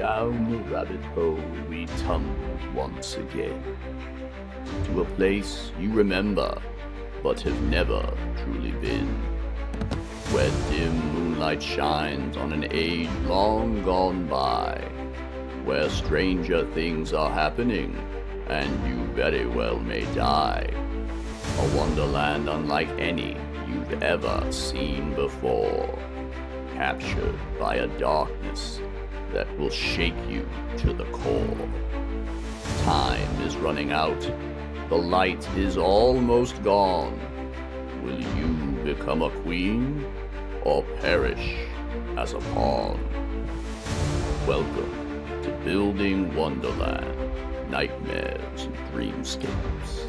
Down the rabbit hole we tumble once again, to a place you remember, but have never truly been, where dim moonlight shines on an age long gone by, where stranger things are happening, and you very well may die. A wonderland unlike any you've ever seen before, captured by a darkness that will shake you to the core. Time is running out. The light is almost gone. Will you become a queen or perish as a pawn? Welcome to Building Wonderland, Nightmares and Dreamscapes.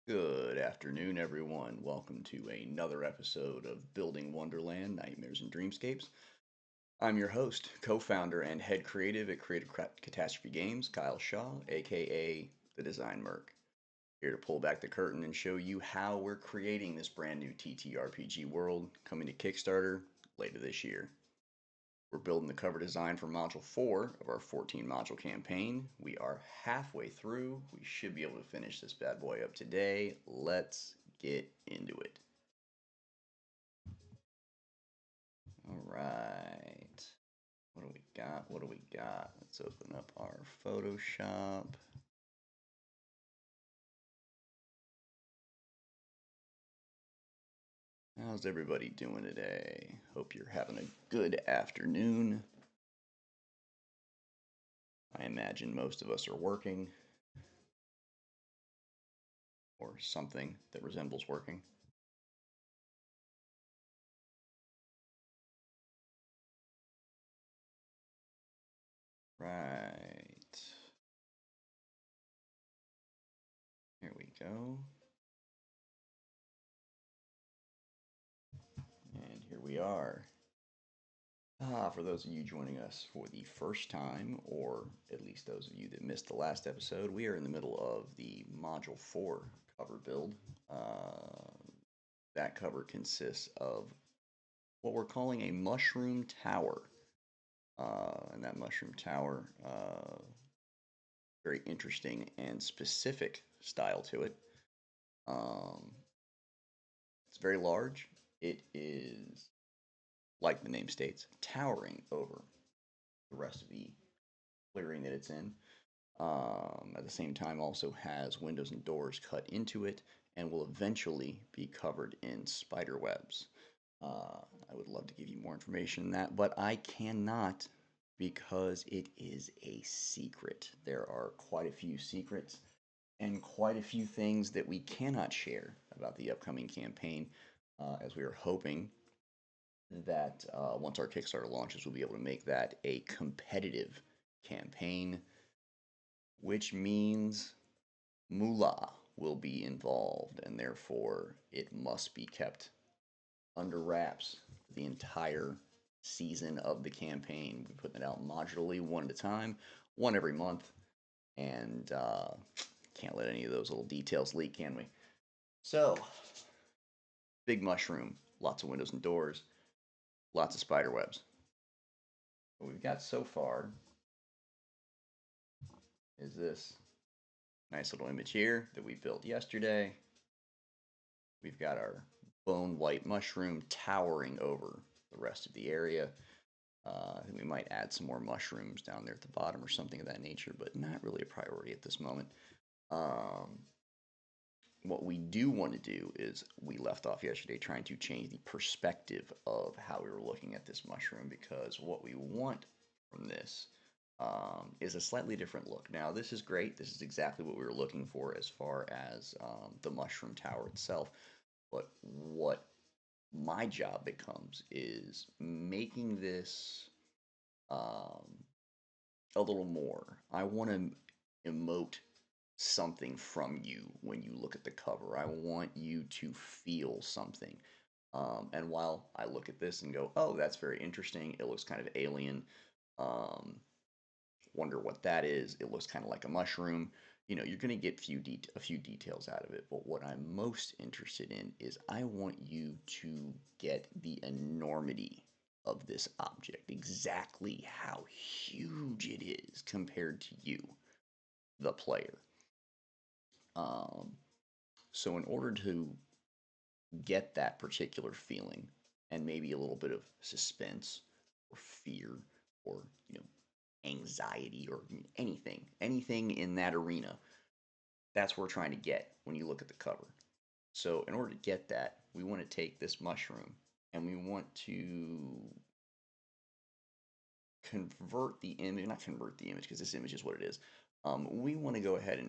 Good afternoon, everyone. Welcome to another episode of Building Wonderland, Nightmares and Dreamscapes. I'm your host, co-founder, and head creative at Catastrophe Games, Kyle Shaw, aka the Design Merc. Here to pull back the curtain and show you how we're creating this brand new TTRPG world coming to Kickstarter later this year. We're building the cover design for Module 4 of our 14-module campaign. We are halfway through. We should be able to finish this bad boy up today. Let's get into it. All right. What do we got? Let's open up our Photoshop. How's everybody doing today? Hope you're having a good afternoon. I imagine most of us are working, or something that resembles working. Right. Here we go. And here we are. For those of you joining us for the first time, or at least those of you that missed the last episode, we are in the middle of the Module 4 cover build. That cover consists of what we're calling a mushroom tower. And that mushroom tower, very interesting and specific style to it. It's very large. It is, like the name states, towering over the rest of the clearing that it's in. At the same time, also has windows and doors cut into it, and will eventually be covered in spider webs. I would love to give you more information on that, but I cannot because it is a secret. There are quite a few secrets and quite a few things that we cannot share about the upcoming campaign, as we are hoping that once our Kickstarter launches, we'll be able to make that a competitive campaign, which means moolah will be involved, and therefore it must be kept under wraps for the entire season of the campaign. We're putting it out modularly, one at a time, one every month, and can't let any of those little details leak, can we? So, big mushroom, lots of windows and doors, lots of spider webs. What we've got so far is this nice little image here that we built yesterday. We've got our bone white mushroom towering over the rest of the area. I think we might add some more mushrooms down there at the bottom or something of that nature, but not really a priority at this moment. What we do want to do is, we left off yesterday trying to change the perspective of how we were looking at this mushroom, because what we want from this is a slightly different look. Now, this is great. This is exactly what we were looking for as far as the mushroom tower itself. But what my job becomes is making this a little more. I want to emote something from you when you look at the cover. I want you to feel something. And while I look at this and go, oh, that's very interesting, it looks kind of alien, wonder what that is, it looks kind of like a mushroom, you know, you're going to get a few details out of it. But what I'm most interested in is I want you to get the enormity of this object, exactly how huge it is compared to you, the player. Um, so in order to get that particular feeling and maybe a little bit of suspense or fear or anxiety or anything in that arena, that's what we're trying to get when you look at the cover. So in order to get that, we want to take this mushroom and we want to convert the image, not convert the image because this image is what it is. We want to go ahead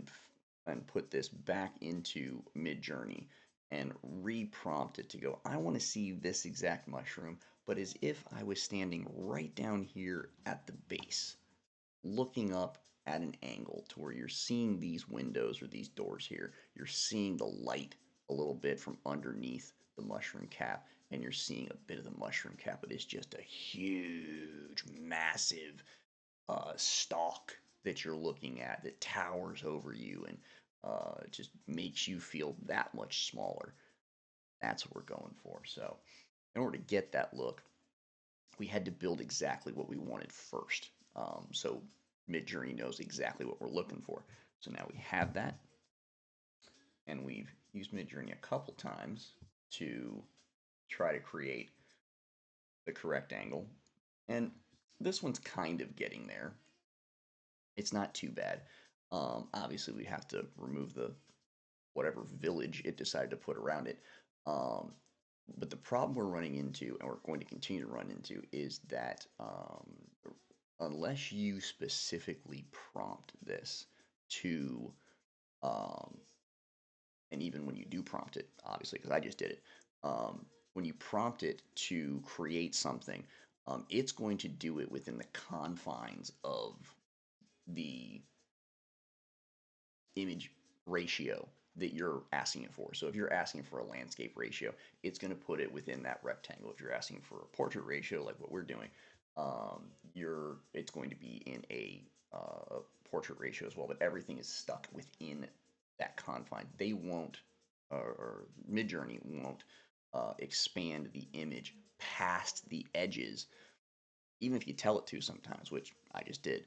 and put this back into Midjourney and re-prompt it to go, I want to see this exact mushroom, but as if I was standing right down here at the base, looking up at an angle to where you're seeing these windows or these doors here. You're seeing the light a little bit from underneath the mushroom cap, and you're seeing a bit of the mushroom cap, but it's just a huge, massive stalk that you're looking at that towers over you and just makes you feel that much smaller. That's what we're going for. So, in order to get that look, we had to build exactly what we wanted first. So Midjourney knows exactly what we're looking for. So now we have that, and we've used Midjourney a couple times to try to create the correct angle. And this one's kind of getting there. It's not too bad. Obviously, we have to remove the whatever village it decided to put around it. But the problem we're running into, and we're going to continue to run into, is that unless you specifically prompt this to, and even when you do prompt it, obviously, because I just did it, when you prompt it to create something, it's going to do it within the confines of the image ratio that you're asking it for. So if you're asking for a landscape ratio, it's going to put it within that rectangle. If you're asking for a portrait ratio, like what we're doing, it's going to be in a portrait ratio as well. But everything is stuck within that confine. They won't, or Midjourney won't expand the image past the edges, even if you tell it to sometimes, which I just did.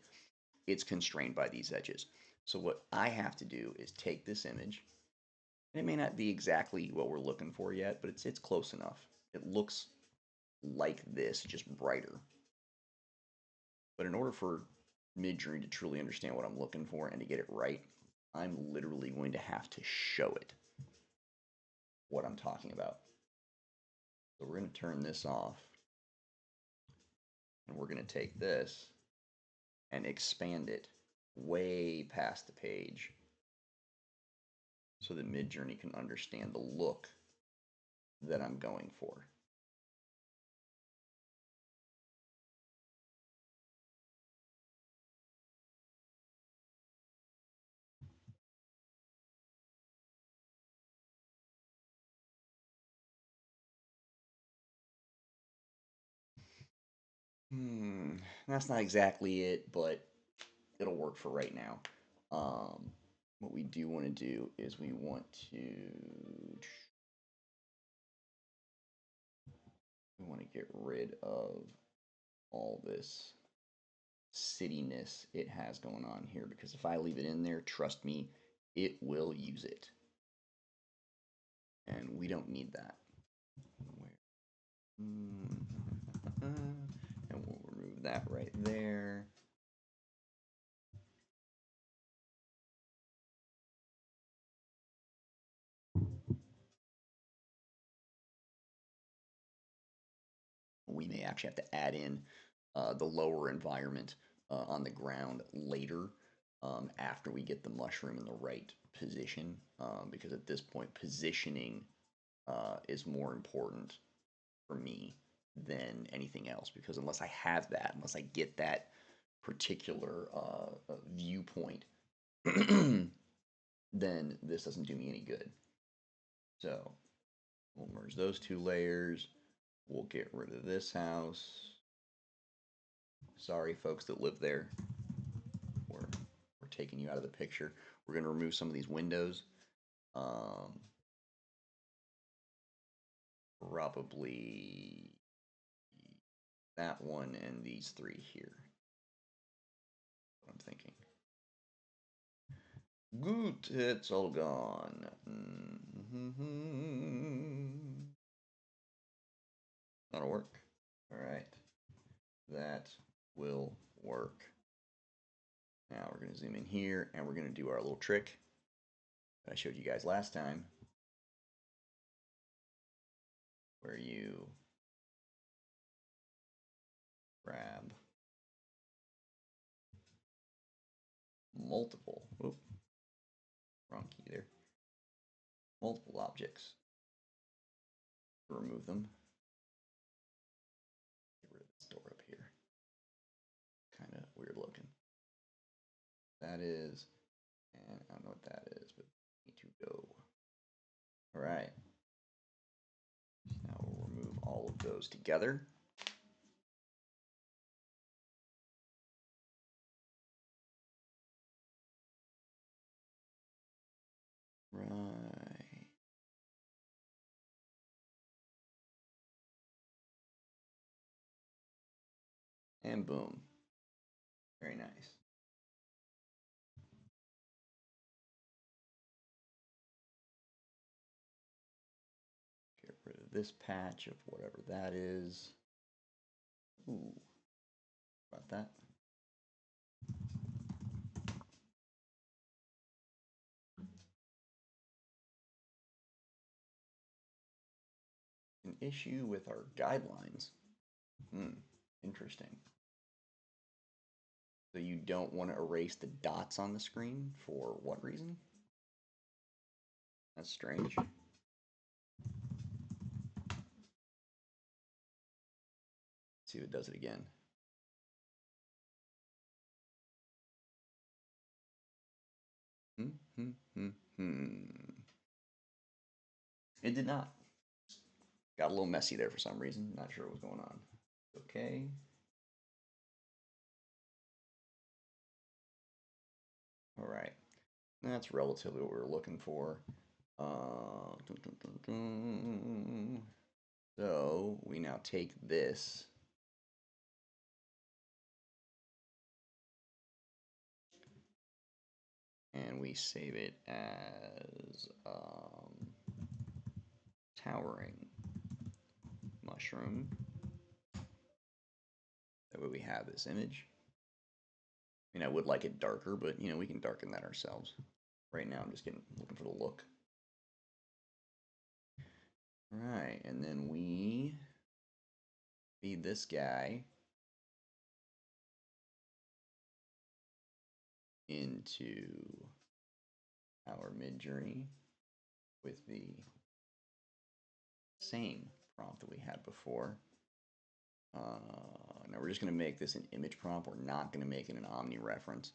It's constrained by these edges. So what I have to do is take this image, and it may not be exactly what we're looking for yet, but it's close enough. It looks like this, just brighter. But in order for Midjourney to truly understand what I'm looking for and to get it right, I'm literally going to have to show it what I'm talking about. So we're going to turn this off, and we're going to take this and expand it way past the page so that Midjourney can understand the look that I'm going for. That's not exactly it, but it'll work for right now. What we do want to do is we want to get rid of all this cityness it has going on here, because if I leave it in there, trust me, it will use it. And we don't need that. And we'll remove that right there. We may actually have to add in the lower environment on the ground later, after we get the mushroom in the right position, because at this point positioning is more important for me than anything else, because unless I have that, unless I get that particular viewpoint, then this doesn't do me any good. So we'll merge those two layers. We'll get rid of this house. Sorry, folks that live there. We're taking you out of the picture. We're going to remove some of these windows. Probably that one and these three here. What I'm thinking. Good, it's all gone. That'll work. All right, that will work. Now we're going to zoom in here and we're going to do our little trick that I showed you guys last time, where you grab multiple, wrong key there, multiple objects, remove them, get rid of this door up here, kind of weird looking. That is, and I don't know what that is, but need to go. All right, now we'll remove all of those together. Right. And boom. Very nice. Get rid of this patch of whatever that is. Ooh. About that. An issue with our guidelines. Interesting. So you don't want to erase the dots on the screen for what reason? That's strange. Let's see if it does it again. It did not. Got a little messy there for some reason. Not sure what was going on. Okay. All right. That's relatively what we were looking for. So we now take this and we save it as towering mushroom. That way we have this image. I mean, I would like it darker, but you know, we can darken that ourselves. Right now I'm just looking for the look. All right, and then we feed this guy into our Midjourney with the same prompt that we had before. Now we're just going to make this an image prompt. We're not going to make it an Omni reference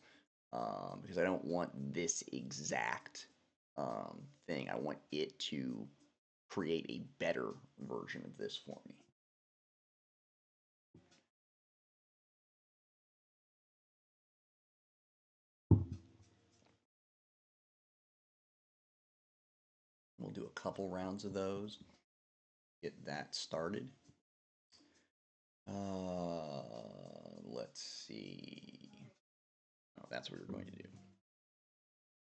because I don't want this exact thing. I want it to create a better version of this for me. We'll do a couple rounds of those. Get that started. Let's see. Oh, that's what we're going to do.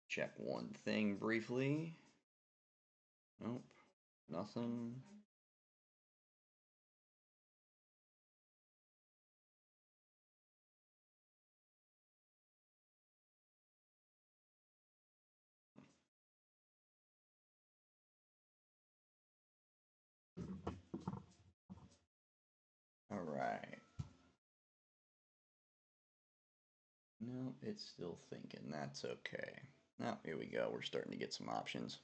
Check one thing briefly. Nope, nothing. All right. No, it's still thinking. That's okay. Now, here we go. We're starting to get some options.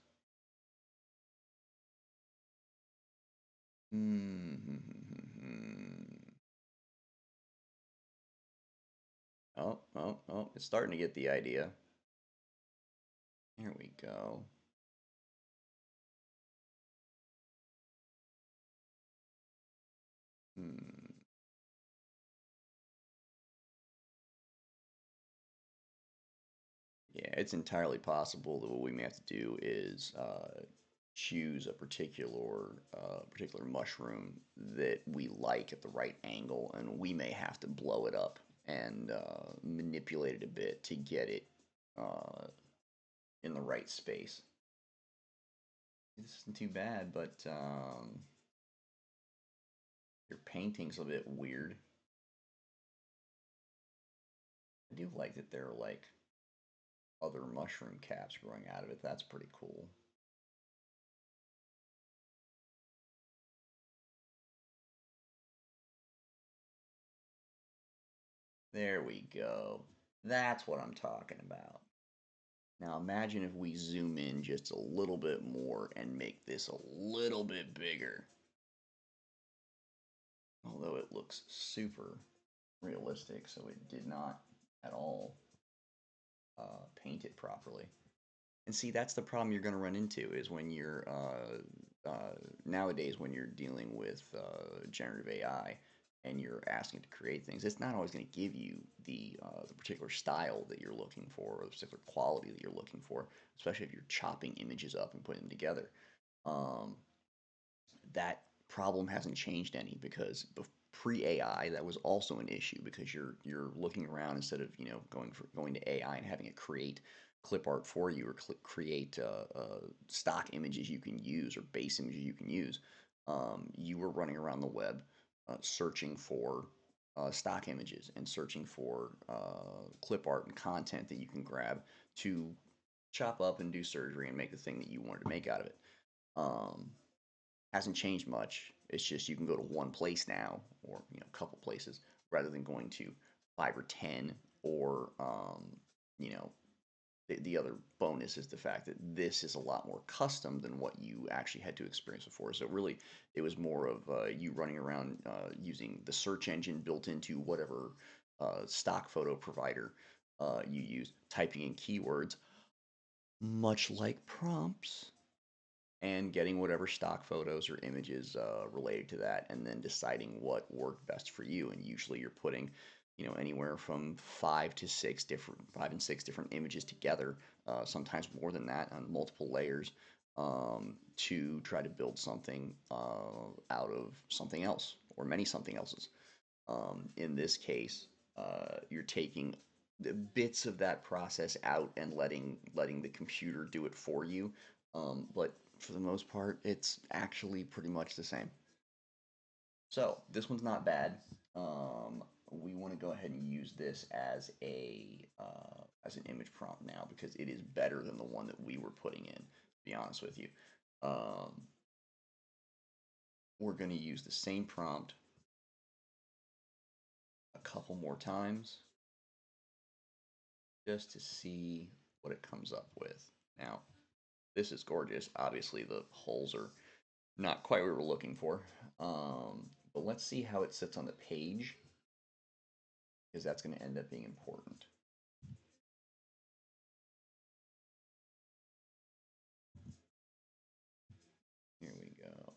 Oh, it's starting to get the idea. Here we go. Yeah, it's entirely possible that what we may have to do is choose a particular mushroom that we like at the right angle, and we may have to blow it up and manipulate it a bit to get it uh, in the right space. This isn't too bad, but your painting's a bit weird. I do like that there are like other mushroom caps growing out of it. That's pretty cool. There we go. That's what I'm talking about. Now imagine if we zoom in just a little bit more and make this a little bit bigger. Although it looks super realistic, so it did not at all paint it properly. And see, that's the problem you're going to run into is when you're nowadays when you're dealing with generative AI and you're asking it to create things, it's not always going to give you the particular style that you're looking for or the particular quality that you're looking for, especially if you're chopping images up and putting them together. Um, that problem hasn't changed any because pre AI that was also an issue because you're looking around instead of going to AI and having it create clip art for you or create stock images you can use or base images you can use. You were running around the web searching for stock images and searching for clip art and content that you can grab to chop up and do surgery and make the thing that you wanted to make out of it. Um, hasn't changed much. It's just you can go to one place now, or a couple places, rather than going to 5 or 10. Or you know, the other bonus is the fact that this is a lot more custom than what you actually had to experience before. So really, it was more of you running around using the search engine built into whatever stock photo provider you use, typing in keywords, much like prompts and getting whatever stock photos or images related to that, and then deciding what worked best for you. And usually, you're putting, anywhere from 5 and 6 different images together, sometimes more than that, on multiple layers, to try to build something out of something else or many something else's. In this case, you're taking the bits of that process out and letting the computer do it for you. But for the most part, it's actually pretty much the same. So this one's not bad. We want to go ahead and use this as an image prompt now because it is better than the one that we were putting in. To be honest with you, um, we're going to use the same prompt a couple more times just to see what it comes up with. Now, this is gorgeous. Obviously, the holes are not quite what we're looking for. But let's see how it sits on the page because that's going to end up being important. Here we go.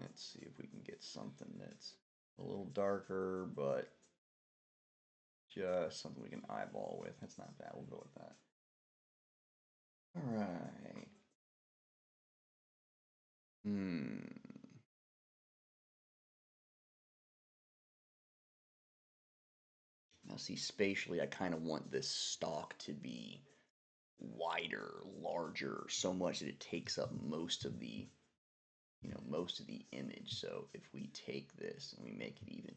Let's see if we can get something that's a little darker, but just something we can eyeball with. That's not bad. We'll go with that. All right. Hmm. Now, see, spatially, I kind of want this stalk to be wider, larger, so much that it takes up most of the image. So if we take this and we make it even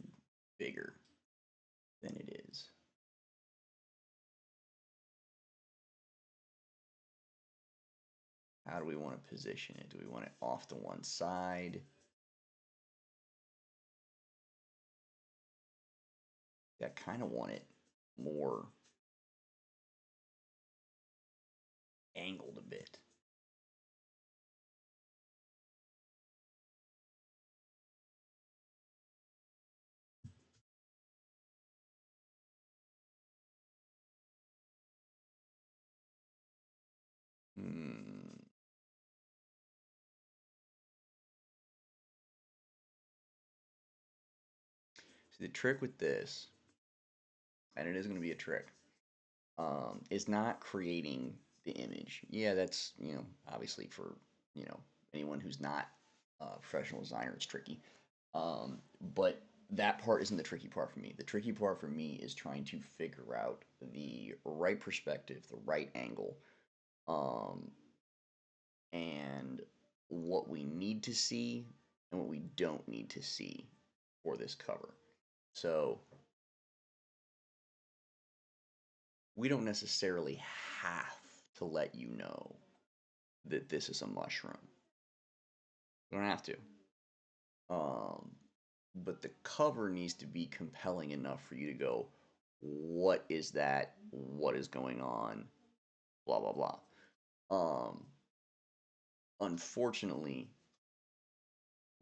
bigger than it is, how do we want to position it? Do we want it off to one side? I kind of want it more angled a bit. Hmm. See, the trick with this, and it is going to be a trick, is not creating the image. Yeah, that's, obviously for, anyone who's not a professional designer, it's tricky. Um, but that part isn't the tricky part for me. The tricky part for me is trying to figure out the right perspective, the right angle, um, and what we need to see and what we don't need to see for this cover. So we don't necessarily have to let you know that this is a mushroom. We don't have to. Um, but the cover needs to be compelling enough for you to go, what is that? What is going on? Blah blah blah. Um, Unfortunately,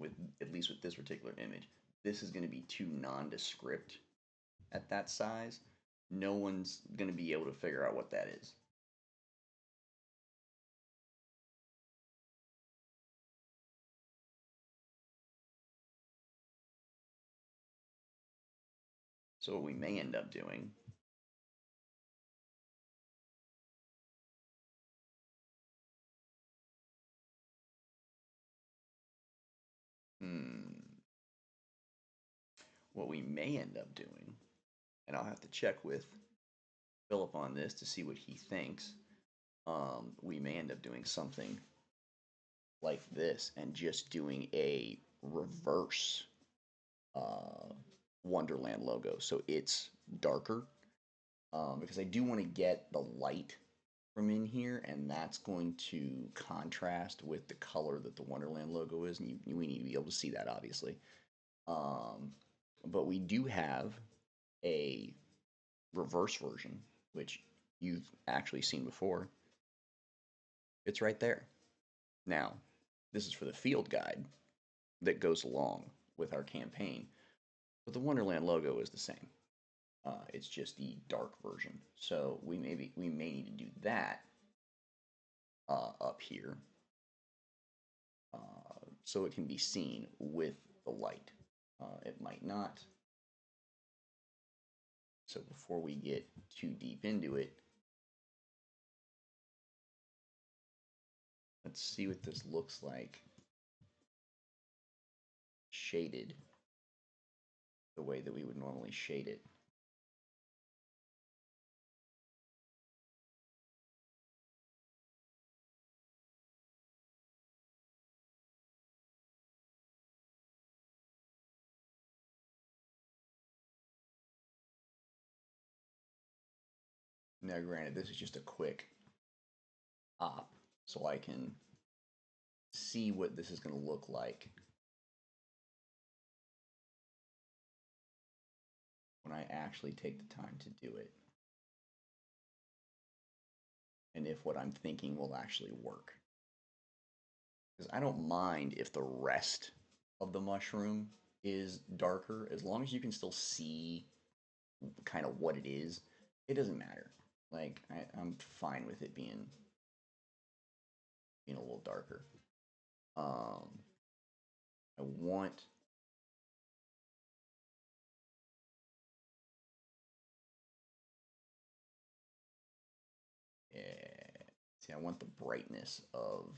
with at least with this particular image, this is going to be too nondescript at that size. No one's going to be able to figure out what that is. So what we may end up doing, hmm, what we may end up doing, and I'll have to check with Philip on this to see what he thinks. We may end up doing something like this and just doing a reverse uh, Wonderland logo. So it's darker because I do want to get the light from in here, and that's going to contrast with the color that the Wonderland logo is, and we need to be able to see that, obviously. Um, but we do have a reverse version, which you've actually seen before. It's right there. Now, this is for the field guide that goes along with our campaign, but the Wonderland logo is the same. It's just the dark version. So we may need to do that up here so it can be seen with the light. It might not. So before we get too deep into it, let's see what this looks like shaded the way that we would normally shade it. Now, granted, this is just a quick op, so I can see what this is going to look like when I actually take the time to do it, and if what I'm thinking will actually work. Because I don't mind if the rest of the mushroom is darker, as long as you can still see kind of what it is. It doesn't matter. Like I'm fine with it being a little darker. Um, I want see, I want the brightness of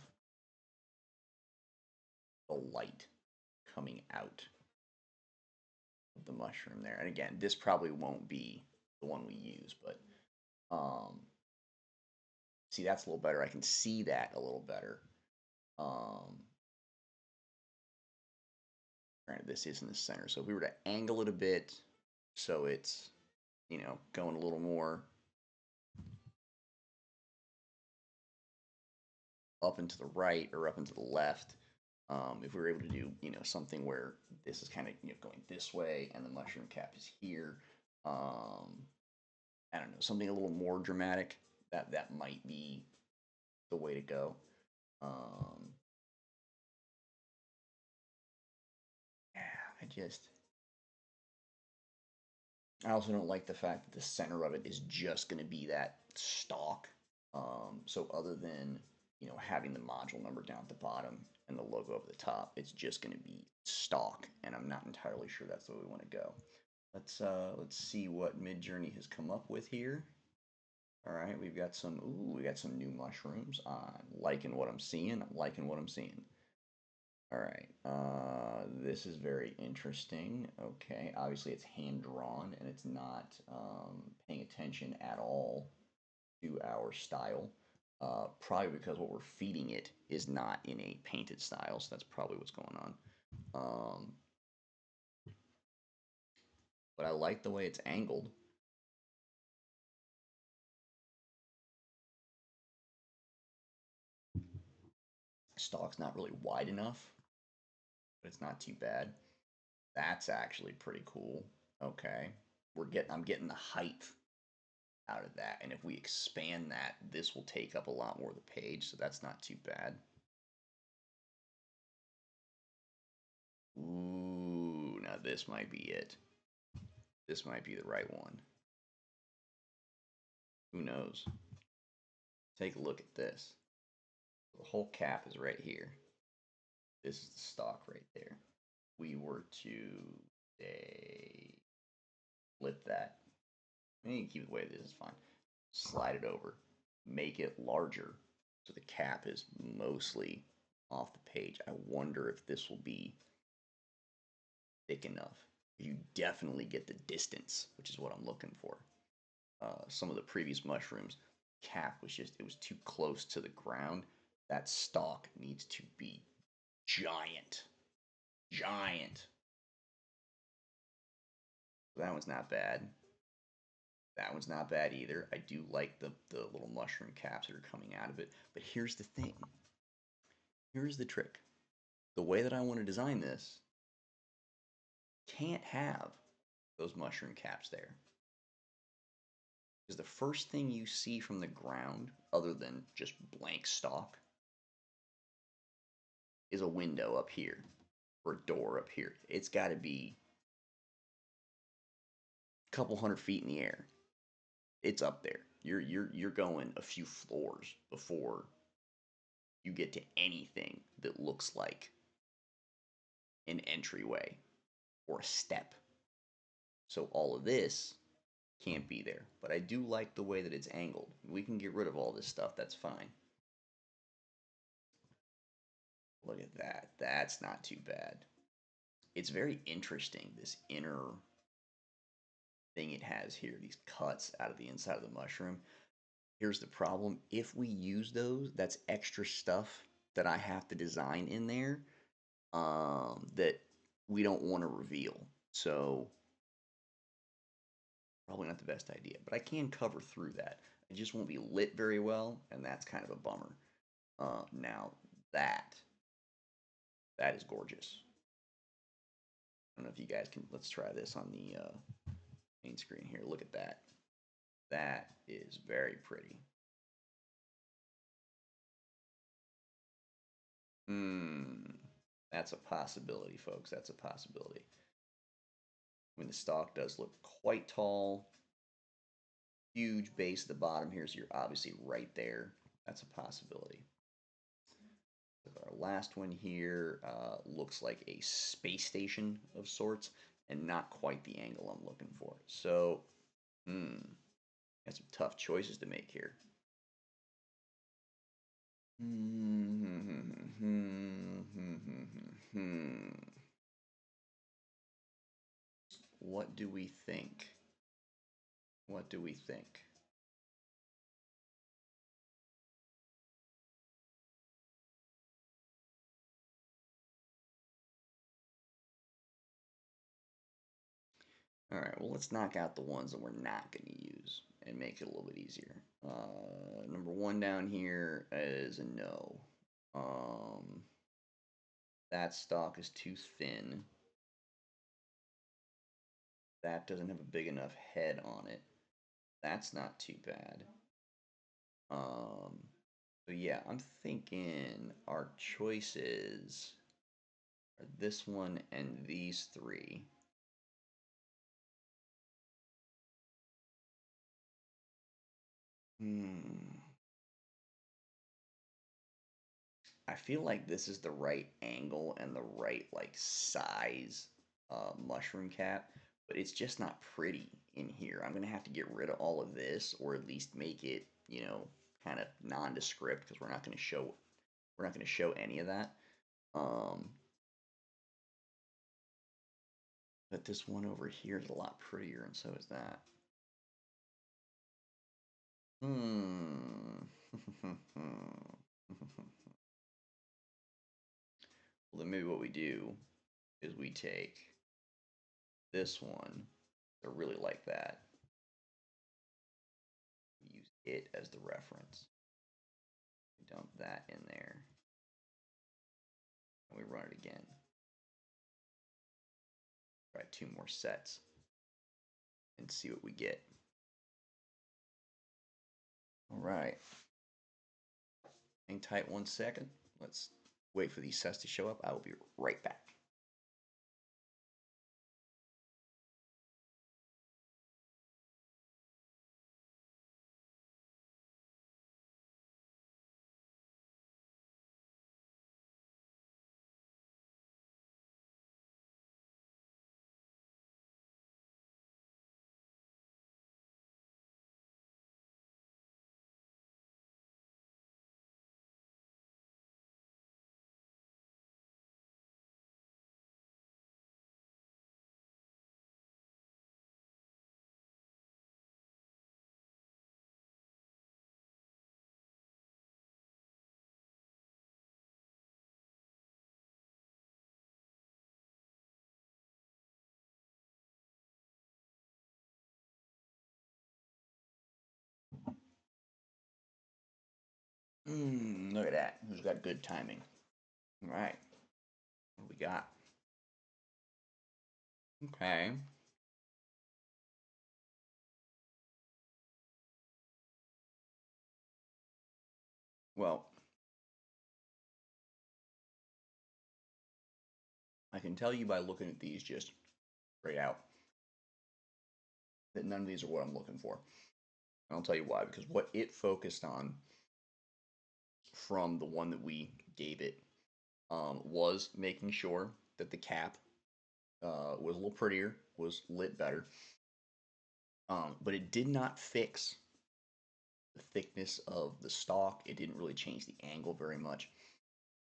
the light coming out of the mushroom there. And again, this probably won't be the one we use, but see, that's a little better. I can see that a little better. Granted, this is in the center, so if we were to angle it a bit, so it's going a little more up and to the right or up and to the left. If we were able to do, something where this is kind of going this way and the mushroom cap is here, I don't know, something a little more dramatic. That might be the way to go. Um, yeah, I also don't like the fact that the center of it is just going to be that stalk. So other than, having the module number down at the bottom and the logo up at the top, it's just going to be stock, and I'm not entirely sure that's the way we want to go. Let's see what Midjourney has come up with here. All right, we got some new mushrooms. I'm liking what I'm seeing. I'm liking what I'm seeing. All right, this is very interesting. Okay, obviously it's hand drawn and it's not paying attention at all to our style. Probably because what we're feeding it is not in a painted style, so that's probably what's going on. Um, but I like the way it's angled. Stalk's not really wide enough, but it's not too bad. That's actually pretty cool. Okay, I'm getting the height out of that, and if we expand that, this will take up a lot more of the page, so that's not too bad. Ooh, now this might be it. This might be the right one. Who knows? Take a look at this. The whole cap is right here. This is the stock right there. We were to say flip that. You can keep it the way it is, fine. Slide it over. Make it larger so the cap is mostly off the page. I wonder if this will be thick enough. You definitely get the distance, which is what I'm looking for. Some of the previous mushrooms, cap was it was too close to the ground. That stalk needs to be giant. Giant. That one's not bad. That one's not bad either. I do like the little mushroom caps that are coming out of it. But here's the thing. Here's the trick. The way that I want to design this can't have those mushroom caps there. Because the first thing you see from the ground, other than just blank stalk, is a window up here or a door up here. It's got to be a couple 100 feet in the air. It's up there. You're going a few floors before you get to anything that looks like an entryway or a step. So all of this can't be there. But I do like the way that it's angled. We can get rid of all this stuff. That's fine. Look at that. That's not too bad. It's very interesting, this inner thing it has here, these cuts out of the inside of the mushroom. Here's the problem. If we use those, that's extra stuff that I have to design in there that we don't want to reveal. So probably not the best idea, but I can cover through that. It just won't be lit very well, and that's kind of a bummer. Now that is gorgeous. I don't know if you guys can. Let's try this on the main screen here. Look at that. That is very pretty. That's a possibility, folks. That's a possibility. I mean, the stalk does look quite tall. Huge base at the bottom here, so you're obviously right there. That's a possibility. Our last one here looks like a space station of sorts, and not quite the angle I'm looking for. So, got some tough choices to make here. What do we think? What do we think? All right, well, let's knock out the ones that we're not going to use and make it a little bit easier. Number one down here is a no. That stalk is too thin. That doesn't have a big enough head on it. That's not too bad. So yeah, I'm thinking our choices are this one and these three. I feel like this is the right angle and the right like size mushroom cap, but it's just not pretty in here. I'm gonna have to get rid of all of this, or at least make it, kind of nondescript, because we're not gonna show any of that. Um, but this one over here is a lot prettier, and so is that. Hmm. Well, then maybe what we do is we take this one. I really like that. Use it as the reference. Dump that in there. And we run it again. Try 2 more sets and see what we get. All right. Hang tight 1 second. Let's wait for these sets to show up. I will be right back. Look at that. Who's got good timing? All right. What do we got? Okay. Well, I can tell you by looking at these just straight out that none of these are what I'm looking for. And I'll tell you why. Because what it focused on from the one that we gave it was making sure that the cap was a little prettier, was lit better. But it did not fix the thickness of the stalk. It didn't really change the angle very much.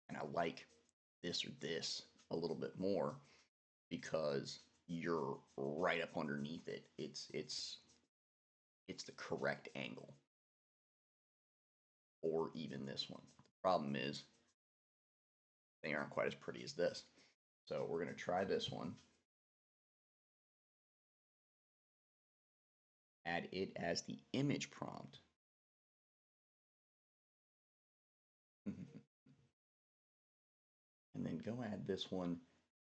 And I like this or this a little bit more because you're right up underneath it. It's the correct angle. Or even this one. The problem is they aren't quite as pretty as this. So we're going to try this one. Add it as the image prompt. And then go add this one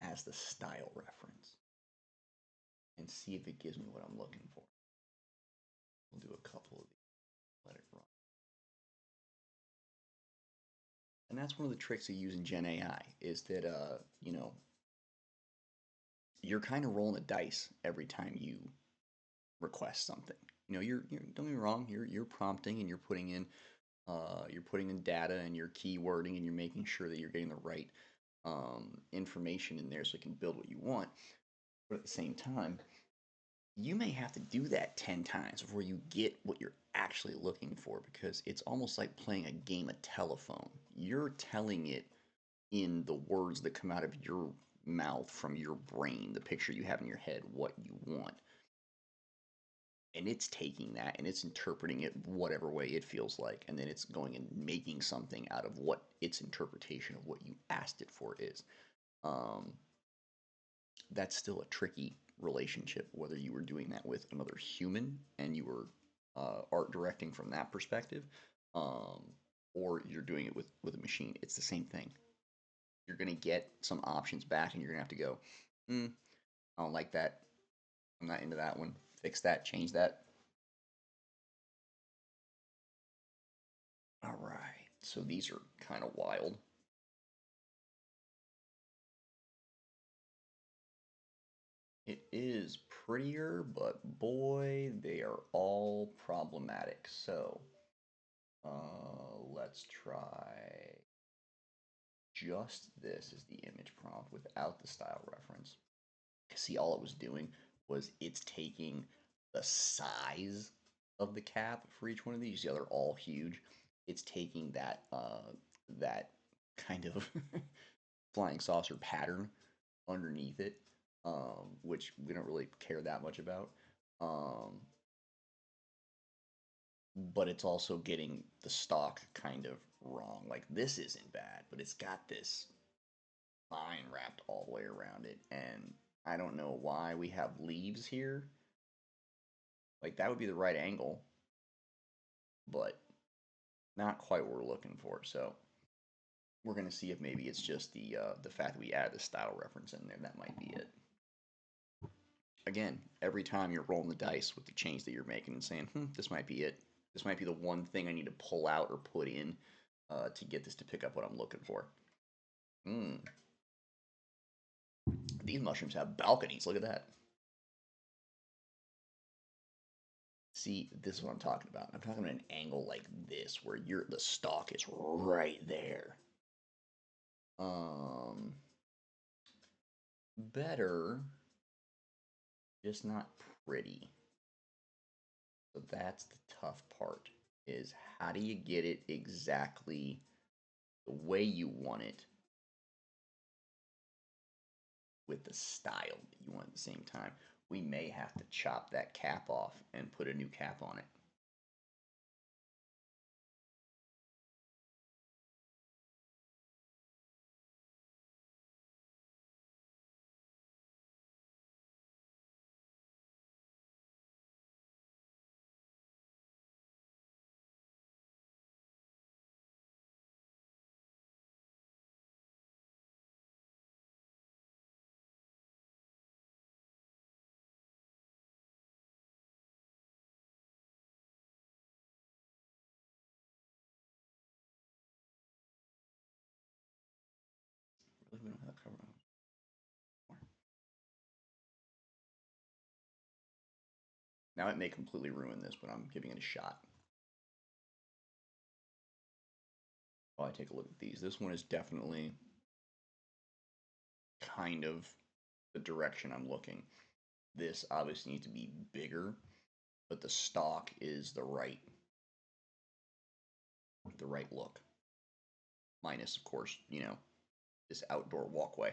as the style reference. And see if it gives me what I'm looking for. We'll do a couple of these. Let it run. And that's one of the tricks of using Gen AI is that, you're kind of rolling a dice every time you request something. You're don't get me wrong, you're prompting and you're putting in data and you're keywording and you're making sure that you're getting the right information in there so you can build what you want. But at the same time, you may have to do that 10 times before you get what you're actually looking for, because it's almost like playing a game of telephone. You're telling it in the words that come out of your mouth from your brain, the picture you have in your head, what you want. And it's taking that and it's interpreting it whatever way it feels like, and then it's going and making something out of what its interpretation of what you asked it for is. Um, that's still a tricky relationship, whether you were doing that with another human and you were art directing from that perspective, um, or you're doing it with a machine. It's the same thing. You're going to get some options back and you're going to have to go, I don't like that. I'm not into that one. Fix that, change that. All right. So these are kind of wild. It is prettier, but boy, they are all problematic. So let's try just this as the image prompt without the style reference. See, all it was doing was it's taking the size of the cap for each one of these. Yeah, they're all huge. It's taking that kind of flying saucer pattern underneath it, which we don't really care that much about. But it's also getting the stock kind of wrong. Like this isn't bad, but it's got this vine wrapped all the way around it, and I don't know why we have leaves here. Like that would be the right angle, but not quite what we're looking for. So we're gonna see if maybe it's just the fact that we added the style reference in there. That might be it. Again, every time you're rolling the dice with the change that you're making and saying, this might be it. This might be the one thing I need to pull out or put in to get this to pick up what I'm looking for. These mushrooms have balconies. Look at that. See, this is what I'm talking about. I'm talking about an angle like this, where the stalk is right there. Better, just not pretty. So that's the tough part, is how do you get it exactly the way you want it with the style that you want at the same time. We may have to chop that cap off and put a new cap on it. Really, we don't have that cover on. Now it may completely ruin this, but I'm giving it a shot. While I take a look at these, this one is definitely kind of the direction I'm looking. This obviously needs to be bigger, but the stock is the right look. Minus, of course, this outdoor walkway.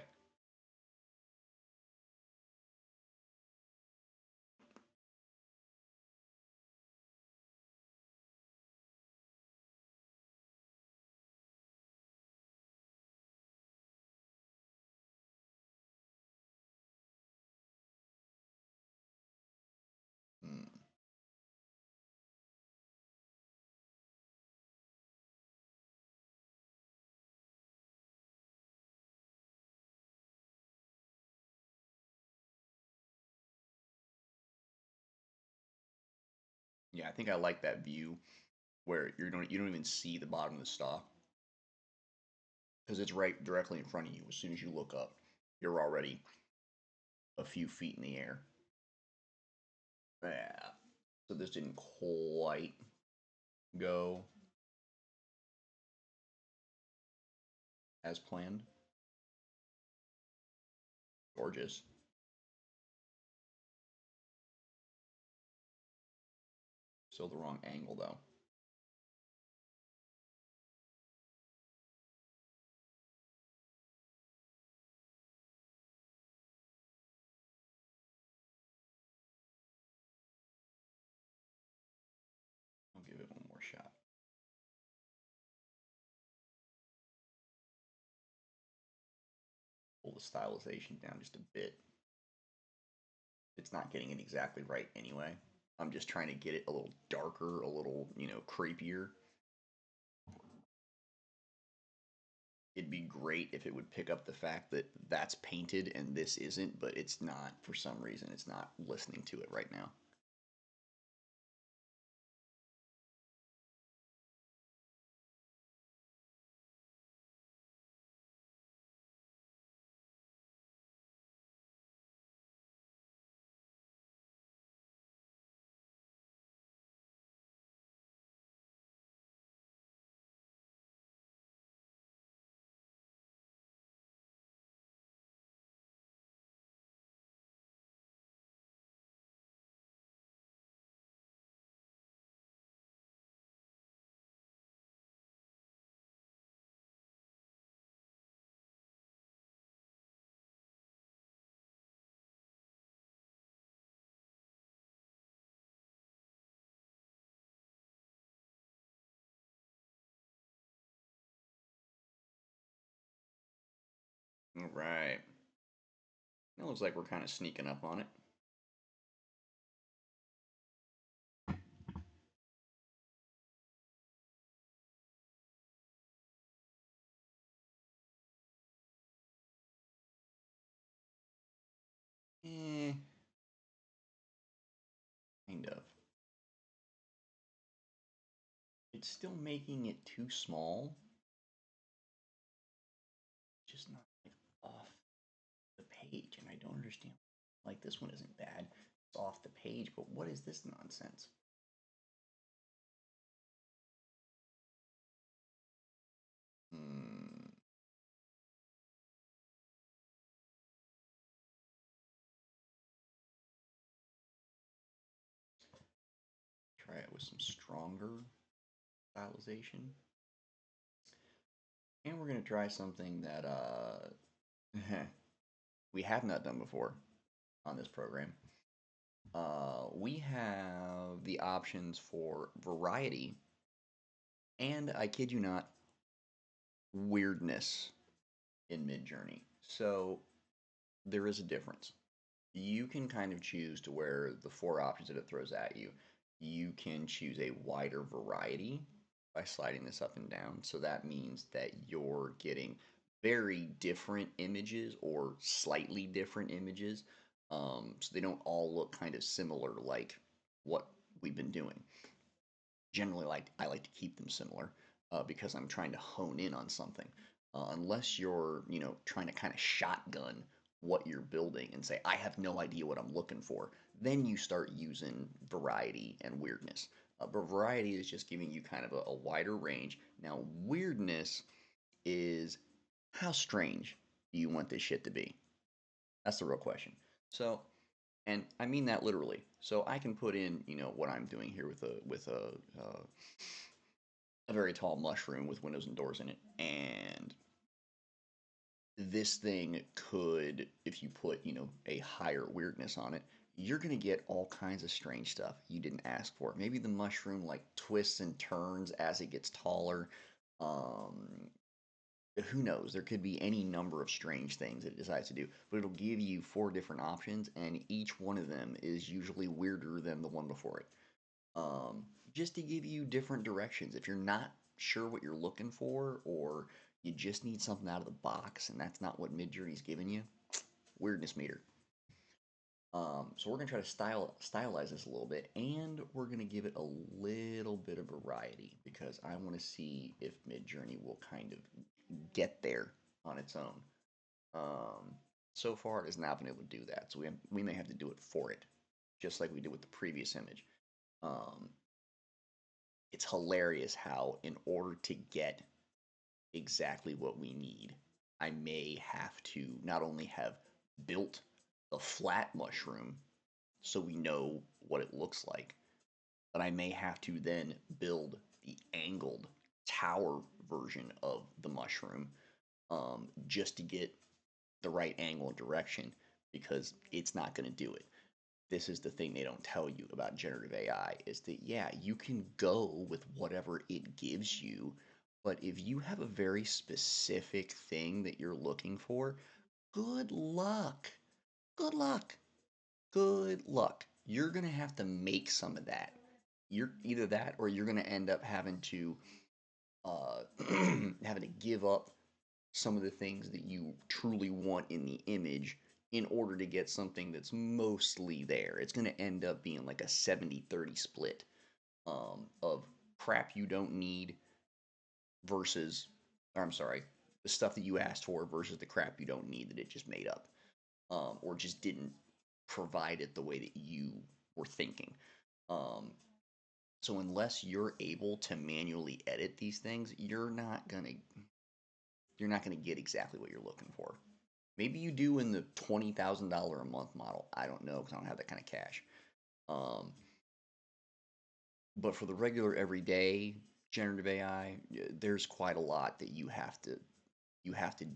Yeah, I think I like that view where you don't even see the bottom of the stalk because it's right directly in front of you. As soon as you look up, you're already a few feet in the air. Yeah. So this didn't quite go as planned. Gorgeous. Still the wrong angle though. I'll give it one more shot. Pull the stylization down just a bit. It's not getting it exactly right anyway. I'm just trying to get it a little darker, a little, creepier. It'd be great if it would pick up the fact that that's painted and this isn't, but it's not. For some reason, it's not listening to it right now. right. It looks like we're kind of sneaking up on it. Eh, kind of. It's still making it too small. Just not like off the page, and I don't understand. Like this one isn't bad. It's off the page, but what is this nonsense? Hmm. Try it with some stronger stylization. And we're gonna try something that we have not done before on this program. We have the options for variety and, I kid you not, weirdness in Midjourney. So there is a difference. You can kind of choose to where the four options that it throws at you. You can choose a wider variety by sliding this up and down. So that means that you're getting very different images or slightly different images. So they don't all look kind of similar like what we've been doing. Generally, I like to keep them similar because I'm trying to hone in on something. Unless you're trying to kind of shotgun what you're building and say I have no idea what I'm looking for, then you start using variety and weirdness. But variety is just giving you kind of a wider range. Now weirdness is how strange do you want this shit to be? That's the real question. So, and I mean that literally. So I can put in, what I'm doing here with a very tall mushroom with windows and doors in it, and this thing could, if you put, a higher weirdness on it, you're gonna get all kinds of strange stuff you didn't ask for. Maybe the mushroom like twists and turns as it gets taller. Um, who knows? There could be any number of strange things that it decides to do, but it'll give you four different options, and each one of them is usually weirder than the one before it. Just to give you different directions. If you're not sure what you're looking for, or you just need something out of the box, and that's not what Midjourney's giving you, weirdness meter. So we're gonna try to stylize this a little bit, and we're gonna give it a little bit of variety because I want to see if Midjourney will kind of get there on its own. Um, so far, it has not been able to do that, so we may have to do it for it, just like we did with the previous image. Um, it's hilarious how, in order to get exactly what we need, I may have to not only have built the flat mushroom so we know what it looks like, but I may have to then build the angled tower version of the mushroom just to get the right angle and direction because it's not going to do it. This is the thing they don't tell you about generative AI is that, yeah, you can go with whatever it gives you, but if you have a very specific thing that you're looking for, good luck. Good luck. Good luck. You're going to have to make some of that. You're either that or you're going to end up having to having to give up some of the things that you truly want in the image in order to get something that's mostly there. It's going to end up being like a 70-30 split of crap you don't need versus, or I'm sorry, the stuff that you asked for versus the crap you don't need that it just made up or just didn't provide it the way that you were thinking. Um, so unless you're able to manually edit these things, you're not gonna get exactly what you're looking for. Maybe you do in the $20,000 a month model. I don't know because I don't have that kind of cash. Um, but for the regular everyday generative AI, there's quite a lot that you have to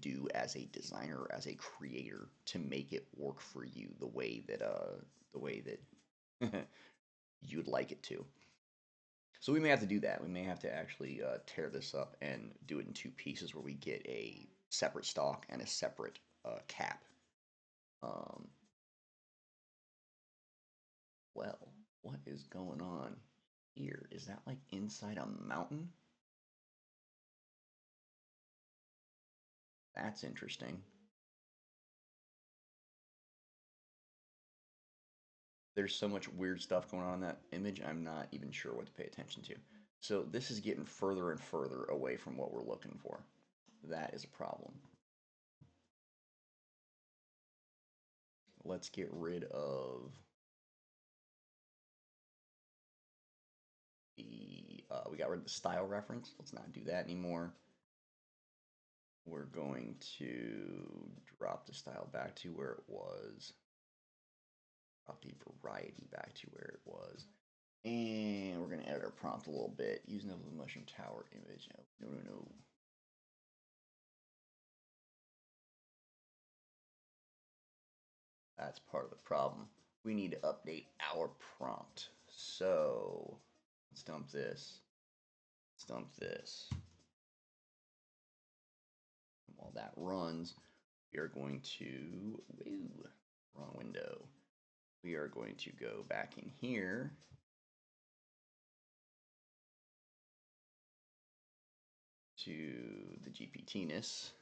do as a designer, as a creator, to make it work for you the way that you'd like it to. So we may have to do that. We may have to actually tear this up and do it in two pieces where we get a separate stock and a separate cap. Um, well, what is going on here? Is that like inside a mountain? That's interesting. There's so much weird stuff going on in that image, I'm not even sure what to pay attention to. So this is getting further and further away from what we're looking for. That is a problem. Let's get rid of the, we got rid of the style reference. Let's not do that anymore. We're going to drop the style back to where it was. Drop the variety back to where it was. And we're going to edit our prompt a little bit using the mushroom tower image. No. That's part of the problem. We need to update our prompt. So let's dump this. Let's dump this. And while that runs, we are going to, wrong window. We are going to go back in here. To the GPT-ness.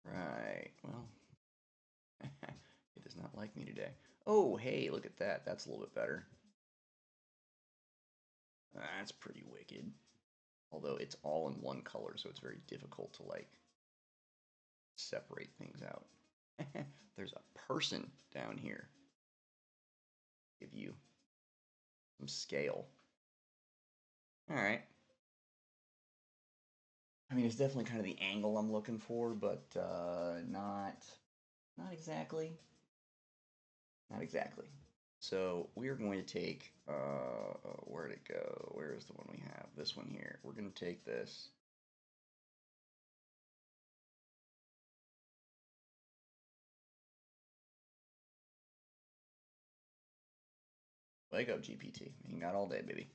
Right, well, it does not like me today. Oh, hey, look at that. That's a little bit better. That's pretty wicked. Although it's all in one color, so it's very difficult to, like, separate things out. There's a person down here. Give you some scale. All right. I mean, it's definitely kind of the angle I'm looking for, but not exactly. Not exactly. So we are going to take, where'd it go? Where is the one we have? This one here. We're going to take this. Wake up, GPT. You got all day, baby.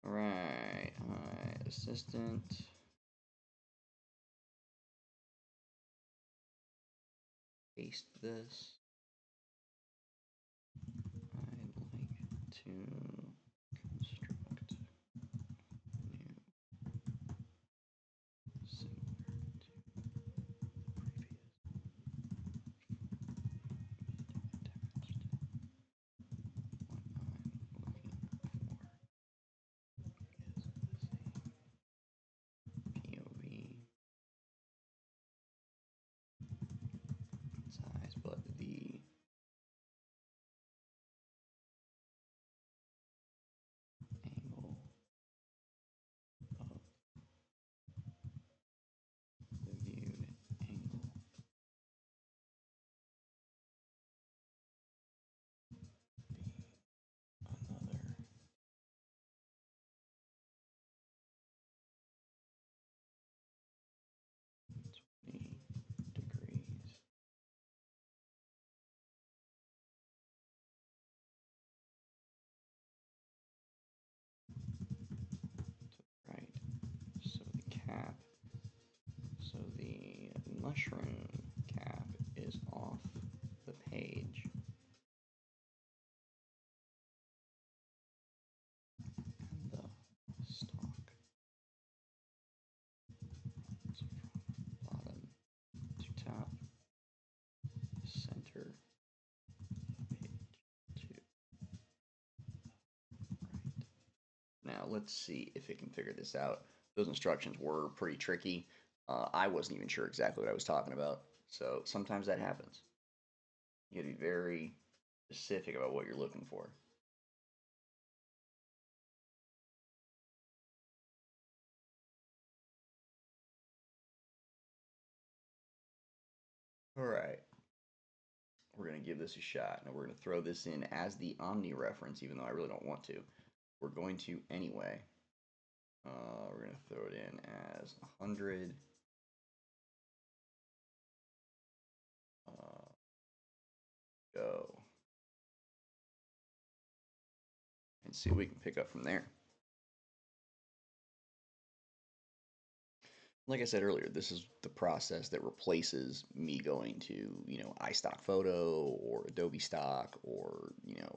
All right. Hi, assistant. Paste this. I'd like to construct new similar to previous attached. What I'm looking for is the same POV size, but the angle of the viewed angle be another 20 degrees. Right. So the cap, so the mushroom cap is off the page. And the stalk runs from bottom to top, center of the page to right. Now let's see if it can figure this out. Those instructions were pretty tricky. I wasn't even sure exactly what I was talking about. So sometimes that happens. You gotta be very specific about what you're looking for. All right. We're going to give this a shot. Now we're going to throw this in as the Omni reference, even though I really don't want to. We're going to anyway. We're going to throw it in as 100. Go. and see what we can pick up from there. Like I said earlier, this is the process that replaces me going to, iStock Photo or Adobe Stock or,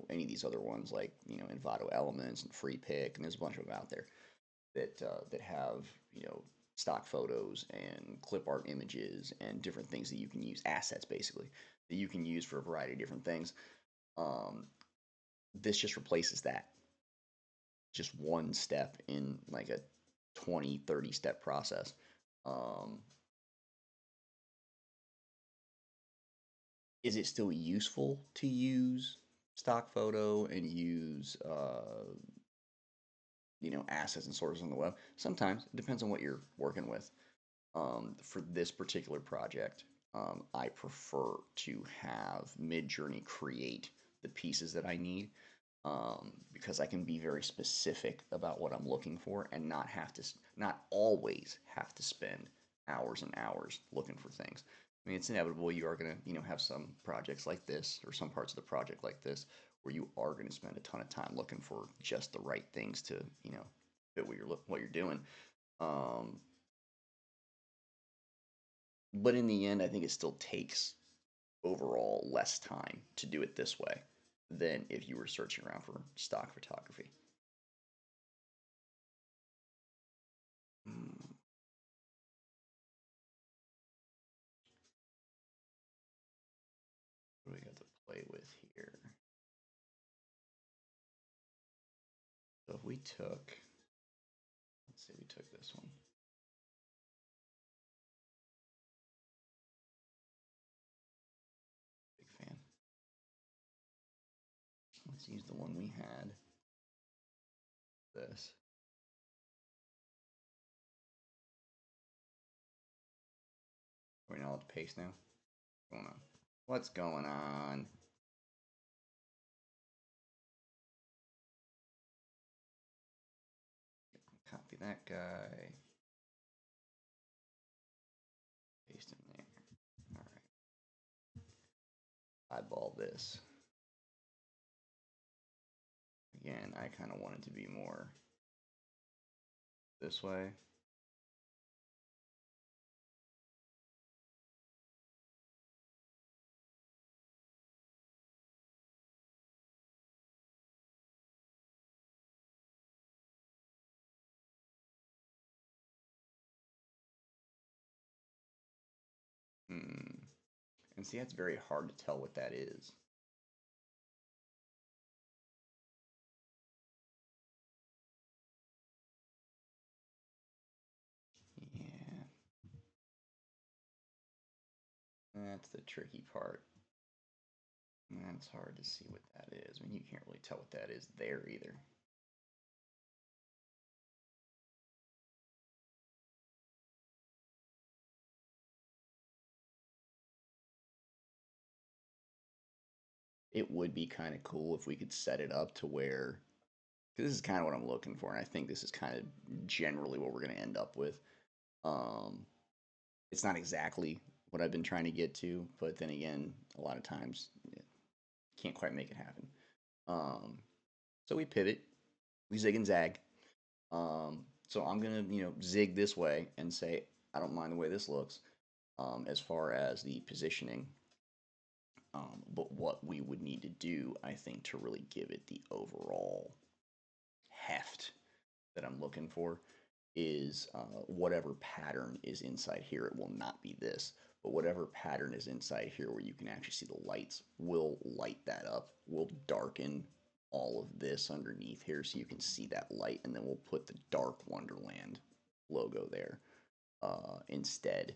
any of these other ones like, Envato Elements and Free Pick, and there's a bunch of them out there that have, stock photos and clip art images and different things that you can use, assets basically, that you can use for a variety of different things. This just replaces that. Just one step in like a 20, 30 step process. Um, is it still useful to use stock photo and use assets and sources on the web? Sometimes it depends on what you're working with. For this particular project, I prefer to have Midjourney create the pieces that I need, because I can be very specific about what I'm looking for and not always have to spend hours and hours looking for things. I mean, it's inevitable you are going to, have some projects like this or some parts of the project like this where you are going to spend a ton of time looking for just the right things to, fit what you're doing. Um, but in the end, I think it still takes overall less time to do it this way than if you were searching around for stock photography. Hmm, what do we got to play with here? So if we took, let's say we took this one. Big fan. Let's use the one we had. This. Are we not allowed to paste now? What's going on? What's going on? Copy that guy. Paste him there. All right. Eyeball this. Again, I kind of want it to be more this way. Hmm. And see, that's very hard to tell what that is. Yeah, that's the tricky part. And it's hard to see what that is. I mean, you can't really tell what that is there either. It would be kind of cool if we could set it up to where, 'cause this is kind of what I'm looking for, and I think this is kind of generally what we're going to end up with. Um, it's not exactly what I've been trying to get to, but then again, a lot of times can't quite make it happen. Um, so we pivot, we zig and zag. So I'm gonna, zig this way and say I don't mind the way this looks, as far as the positioning. But what we would need to do, I think, to really give it the overall heft that I'm looking for is, whatever pattern is inside here. It will not be this, but whatever pattern is inside here where you can actually see the lights, will light that up. We'll darken all of this underneath here so you can see that light, and then we'll put the Dark Wonderland logo there instead.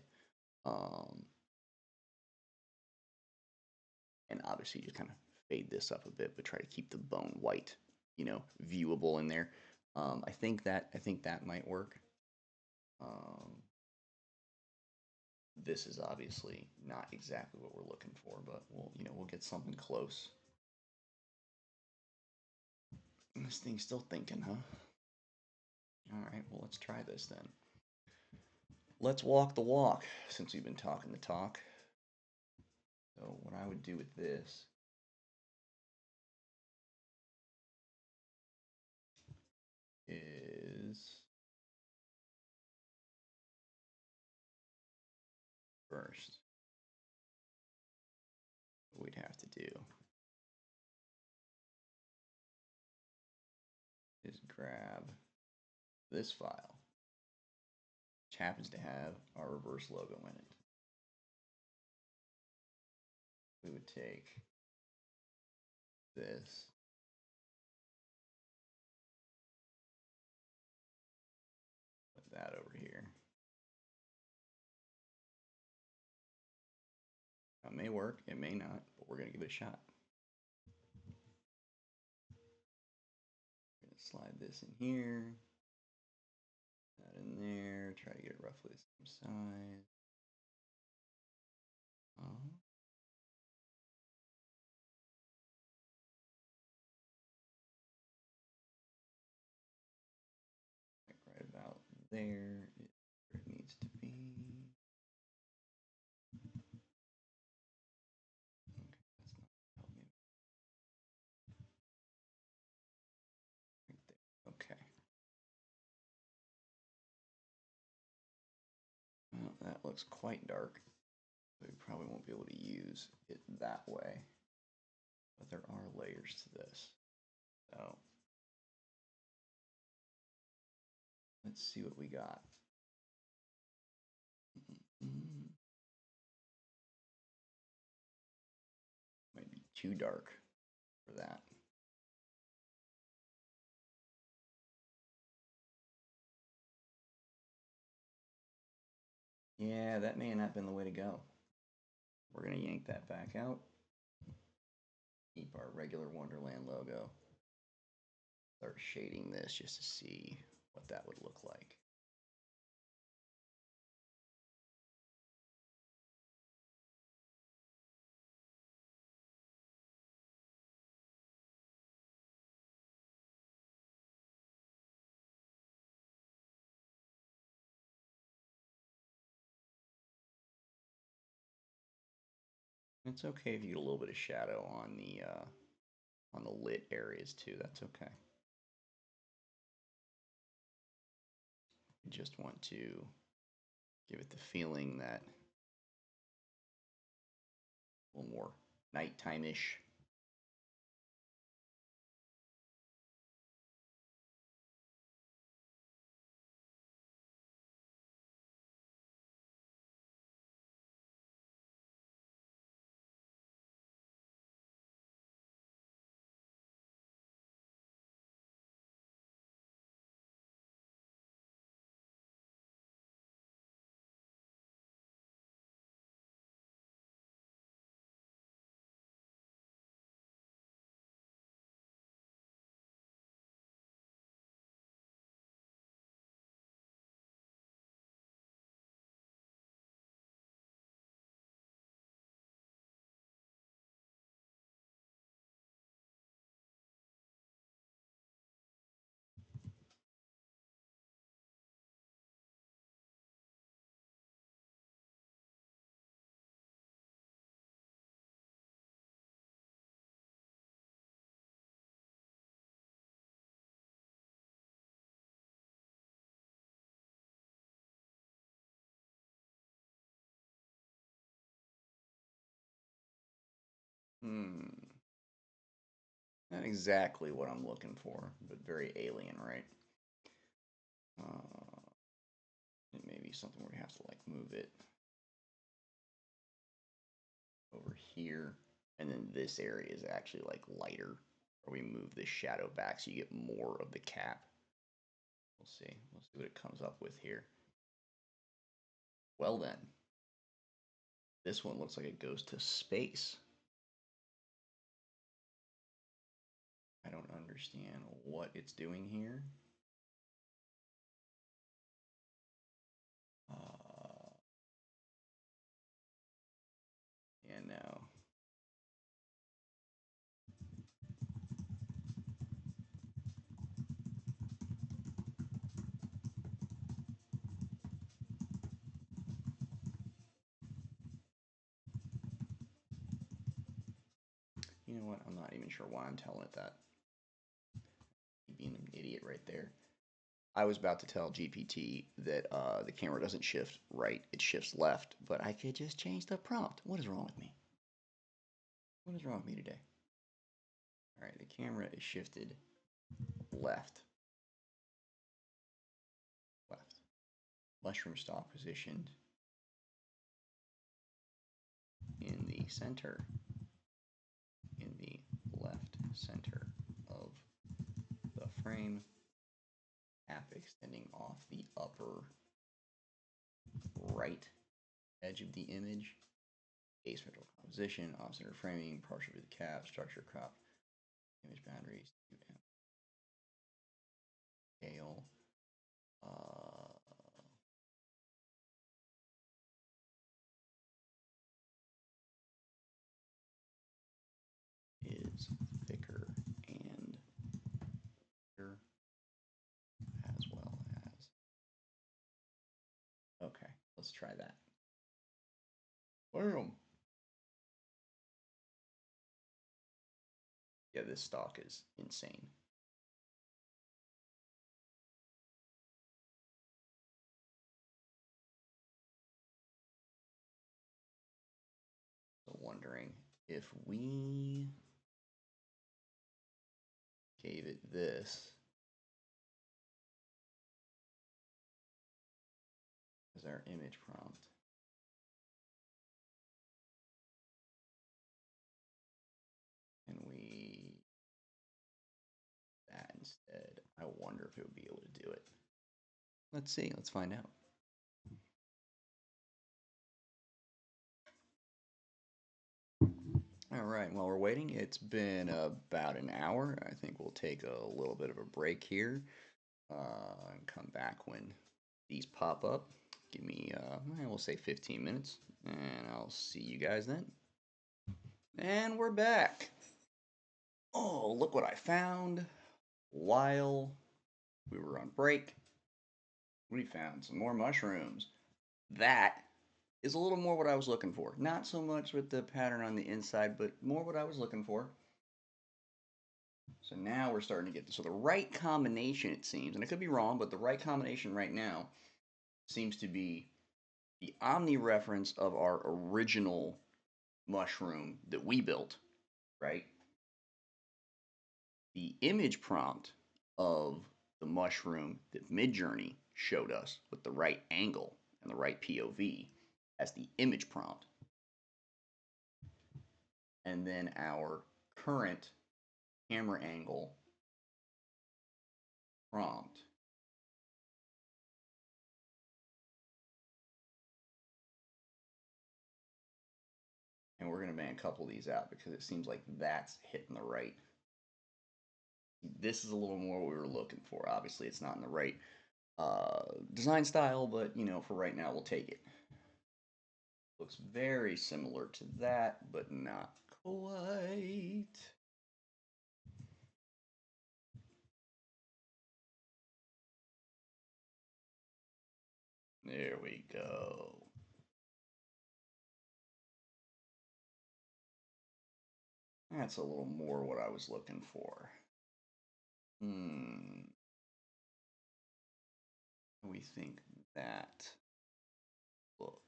Um, and obviously just kind of fade this up a bit, but try to keep the bone white, viewable in there. I think that might work. Um, this is obviously not exactly what we're looking for, but we'll get something close. And this thing's still thinking, huh? All right, well, let's try this then. Let's walk the walk since we've been talking the talk. So what I would do with this is first, what we'd have to do is grab this file, which happens to have our reverse logo in it. We would take this, put that over here. It may work, it may not, but we're going to give it a shot. We're going to slide this in here, that in there, try to get it roughly the same size. Right about there is where it needs to be. Okay, that's not helping me. Right there. Okay. Well, that looks quite dark. We probably won't be able to use it that way. But there are layers to this. So let's see what we got. Might be too dark for that. Yeah, that may not have been the way to go. We're going to yank that back out. Keep our regular Wonderland logo. Start shading this just to see what that would look like. It's okay if you get a little bit of shadow on the lit areas too. That's okay. You just want to give it the feeling that a little more nighttime-ish. Not exactly what I'm looking for, but very alien, right? It may be something where we have to like move it over here, and then this area is actually like lighter, or we move this shadow back so you get more of the cap. We'll see. We'll see what it comes up with here. Well then, this one looks like it goes to space. I don't understand what it's doing here. Yeah, no. You know what? I'm not even sure why I'm telling it that. Being an idiot right there. I was about to tell GPT that the camera doesn't shift right, it shifts left, but I could just change the prompt. What is wrong with me? What is wrong with me today? All right, the camera is shifted left. Left. Mushroom stalk positioned in the center, in the left center of the frame, half extending off the upper right edge of the image, asymmetrical composition, off-center framing, partial with the cap, structure crop, image boundaries, scale, is thicker and thicker, as well as. Okay, let's try that. Boom. Yeah, this stock is insane. So wondering if we gave it this as our image prompt. And we that instead, I wonder if it would be able to do it. Let's see, let's find out. All right, while we're waiting, it's been about an hour. I think we'll take a little bit of a break here and come back when these pop up. Give me, we'll say 15 minutes, and I'll see you guys then. And we're back. Oh, look what I found while we were on break. We found some more mushrooms. That is a little more what I was looking for. Not so much with the pattern on the inside, but more what I was looking for. So now we're starting to get so the right combination, it seems, and I could be wrong, but the right combination right now seems to be the omni-reference of our original mushroom that we built, right? The image prompt of the mushroom that Midjourney showed us with the right angle and the right POV as the image prompt. And then our current camera angle prompt. And we're going to man couple these out because it seems like that's hitting the right. This is a little more what we were looking for. Obviously, it's not in the right design style, but you know, for right now, we'll take it. Looks very similar to that, but not quite. There we go. That's a little more what I was looking for. We think that look.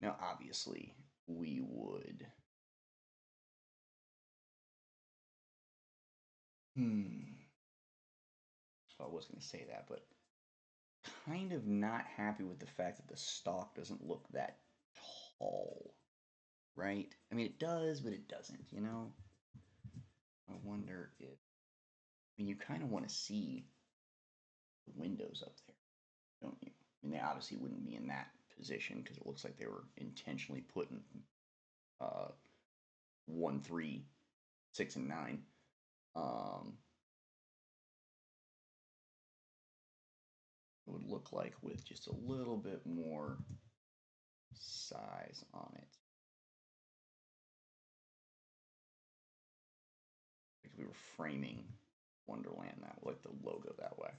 Now, obviously, we would. So I was going to say that, but kind of not happy with the fact that the stalk doesn't look that tall, right? I mean, it does, but it doesn't, you know? I wonder if, I mean, you kind of want to see the windows up there, don't you? I mean, they obviously wouldn't be in that position because it looks like they were intentionally put in 1, 3, 6, and 9. It would look like with just a little bit more size on it. Like if we were framing Wonderland that way, like the logo that way.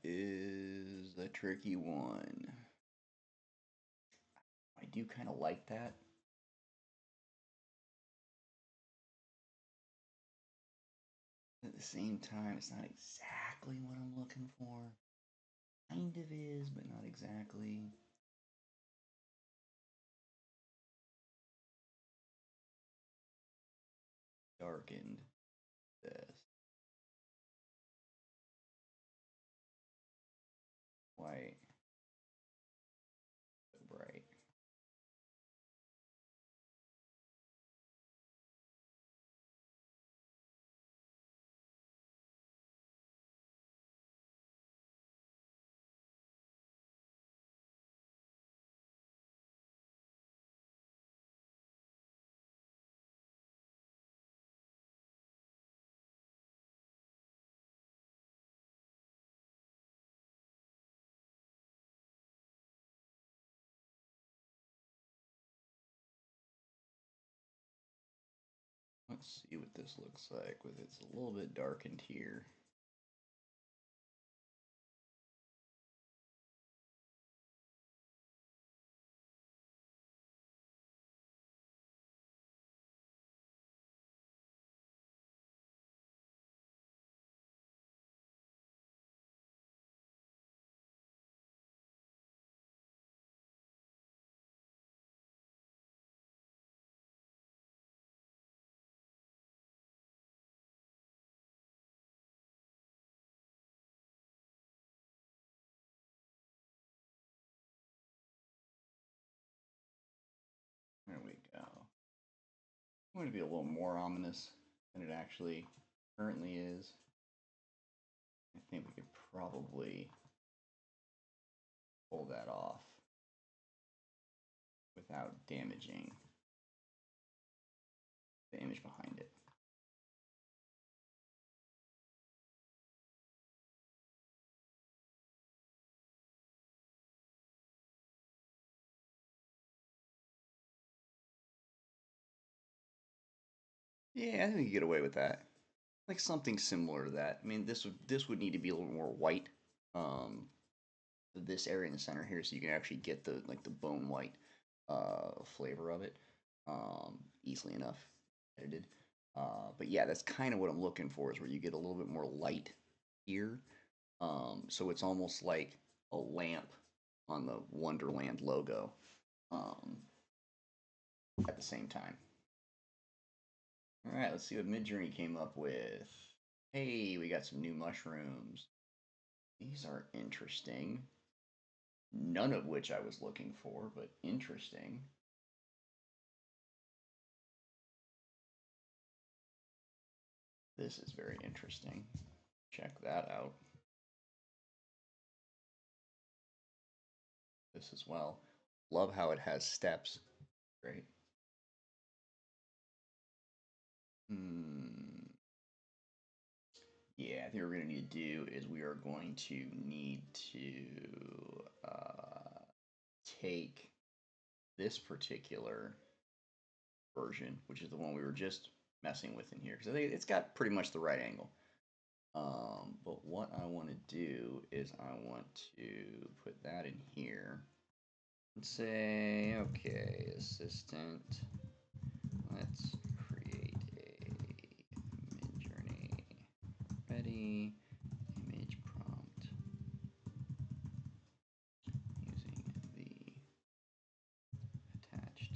is a tricky one. I do kind of like that. At the same time, it's not exactly what I'm looking for. Kind of is, but not exactly. Darkened this. White. So bright. Let's see what this looks like with it's a little bit darkened here. There we go. I'm going to be a little more ominous than it actually currently is. I think we could probably pull that off without damaging the image behind it. Yeah, I think we could get away with that. Like something similar to that. I mean, this would need to be a little more white. This area in the center here, so you can actually get the the bone white flavor of it easily enough edited. But yeah, that's kind of what I'm looking for is where you get a little bit more light here. So it's almost like a lamp on the Wonderland logo um, at the same time. All right, let's see what Midjourney came up with. Hey, we got some new mushrooms. These are interesting. None of which I was looking for, but interesting. This is very interesting. Check that out. This as well. Love how it has steps. Great. Yeah, I think what we're going to need to do is we are going to need to take this particular version, which is the one we were just messing with in here, because I think it's got pretty much the right angle. But what I want to do is I want to put that in here and say, okay, assistant, let's create a Midjourney ready image prompt using the attached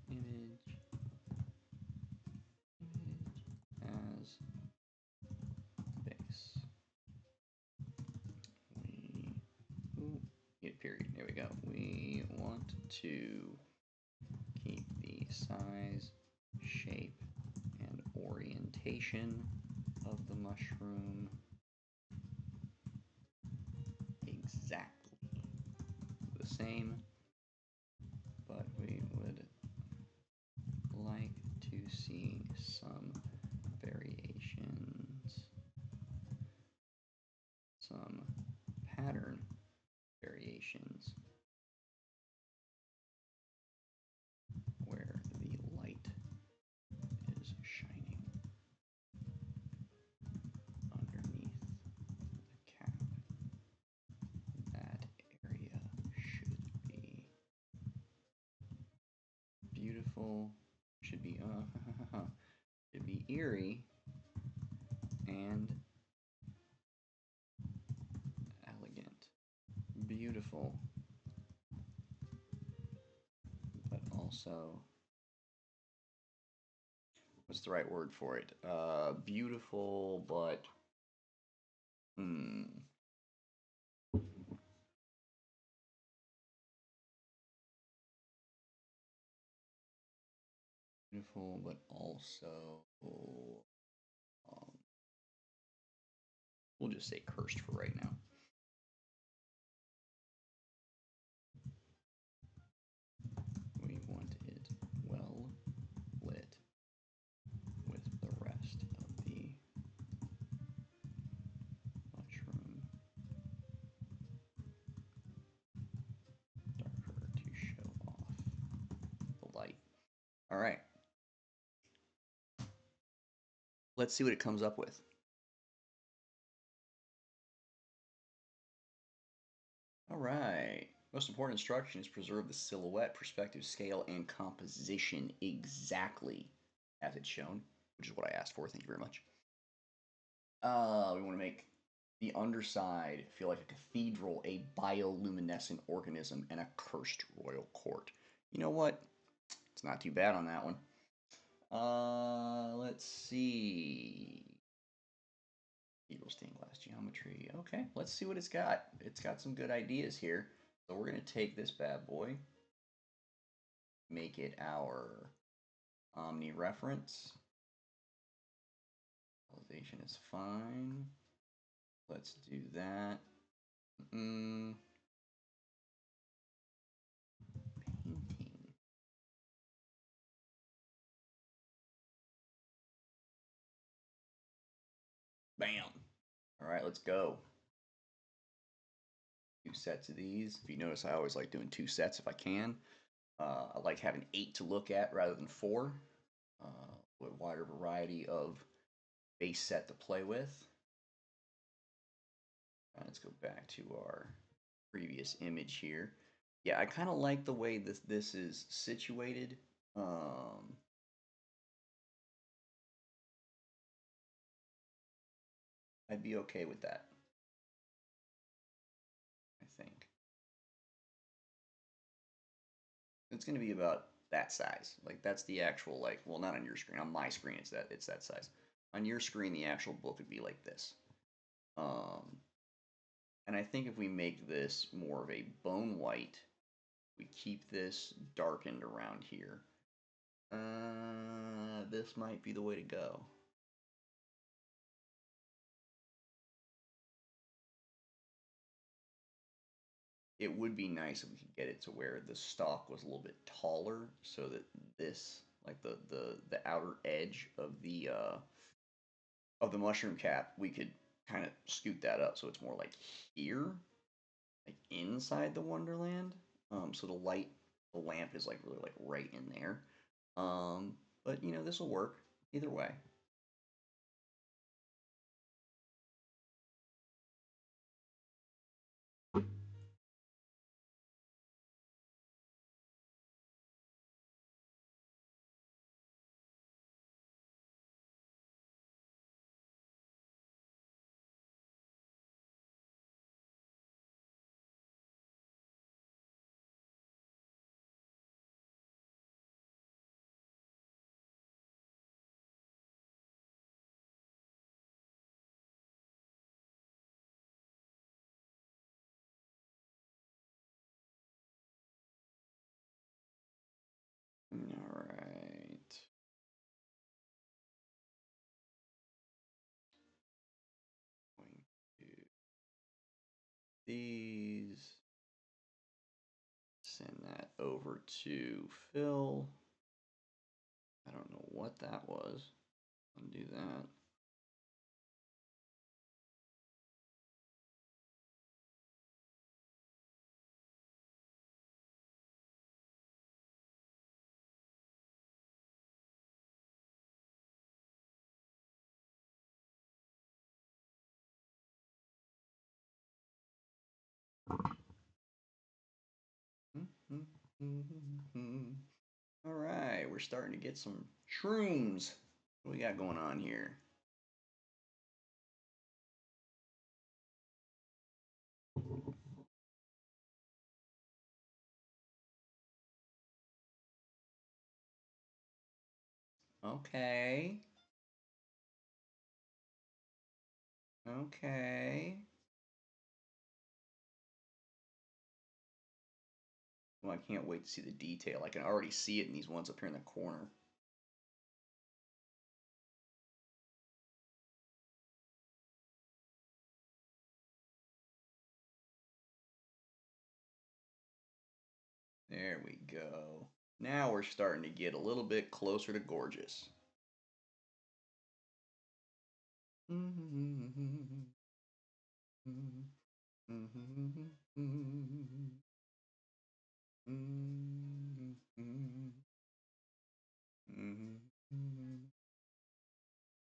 image as base. Get period. There we go. We want to keep the size, shape, and orientation of the mushroom exactly the same, but we would like to see some variations, some pattern variations where the light is shining underneath the cat. beautiful. Should be should be eerie and elegant. Beautiful, but also, what's the right word for it? Beautiful, but hmm. Beautiful, but also, um, we'll just say cursed for right now. We want it well lit with the rest of the mushroom darker to show off the light. All right. Let's see what it comes up with. All right. Most important instruction is preserve the silhouette, perspective, scale, and composition exactly as it's shown, which is what I asked for. Thank you very much. We want to make the underside feel like a cathedral, a bioluminescent organism, and a cursed royal court. You know what? It's not too bad on that one. Let's see. Cathedral stained glass geometry. Okay, let's see what it's got. It's got some good ideas here. So we're going to take this bad boy, make it our Omni reference. Elevation is fine. Let's do that. Painting. Bam. All right, let's go. 2 sets of these. If you notice, I always like doing 2 sets if I can. I like having 8 to look at rather than 4. With a wider variety of base set to play with. Let's go back to our previous image here. Yeah, I kind of like the way this is situated. I'd be okay with that, I think. It's going to be about that size. Like that's the actual like, well, not on your screen. On my screen, it's that size. On your screen, the actual book would be like this. And I think if we make this more of a bone white, we keep this darkened around here. This might be the way to go. It would be nice if we could get it to where the stalk was a little bit taller, so that this, like the outer edge of the mushroom cap, we could kind of scoot that up so it's more like here, like inside the Wonderland. So the light, the lamp is like really like right in there. But you know, this will work either way. All right. Going to these. Send that over to Phil. I don't know what that was. Undo that. All right, we're starting to get some shrooms. What we got going on here? Okay. Okay. Well, I can't wait to see the detail. I can already see it in these ones up here in the corner. There we go. Now we're starting to get a little bit closer to gorgeous.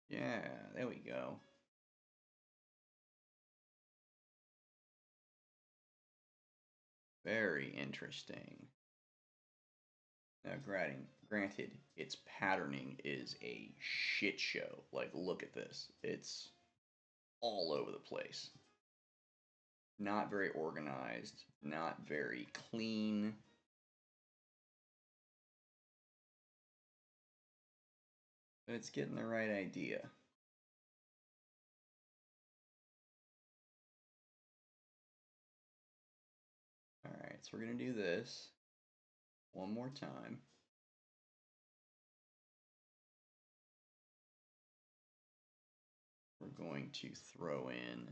Yeah, there we go. Very interesting. Now, granted, its patterning is a shit show. Like, look at this. It's all over the place. Not very organized, not very clean. But it's getting the right idea. Alright, so we're going to do this one more time. We're going to throw in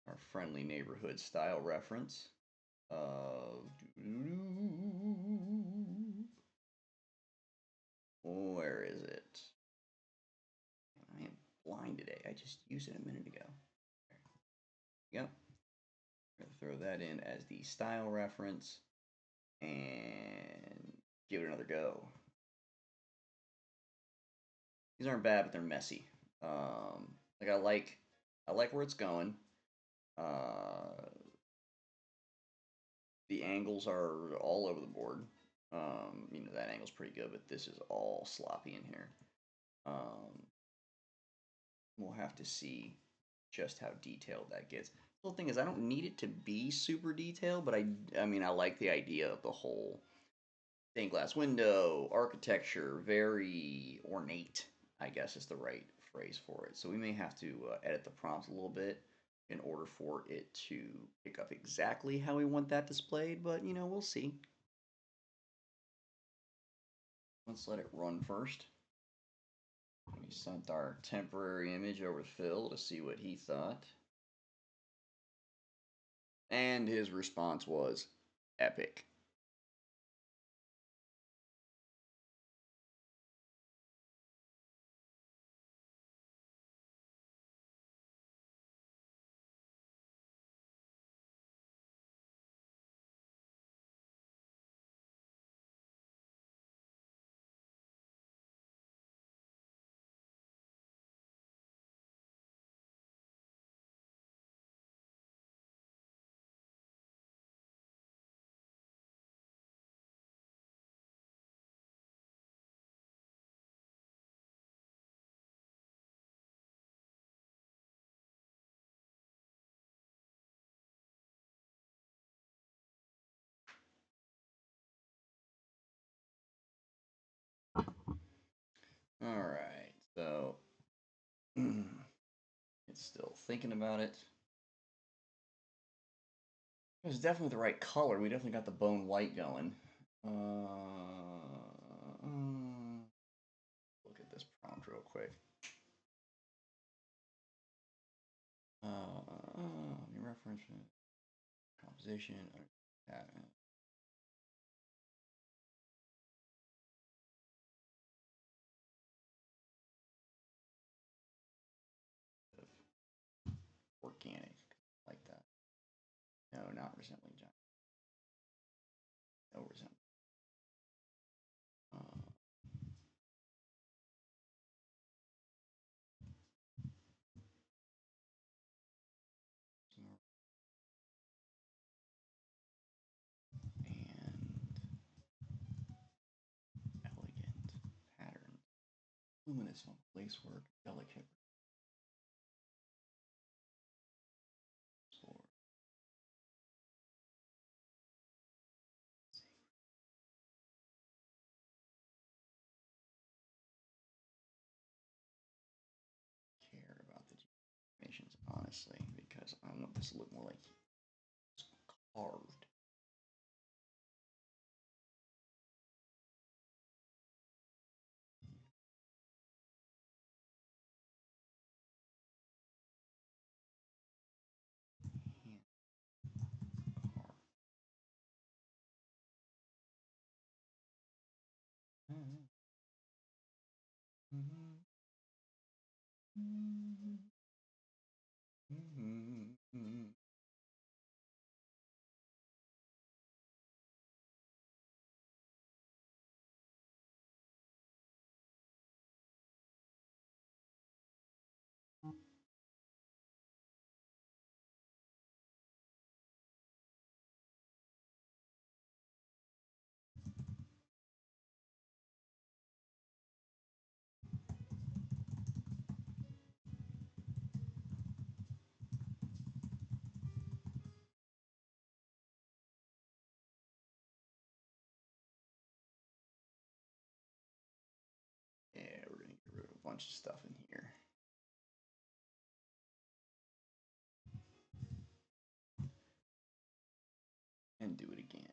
our friendly neighborhood style reference of where is it? I am blind today. I just used it a minute ago. There we go. We're going to throw that in as the style reference and give it another go. These aren't bad, but they're messy. Like I like where it's going. The angles are all over the board. You know, that angle's pretty good, but this is all sloppy in here. We'll have to see just how detailed that gets. The whole thing is I don't need it to be super detailed, but I mean, I like the idea of the whole stained glass window, architecture, very ornate, I guess is the right phrase for it. So we may have to edit the prompts a little bit in order for it to pick up exactly how we want that displayed, but you know, we'll see. Let's let it run first. We sent our temporary image over to Phil to see what he thought. And his response was epic. All right, so it's still thinking about it. It was definitely the right color. We definitely got the bone white going. Look at this prompt real quick. Reference composition. Organic, like that. No, not resembling giant. No resembling. And luminous on lacework, delicate. Care about the animations, honestly, because I want this to look more like it's carved. Hand carved. Yeah, we're gonna get rid of a bunch of stuff in here and do it again.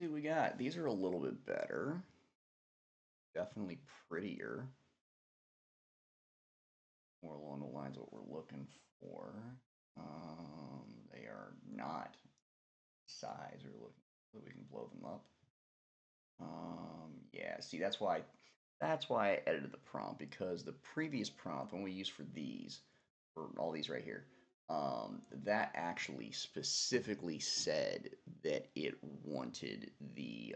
See what we got. These are a little bit better. Definitely prettier. More along the lines of what we're looking for. They are not size we're looking so we can blow them up. Yeah, see that's why I edited the prompt, because the previous prompt when we used for these, for all these right here, that actually specifically said that it wanted the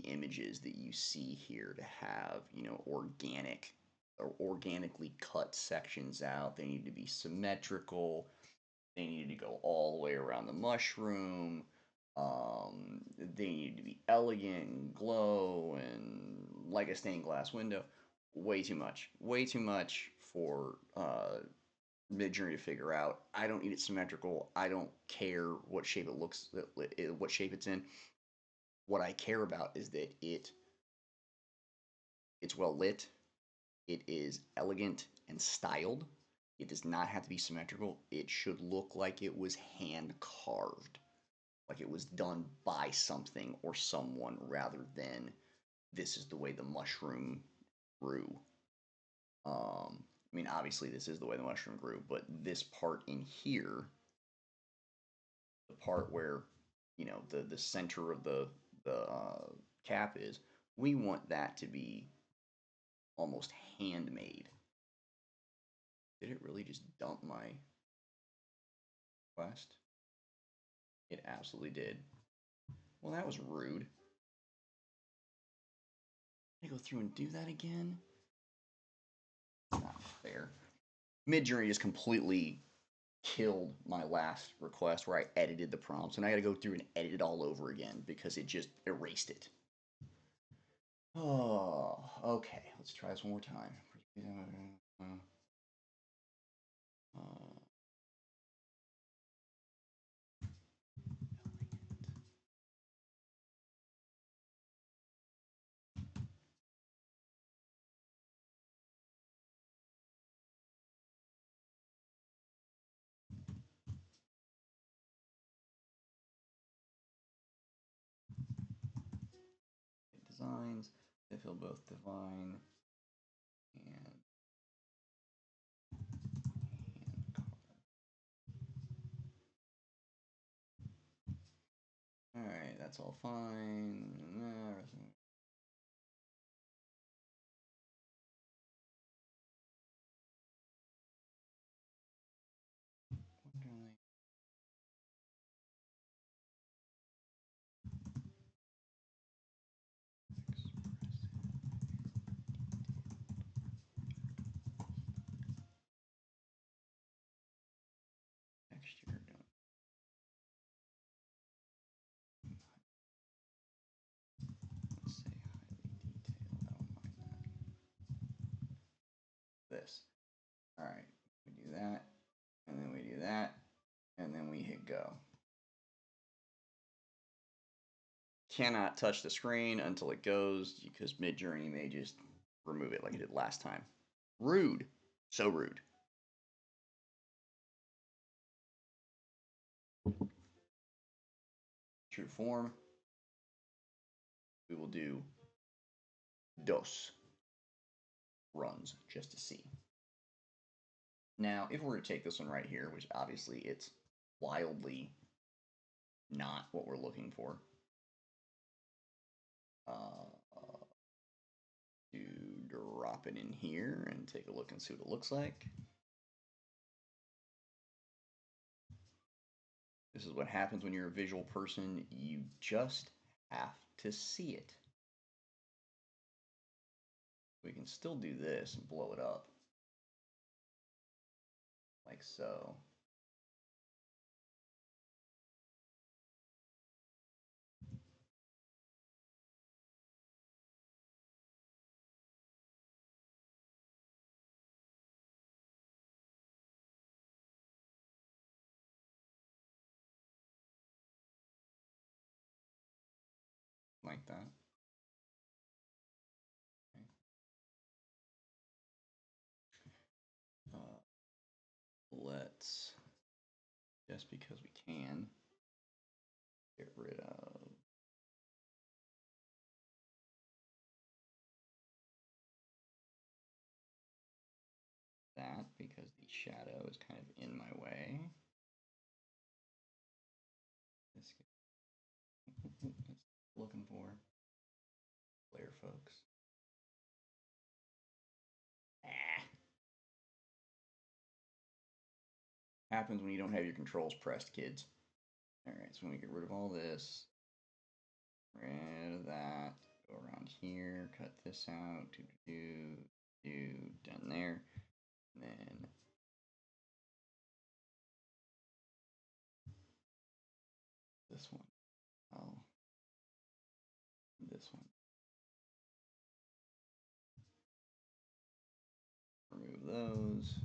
images that you see here to have, organic or organically cut sections out. They need to be symmetrical. They needed to go all the way around the mushroom. They needed to be elegant and glow and like a stained glass window. Way too much. Way too much for Midjourney to figure out. I don't need it symmetrical. I don't care what shape it looks, what shape it's in. What I care about is that it's well lit. It is elegant and styled. It does not have to be symmetrical. It should look like it was hand carved, like it was done by something or someone, rather than this is the way the mushroom grew. I mean, obviously this is the way the mushroom grew, but this part in here, the part where the center of the cap is, we want that to be almost handmade. Did it really just dump my quest? It absolutely did. Well, that was rude. I go through and do that again? Not fair. Midjourney just completely killed my last request where I edited the prompts, and I got to go through and edit it all over again because it just erased it. Oh, okay. Let's try this one more time. Designs. They feel both divine and hand carved. All right, that's all fine. Wonderland. Express. this. All right, we do that, and then we do that, and then we hit go. Cannot touch the screen until it goes because Midjourney may just remove it like it did last time. Rude. So rude. True form. We will do dos runs just to see. Now, if we were to take this one right here, which obviously it's wildly not what we're looking for, to drop it in here and take a look and see what it looks like. This is what happens when you're a visual person. You just have to see it. We can still do this and blow it up. Like so. Like that. Okay. Let's, just because we can, get rid of that because the shadow is kind of in my way. This looking for player folks. Happens when you don't have your controls pressed, kids. All right, so when we get rid of all this, rid of that, go around here, cut this out, done there, and then this one. Oh, this one. Remove those.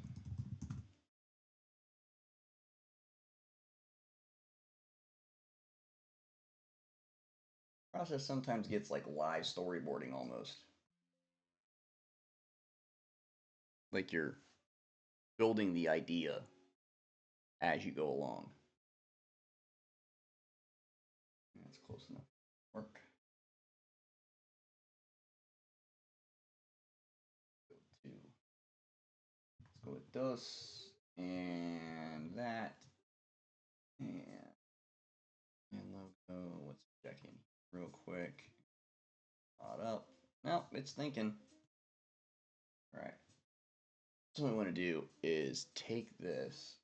Process sometimes gets like live storyboarding almost. Like you're building the idea as you go along. That's close enough. Work. Let's go with dos and that and logo. Let's check in real quick. Caught up. Nope, it's thinking. All right. So what we want to do is take this.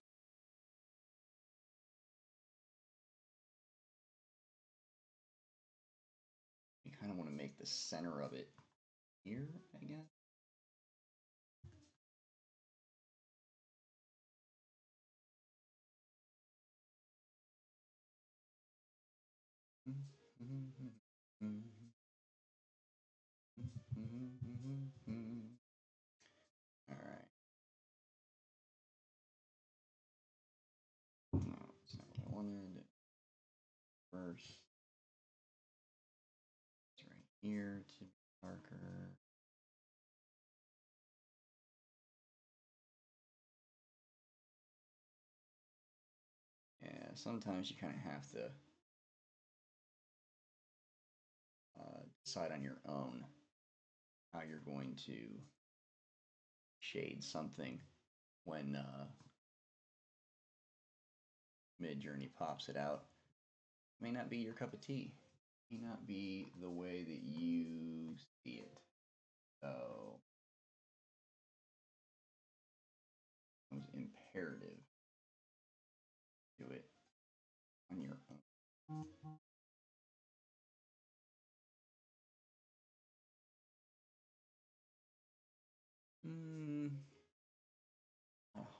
You kind of want to make the center of it here, I guess. All right. No, it's not what I wanted. First, it's right here to be darker. Yeah, sometimes you kind of have to decide on your own how you're going to shade something when Midjourney pops it out. May not be your cup of tea. May not be the way that you see it. So it was imperative to do it on your own. Not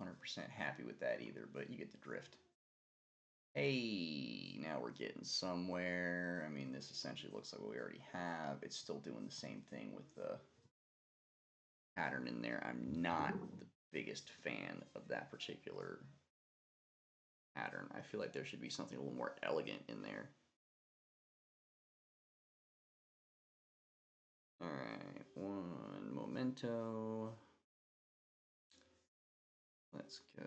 100% happy with that either, but you get the drift. Hey, now we're getting somewhere. I mean, this essentially looks like what we already have. It's still doing the same thing with the pattern in there. I'm not the biggest fan of that particular pattern. I feel like there should be something a little more elegant in there. All right, one memento. Let's go.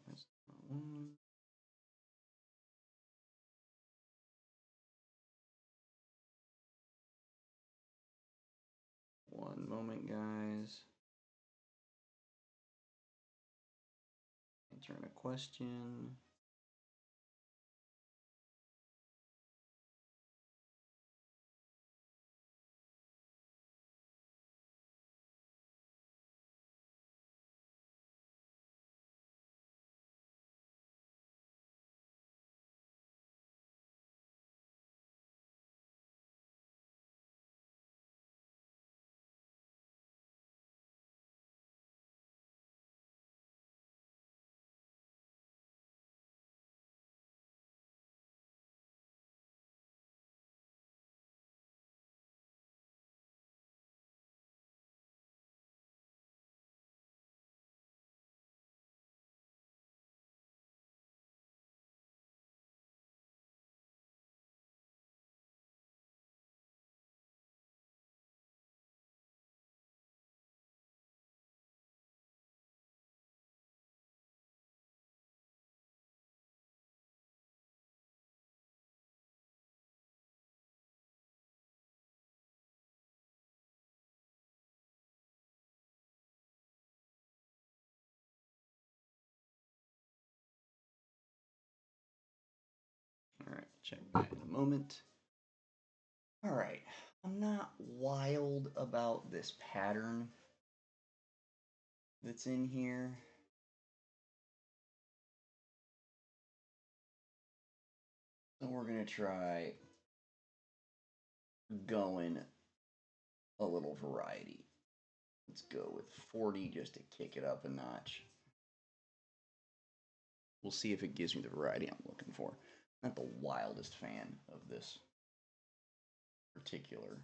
That's not one. One moment, guys. Enter in a question. All right, check that in a moment. All right, I'm not wild about this pattern that's in here. So we're gonna try going a little variety. Let's go with 40 just to kick it up a notch. We'll see if it gives me the variety I'm looking for. Not the wildest fan of this particular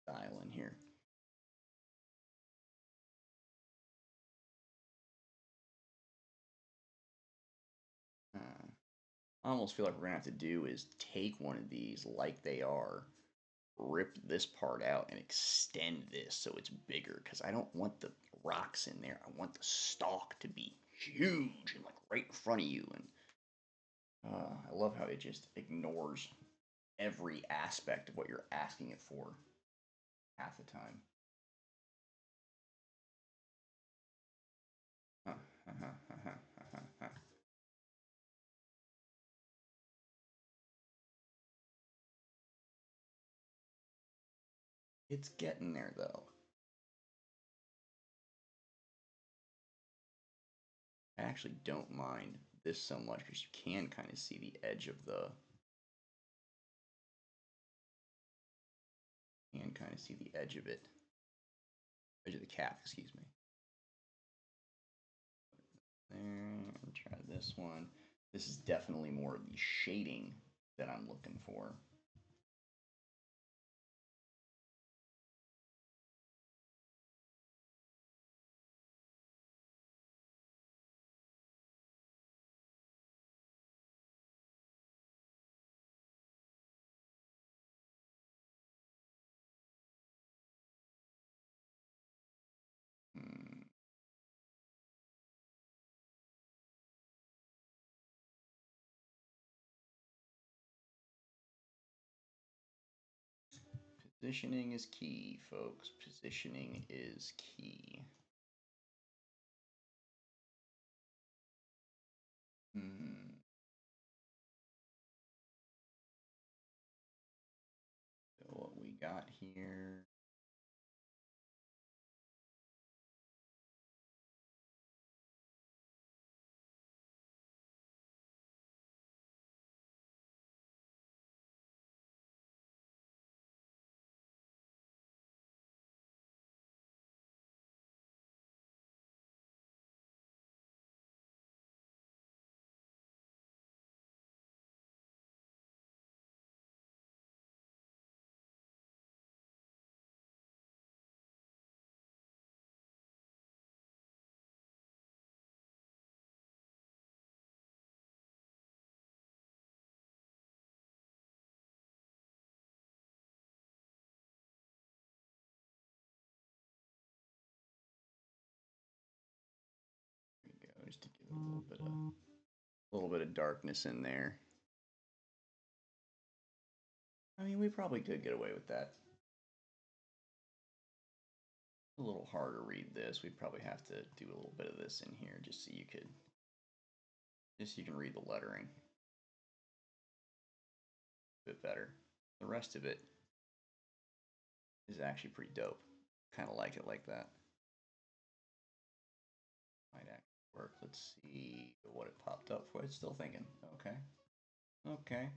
style in here. I almost feel like we're gonna have to do is take one of these like they are, rip this part out and extend this so it's bigger, because I don't want the rocks in there. I want the stalk to be huge and like right in front of you. And I love how it just ignores every aspect of what you're asking it for half the time. It's getting there though. I actually don't mind this so much because you can kind of see the edge of the edge of it. Edge of the cap, excuse me. There, try this one. This is definitely more of the shading that I'm looking for. Positioning is key, folks. Positioning is key. So what we got here. There we go, just to give it a little bit of darkness in there. I mean, we probably could get away with that. A little hard to read this. We'd probably have to do a little bit of this in here just so you can read the lettering a bit better. The rest of it is actually pretty dope. Kind of like it like that. Might actually work. Let's see what it popped up for. It's still thinking. Okay. Okay.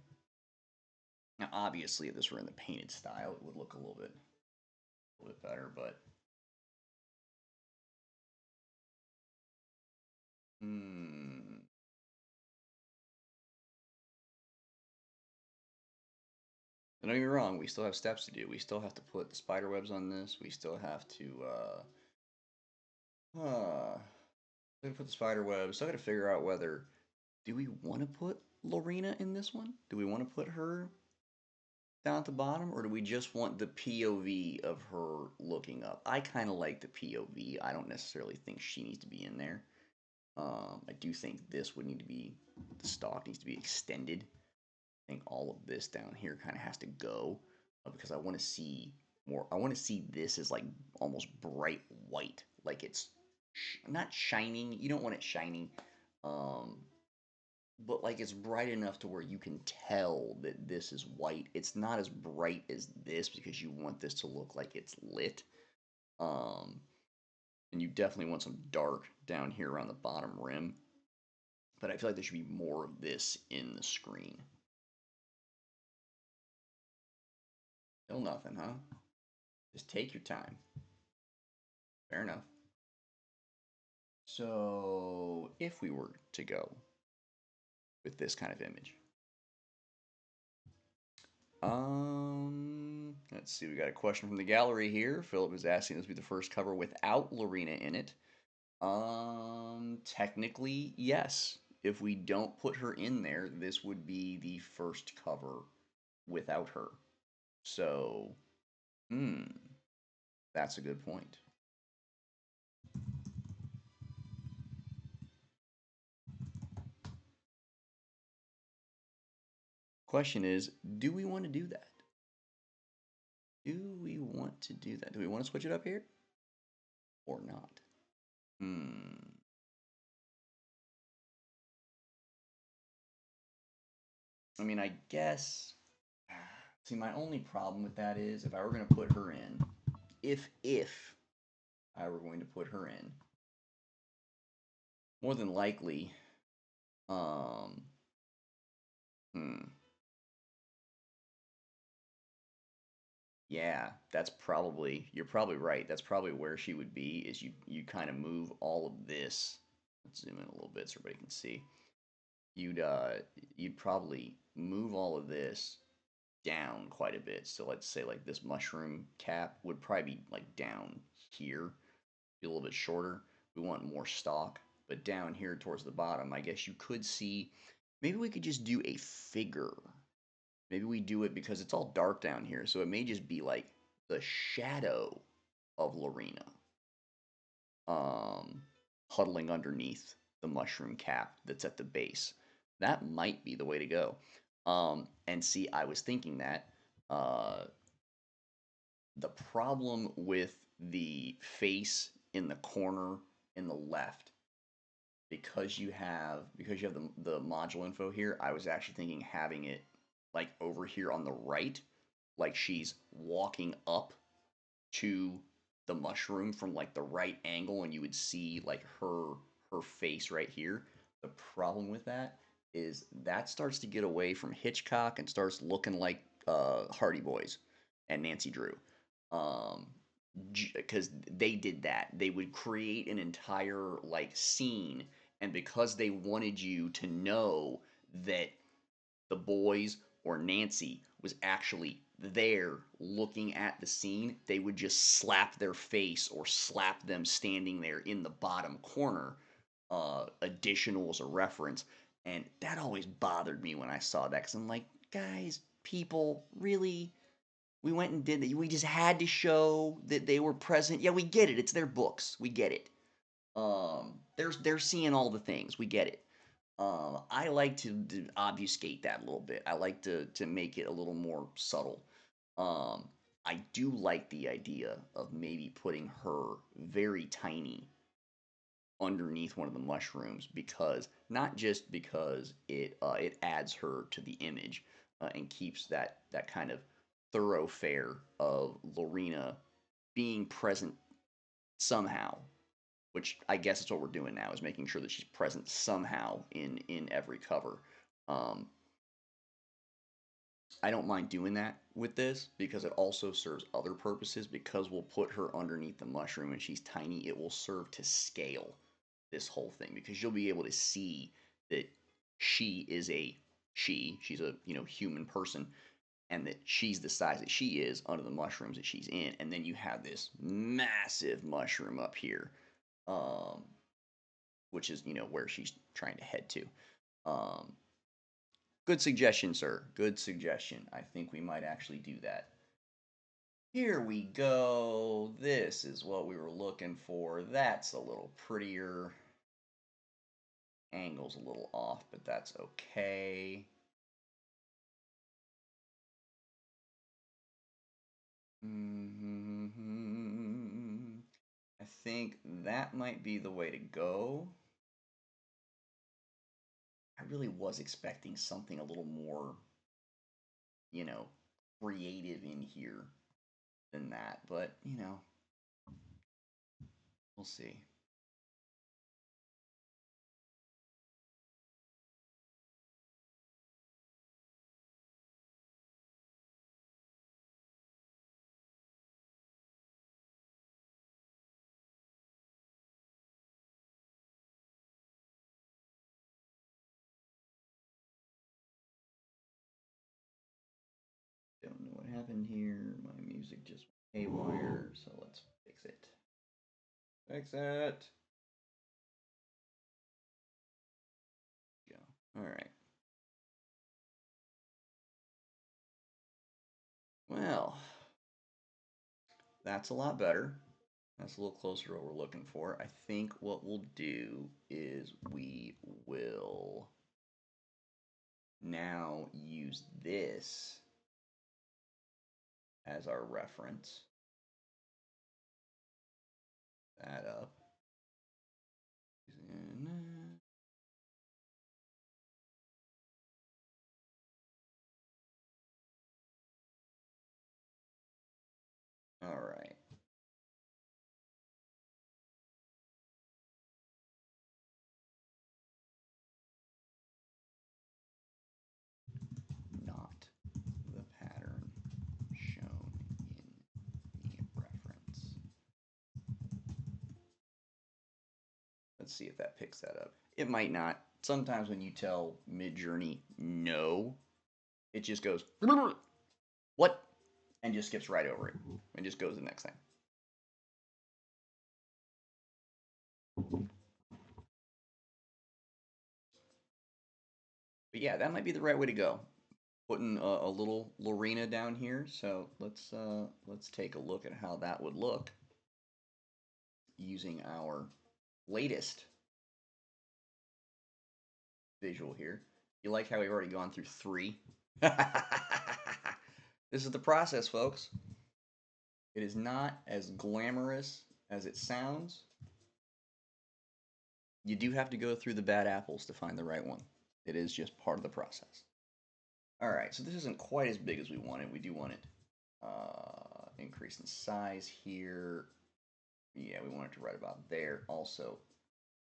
Now, obviously, if this were in the painted style, it would look a little bit better, but don't get me wrong, we still have steps to do. We still have to put the spider webs on this. We still have to put the spider webs. Still got to figure out whether do we want to put Lorena in this one? Do we want to put her down at the bottom, or do we just want the POV of her looking up? I kind of like the POV. I don't necessarily think she needs to be in there. I do think this would need to be, the stalk needs to be extended. I think all of this down here kind of has to go because I want to see more. I want to see this as like almost bright white, like it's not shining. You don't want it shining, but like it's bright enough to where you can tell that this is white. It's not as bright as this because you want this to look like it's lit. And you definitely want some dark down here around the bottom rim. But I feel like there should be more of this in the screen. Still nothing, huh? Just take your time. Fair enough. So, if we were to go with this kind of image, let's see. We got a question from the gallery here. Philip is asking this to be the first cover without Lorena in it. Technically, yes. If we don't put her in there, this would be the first cover without her. So, that's a good point. Question is, do we want to do that? Do we want to do that? Do we want to switch it up here? Or not? I mean, I guess. See, my only problem with that is if I were going to put her in, if I were going to put her in, more than likely, yeah, that's probably, you're probably right. That's probably where she would be, is you kind of move all of this. Let's zoom in a little bit so everybody can see. You'd probably move all of this down quite a bit. So let's say like this mushroom cap would probably be like down here, be a little bit shorter. We want more stalk, but down here towards the bottom, I guess you could see, maybe we could just do a figure. Maybe we do it because it's all dark down here, so it may just be like the shadow of Lorena huddling underneath the mushroom cap that's at the base. That might be the way to go. And see, I was thinking that the problem with the face in the corner in the left, because you have the module info here, I was actually thinking having it like over here on the right, like she's walking up to the mushroom from like the right angle, and you would see like her face right here. The problem with that is that starts to get away from Hitchcock and starts looking like Hardy Boys and Nancy Drew. Um, because they did that. They would create an entire like scene, and because they wanted you to know that the boys or Nancy was actually there looking at the scene, they would just slap their face or slap them standing there in the bottom corner, additional as a reference. And that always bothered me when I saw that because I'm like, guys, people, really? We went and did that. We just had to show that they were present. Yeah, we get it. It's their books. We get it. They're seeing all the things. We get it. I like to obfuscate that a little bit. I like to make it a little more subtle. Um, I do like the idea of maybe putting her very tiny underneath one of the mushrooms, because not just because it adds her to the image, and keeps that kind of thoroughfare of Lorena being present somehow, which I guess is what we're doing now, is making sure that she's present somehow in every cover. Um, I don't mind doing that with this because it also serves other purposes. Because we'll put her underneath the mushroom and she's tiny, it will serve to scale this whole thing, because you'll be able to see that she is she's a human person, and that she's the size that she is under the mushrooms that she's in, and then you have this massive mushroom up here, um, which is where she's trying to head to. Um, Good suggestion, sir. Good suggestion. I think we might actually do that. Here we go. This is what we were looking for. That's a little prettier. Angle's a little off, but that's okay. I think that might be the way to go. I really was expecting something a little more, you know, creative in here than that, but, we'll see. Don't know what happened here. My music just went haywire, so let's fix it. Fix it. Go. All right. Well, that's a lot better. That's a little closer to what we're looking for. I think what we'll do is we will now use this as our reference. That up. All right. Not the pattern shown in the reference. Let's see if that picks that up. It might not. Sometimes when you tell Midjourney no, it just goes, what? And just skips right over it and just goes to the next thing. But yeah, that might be the right way to go. Putting a little Lorena down here. So let's take a look at how that would look using our latest visual here. You like how we've already gone through 3? This is the process, folks. It is not as glamorous as it sounds. You do have to go through the bad apples to find the right one. It is just part of the process. All right, so this isn't quite as big as we wanted. We do want it Increase in size here. Yeah, we want it to right about there. Also,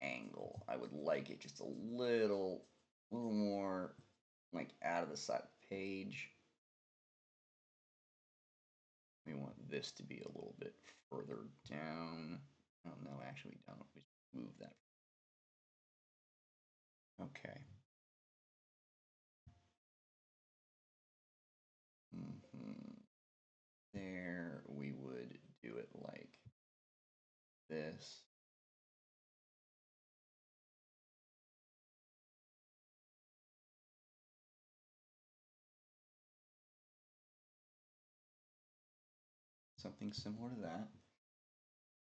angle. I would like it just a little more like out of the side of the page. We want this to be a little bit further down. Oh no, actually we don't. We just move that. Okay. There, we would do it like this. Something similar to that.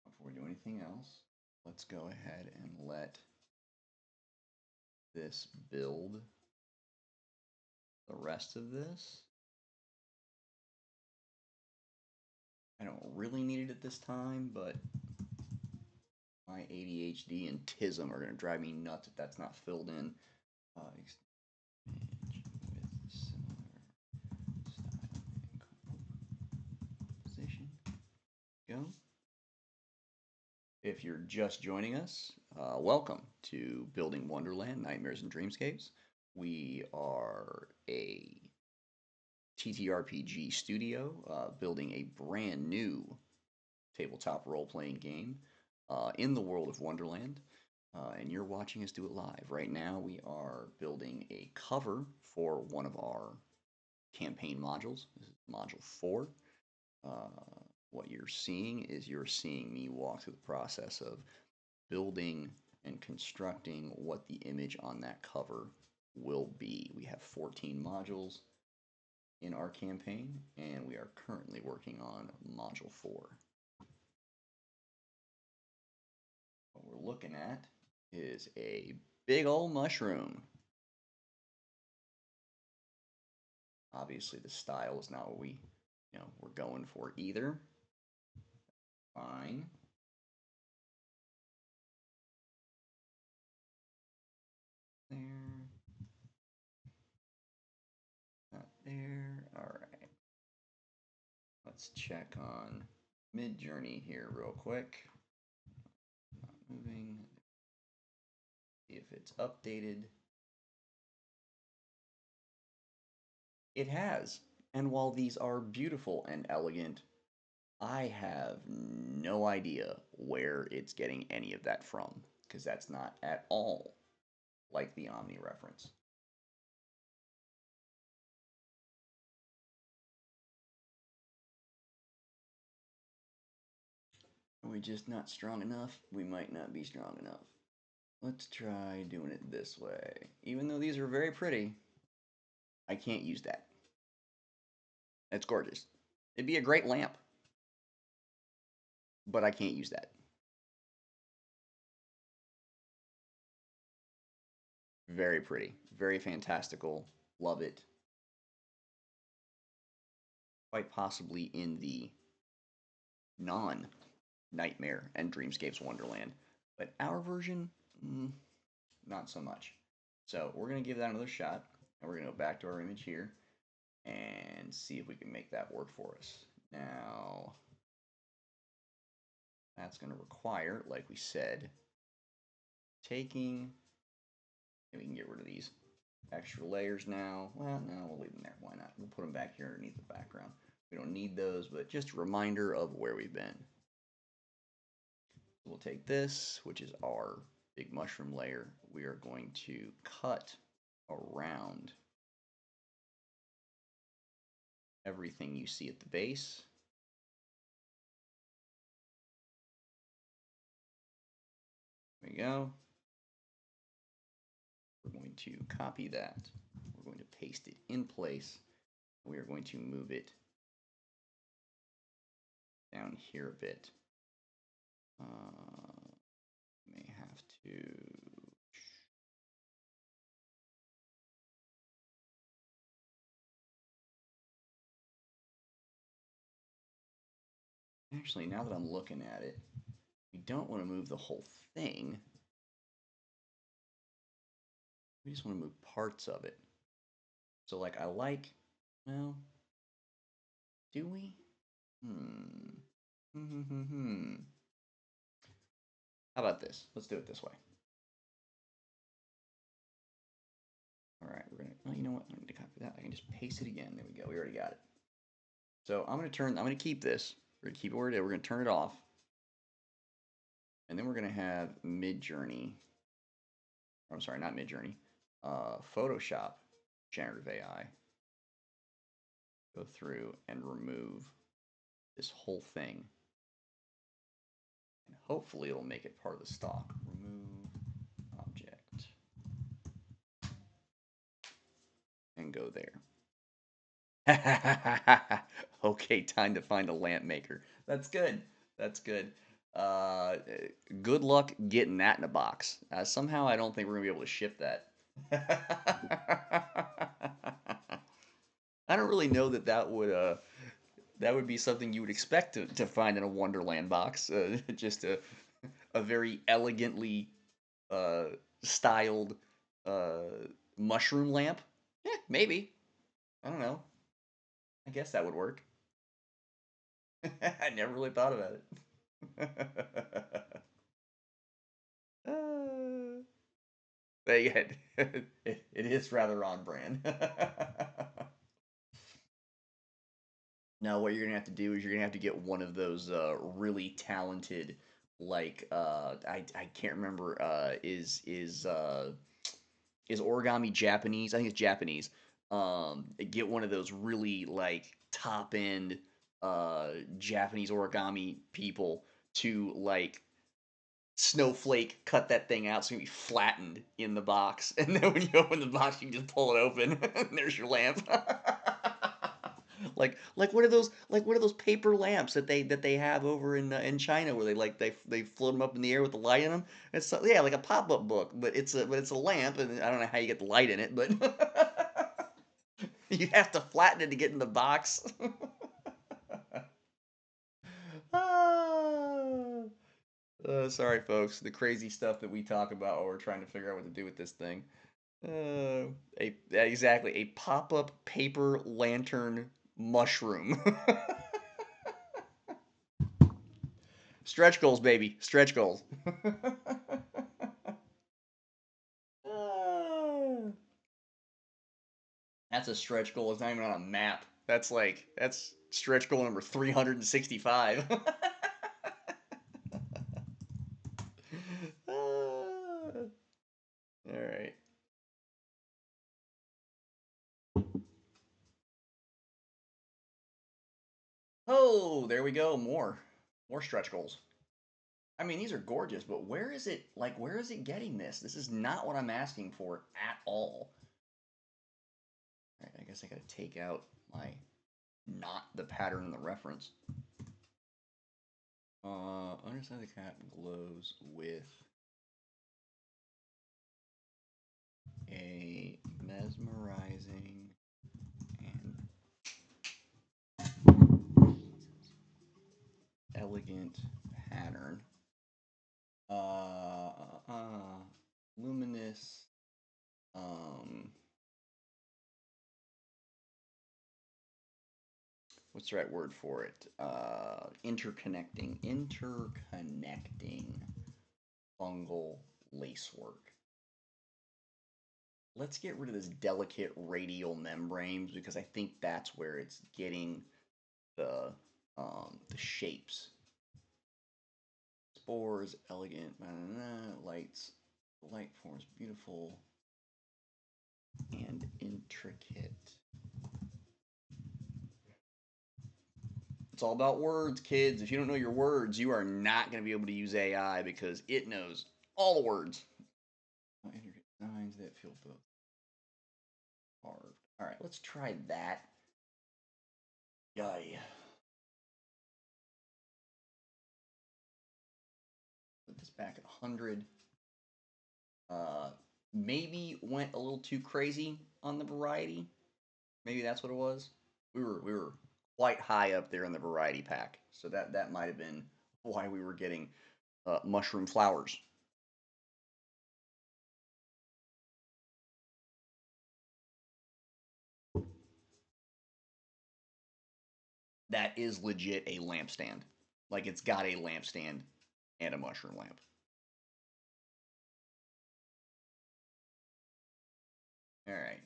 Before we do anything else, let's go ahead and let this build the rest of this. I don't really need it at this time, but my ADHD and TISM are going to drive me nuts if that's not filled in. With similar style and composition. Go. If you're just joining us, welcome to Building Wonderland, Nightmares and Dreamscapes. We are a TTRPG studio building a brand new tabletop role-playing game in the world of Wonderland. And you're watching us do it live. Right now, we are building a cover for one of our campaign modules. This is module 4. What you're seeing is you're seeing me walk through the process of building and constructing what the image on that cover will be. We have 14 modules in our campaign, and we are currently working on module 4. What we're looking at is a big old mushroom. Obviously, the style is not what we're going for either. Fine. There. Not there. All right. Let's check on Midjourney here real quick. Not moving. See if it's updated. It has. And while these are beautiful and elegant, I have no idea where it's getting any of that from, because that's not at all like the Omni reference. Are we just not strong enough? We might not be strong enough. Let's try doing it this way. Even though these are very pretty, I can't use that. It's gorgeous. It'd be a great lamp, but I can't use that. Very pretty, very fantastical. Love it. Quite possibly in the non-Nightmare and Dreamscapes Wonderland, but our version, not so much. So we're going to give that another shot, and we're going to go back to our image here and see if we can make that work for us. Now, that's going to require, like we said, taking, and we can get rid of these extra layers now. Well, no, we'll leave them there. Why not? We'll put them back here underneath the background. We don't need those, but just a reminder of where we've been. We'll take this, which is our big mushroom layer. We are going to cut around everything you see at the base. There we go. We're going to copy that. We're going to paste it in place. We are going to move it down here a bit. May have to. Actually, now that I'm looking at it, we don't want to move the whole thing. We just want to move parts of it. So, like, well, Do we? Hmm. How about this? Let's do it this way. All right, we're gonna. Oh, you know what? I don't need to copy that. I can just paste it again. There we go. We already got it. So I'm gonna keep this. We're gonna keep it where it is. We're gonna turn it off, and then we're gonna have Midjourney. I'm sorry, not Midjourney. Photoshop generative AI go through and remove this whole thing, and hopefully it'll make it part of the stock. Remove object and go there. Okay, time to find a lamp maker. That's good. That's good. Uh, Good luck getting that in a box. Somehow I don't think we're gonna be able to ship that. I don't really know that would be something you would expect to find in a Wonderland box. Just a very elegantly uh, styled uh, mushroom lamp. Yeah, maybe. I don't know. I guess that would work. I never really thought about it. uh, it, it is rather on brand. Now, what you're gonna have to do is you're gonna have to get one of those really talented, like I can't remember is origami Japanese? I think it's Japanese. Get one of those really like top end Japanese origami people to like snowflake cut that thing out so it can be flattened in the box, and then when you open the box, you can just pull it open, and there's your lamp. Like one of those paper lamps that they have over in China where they float them up in the air with the light in them. It's yeah, like a pop up book, but it's a lamp, and I don't know how you get the light in it, but you have to flatten it to get in the box. Ah. Sorry, folks. The crazy stuff that we talk about while we're trying to figure out what to do with this thing. Exactly a pop-up paper lantern mushroom. Stretch goals, baby. Stretch goals. Ah. That's a stretch goal. It's not even on a map. That's stretch goal number 365. All right. Oh, there we go. More stretch goals. I mean, these are gorgeous, but where is it getting this? This is not what I'm asking for at all. All right, I guess I gotta take out my not the pattern in the reference. Underside the cap glows with a mesmerizing and elegant pattern. Uh, Luminous. Um, what's the right word for it? Interconnecting fungal lacework. Let's get rid of this delicate radial membranes because I think that's where it's getting the shapes. Spores, elegant, lights, light forms, beautiful and intricate. It's all about words, kids. If you don't know your words, you are not going to be able to use AI because it knows all the words. Intricate designs that feel both carved. All right, let's try that guy. Put this back at 100. Maybe went a little too crazy on the variety. Maybe that's what it was. We were quite high up there in the variety pack, so that might have been why we were getting mushroom flowers. That is legit a lampstand. Like it's got a lampstand and a mushroom lamp. All right,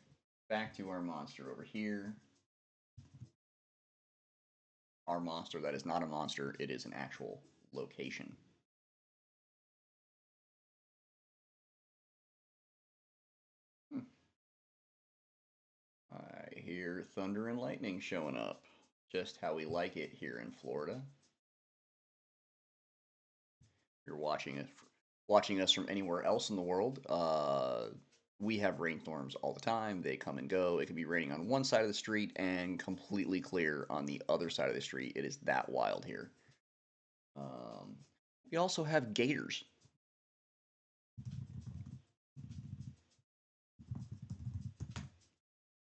back to our monster over here. Our monster that is not a monster, it is an actual location. Hmm. I hear thunder and lightning showing up. Just how we like it here in Florida. If you're watching us from anywhere else in the world, we have rainstorms all the time. They come and go. It could be raining on one side of the street and completely clear on the other side of the street. It is that wild here. Um, we also have gators.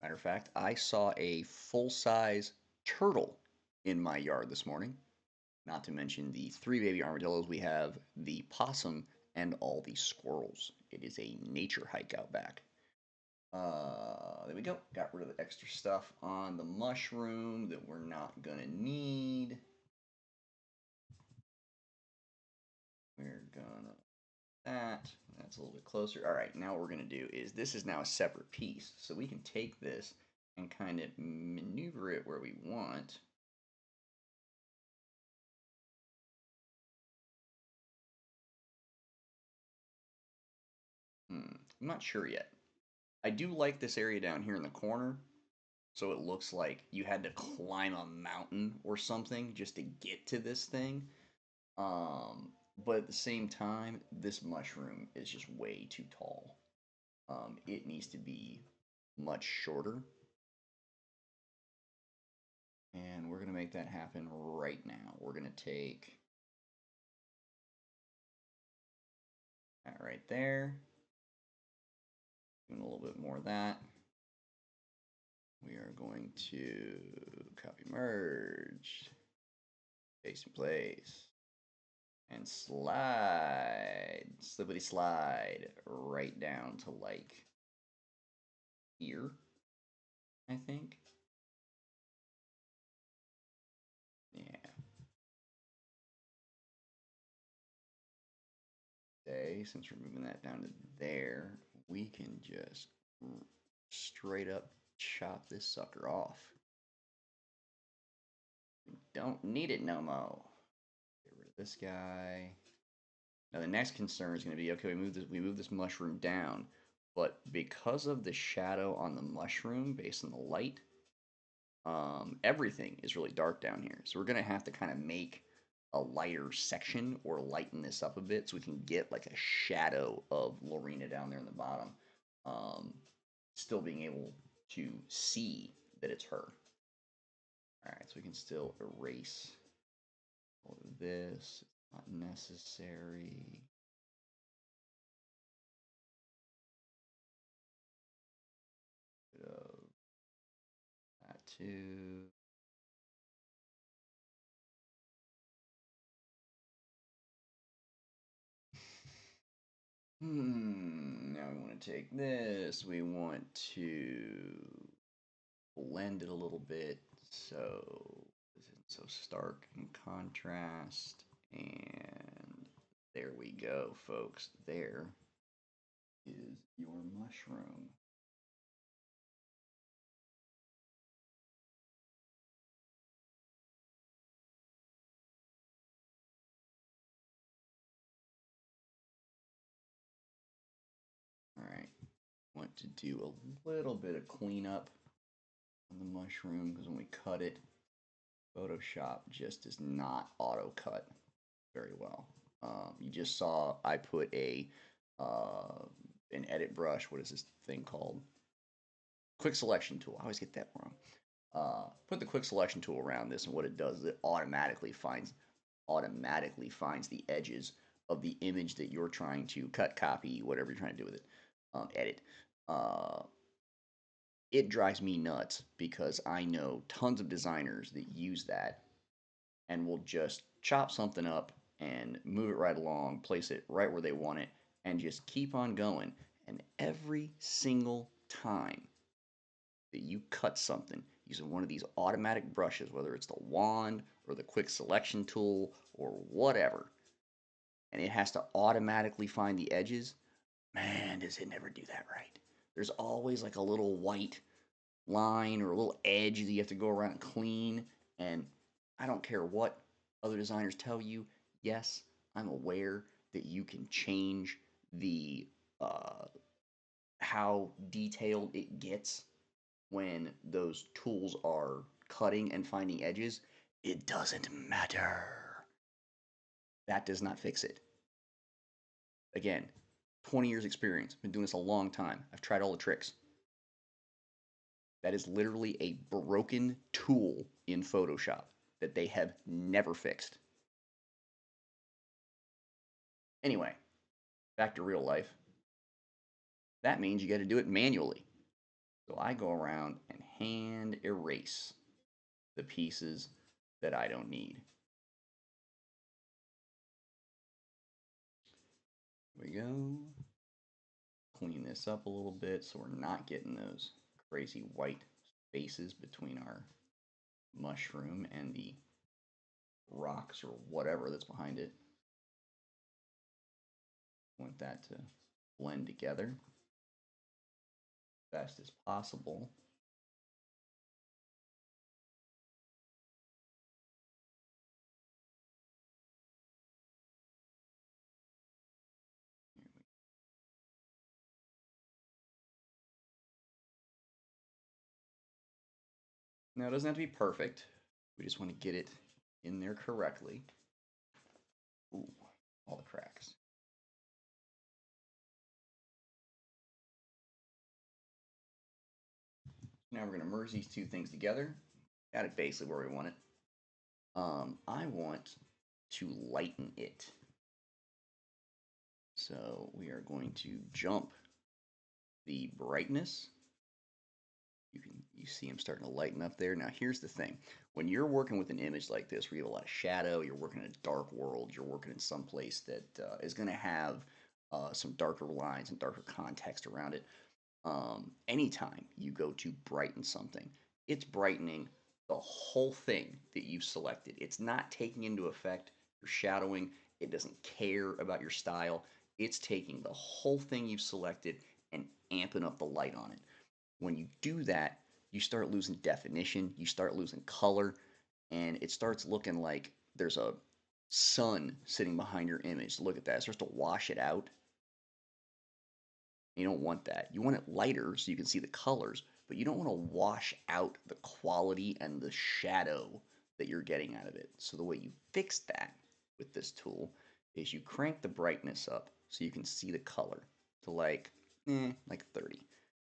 Matter of fact, I saw a full size turtle in my yard this morning. Not to mention the three baby armadillos. We have the possum and all the squirrels. It is a nature hike out back. There we go. Got rid of the extra stuff on the mushroom that we're not gonna need. We're gonna that. That's a little bit closer. All right, now what we're gonna do is this is now a separate piece, so we can take this and kind of maneuver it where we want. I'm not sure yet. I do like this area down here in the corner, so it looks like you had to climb a mountain or something just to get to this thing. But at the same time, this mushroom is just way too tall. It needs to be much shorter. And we're going to make that happen right now. We're going to take that right there. Doing a little bit more of that. We are going to copy merge, paste in place, and slide, slippity slide right down to like here, I think. Yeah. Say, since we're moving that down to there, we can just straight up chop this sucker off. We don't need it no more. Get rid of this guy. Now the next concern is going to be okay. We move this mushroom down, but because of the shadow on the mushroom based on the light, everything is really dark down here. So we're going to have to kind of make a lighter section or lighten this up a bit so we can get like a shadow of Lorena down there in the bottom. Still being able to see that it's her. All right, so we can still erase all of this. It's not necessary. Bit of that too. Now we want to take this. We want to blend it a little bit so this isn't so stark in contrast. And there we go, folks. There is your mushroom. All right. Want to do a little bit of cleanup on the mushroom because when we cut it, Photoshop just does not auto cut very well. You just saw I put an edit brush. What is this thing called? Quick selection tool. I always get that wrong. Put the quick selection tool around this, and what it does is it automatically finds the edges of the image that you're trying to cut, copy, whatever you're trying to do with it, edit. It drives me nuts because I know tons of designers that use that and will just chop something up and move it right along, place it right where they want it, and just keep on going. And every single time that you cut something, using one of these automatic brushes, whether it's the wand or the quick selection tool or whatever, and it has to automatically find the edges, man, does it never do that right. There's always like a little white line or a little edge that you have to go around and clean. And I don't care what other designers tell you. Yes, I'm aware that you can change the uh, how detailed it gets when those tools are cutting and finding edges. It doesn't matter. That does not fix it. Again, 20 years experience. Been doing this a long time. I've tried all the tricks. That is literally a broken tool in Photoshop that they have never fixed. Anyway, back to real life. That means you got to do it manually. So I go around and hand erase the pieces that I don't need. Here we go. Clean this up a little bit so we're not getting those crazy white spaces between our mushroom and the rocks or whatever that's behind it. Want that to blend together as best as possible. Now, it doesn't have to be perfect. We just want to get it in there correctly. Ooh, all the cracks. Now we're going to merge these two things together. Got it basically where we want it. I want to lighten it. So we are going to jump the brightness. You see I'm starting to lighten up there. Now here's the thing. When you're working with an image like this, where you have a lot of shadow, you're working in a dark world, you're working in some place that is going to have some darker lines and darker context around it. Anytime you go to brighten something, it's brightening the whole thing that you've selected. It's not taking into effect your shadowing. It doesn't care about your style. It's taking the whole thing you've selected and amping up the light on it. When you do that, you start losing definition, you start losing color, and it starts looking like there's a sun sitting behind your image. Look at that. It starts to wash it out. You don't want that. You want it lighter so you can see the colors, but you don't want to wash out the quality and the shadow that you're getting out of it. So the way you fix that with this tool is you crank the brightness up so you can see the color to like 30.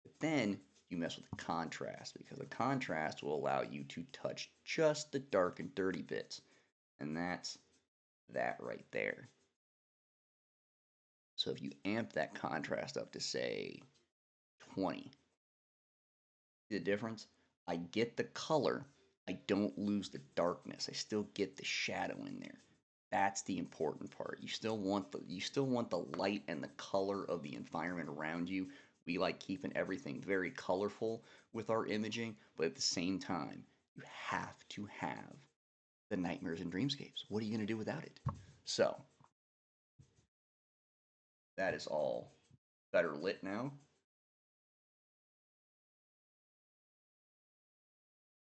But then you mess with the contrast because the contrast will allow you to touch just the dark and dirty bits. And that's that right there. So if you amp that contrast up to say 20, see the difference? I get the color, I don't lose the darkness. I still get the shadow in there. That's the important part. You still want the light and the color of the environment around you. We like keeping everything very colorful with our imaging, but at the same time, you have to have the nightmares and dreamscapes. What are you going to do without it? So, that is all better lit now.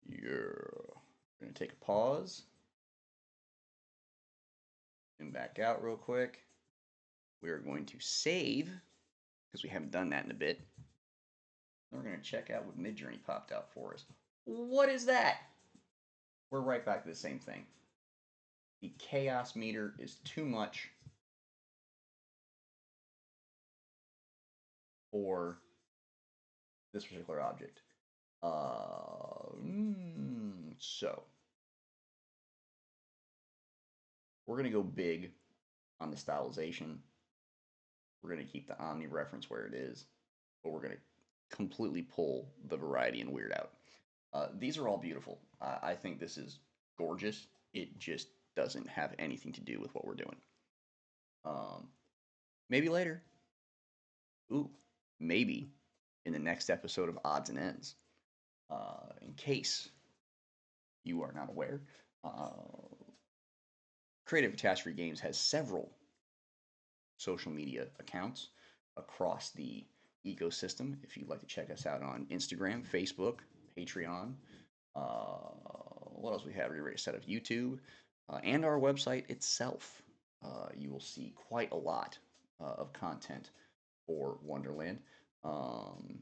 Yeah. We're going to take a pause and back out real quick. We are going to save because we haven't done that in a bit. Then we're going to check out what Midjourney popped out for us. What is that? We're right back to the same thing. The chaos meter is too much for this particular object. So we're going to go big on the stylization. We're going to keep the omni reference where it is, but we're going to completely pull the variety and weird out. These are all beautiful. I think this is gorgeous. It just doesn't have anything to do with what we're doing. Maybe later. Ooh, maybe in the next episode of Odds and Ends. In case you are not aware, Creative Catastrophe Games has several social media accounts across the ecosystem. If you'd like to check us out on Instagram, Facebook, Patreon, what else we have? We already set up YouTube, and our website itself. You will see quite a lot of content for Wonderland. Um,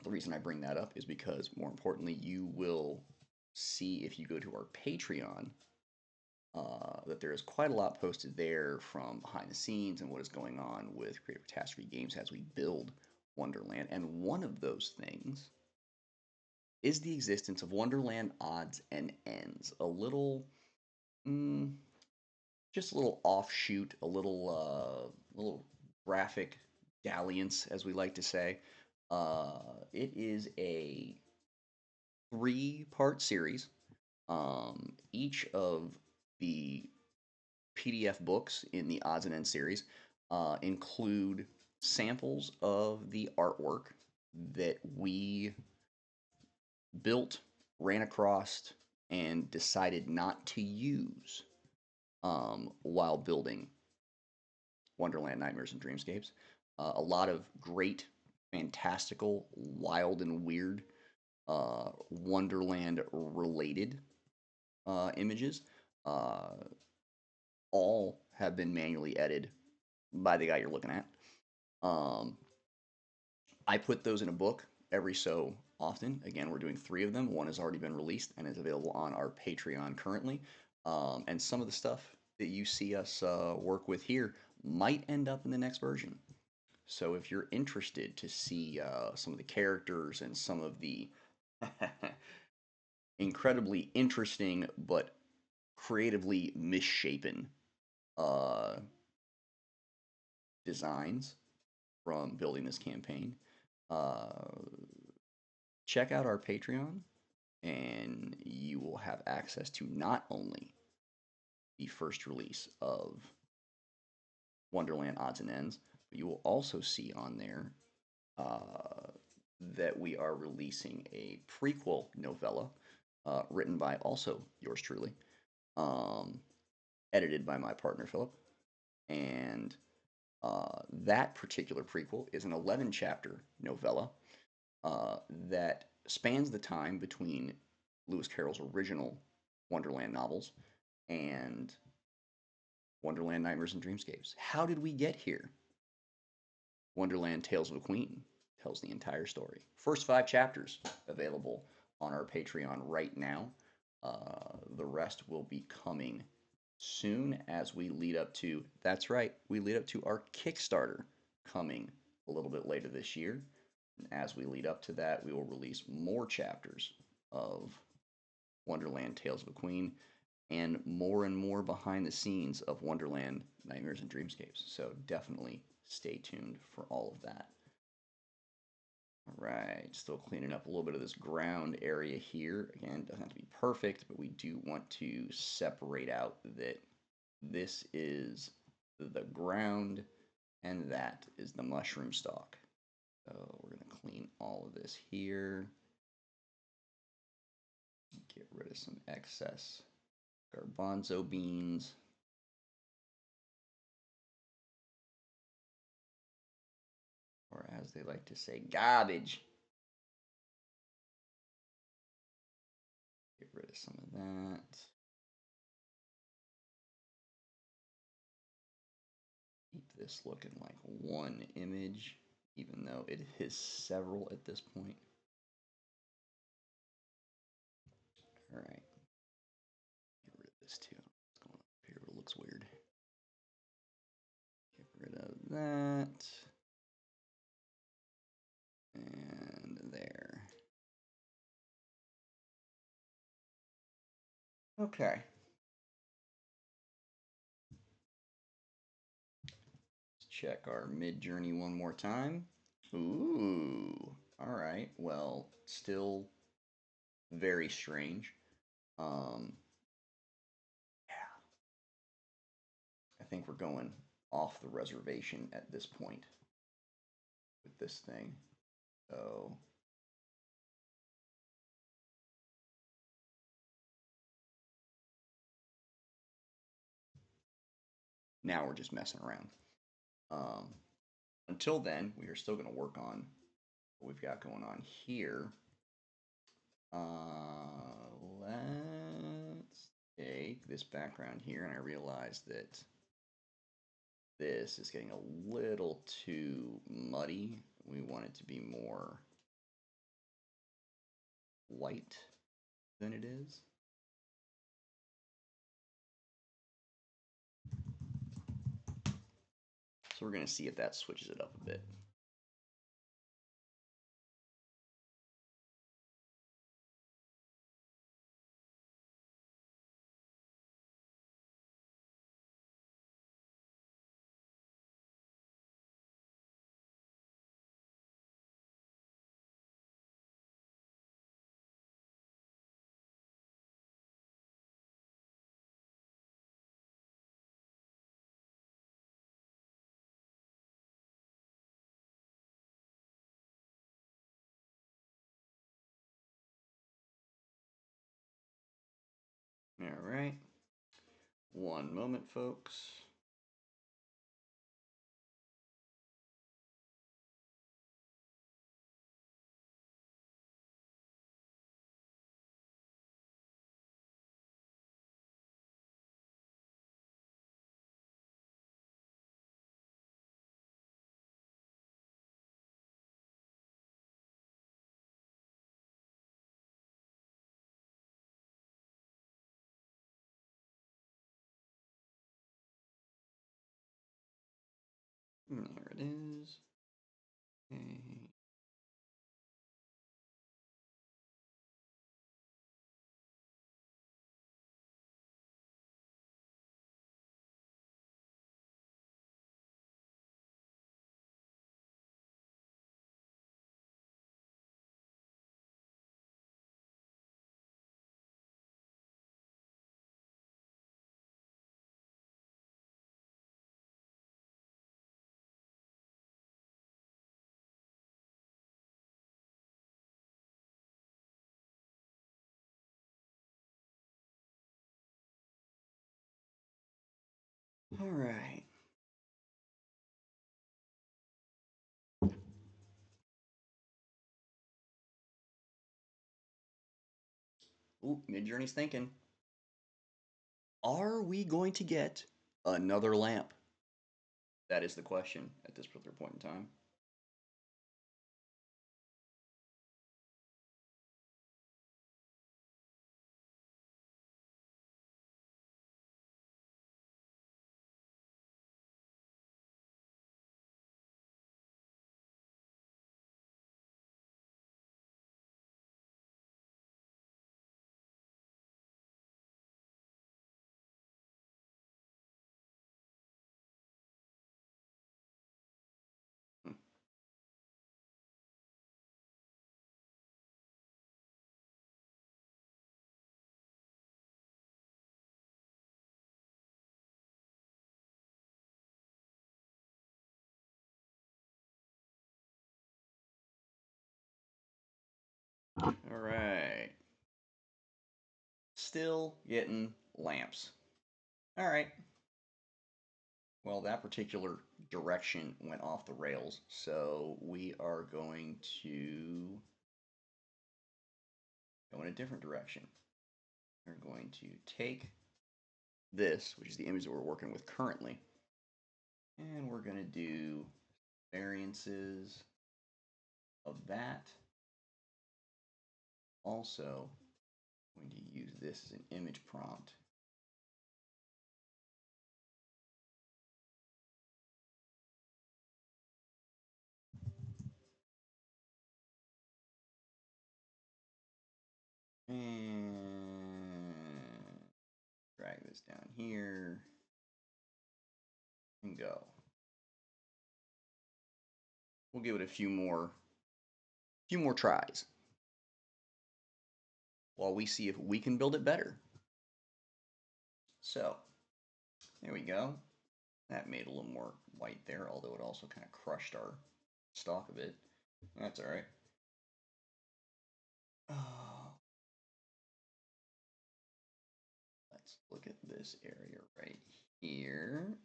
the reason I bring that up is because, more importantly, you will see if you go to our Patreon that there is quite a lot posted there from behind the scenes and what is going on with Creative Catastrophe Games as we build Wonderland. And one of those things is the existence of Wonderland Odds and Ends, a little, mm, just a little offshoot, a little graphic dalliance, as we like to say. It is a three-part series. Each of the PDF books in the Odds and Ends series include samples of the artwork that we built, ran across, and decided not to use while building Wonderland, Nightmares, and Dreamscapes. A lot of great, fantastical, wild, and weird Wonderland related images. All have been manually edited by the guy you're looking at. I put those in a book every so often. Again, we're doing three of them. One has already been released and is available on our Patreon currently. And some of the stuff that you see us work with here might end up in the next version. So if you're interested to see some of the characters and some of the incredibly interesting but creatively misshapen uh, designs from building this campaign, check out our Patreon, and you will have access to not only the first release of Wonderland Odds and Ends, but you will also see on there that we are releasing a prequel novella written by also yours truly, edited by my partner Philip, and that particular prequel is an 11 chapter novella that spans the time between Lewis Carroll's original Wonderland novels and Wonderland Nightmares and Dreamscapes. How did we get here? Wonderland Tales of a Queen tells the entire story. First 5 chapters available on our Patreon right now. The rest will be coming soon as we lead up to, that's right, we lead up to our Kickstarter coming a little bit later this year. And as we lead up to that, we will release more chapters of Wonderland Tales of a Queen and more behind the scenes of Wonderland Nightmares and Dreamscapes. So definitely stay tuned for all of that. All right, still cleaning up a little bit of this ground area here. Again, doesn't have to be perfect, but we do want to separate out that this is the ground and that is the mushroom stalk. So we're going to clean all of this here. Get rid of some excess garbanzo beans. Or as they like to say, garbage. Get rid of some of that. Keep this looking like one image, even though it is several at this point. All right. Get rid of this too. What's going on up here? It looks weird. Get rid of that. And there. Okay. Let's check our mid-journey one more time. Ooh. All right. Well, still very strange. Yeah. I think we're going off the reservation at this point with this thing. So Now we're just messing around. Until then, we are still going to work on what we've got going on here. Let's take this background here, and I realize that this is getting a little too muddy. We want it to be more white than it is. So we're going to see if that switches it up a bit. All right. One moment, folks. There it is. Okay. All right. Ooh, Midjourney's thinking. Are we going to get another lamp? That is the question at this particular point in time. Hmm. All right. Still getting lamps. All right. Well, that particular direction went off the rails, so we are going to go in a different direction. We're going to take this, which is the image that we're working with currently, and we're going to do variances of that. Also, I'm going to use this as an image prompt. And drag this down here and go. We'll give it a few more tries while we see if we can build it better. So there we go. That made a little more white there, although it also kind of crushed our stock a bit. That's all right. Let's look at this area right here.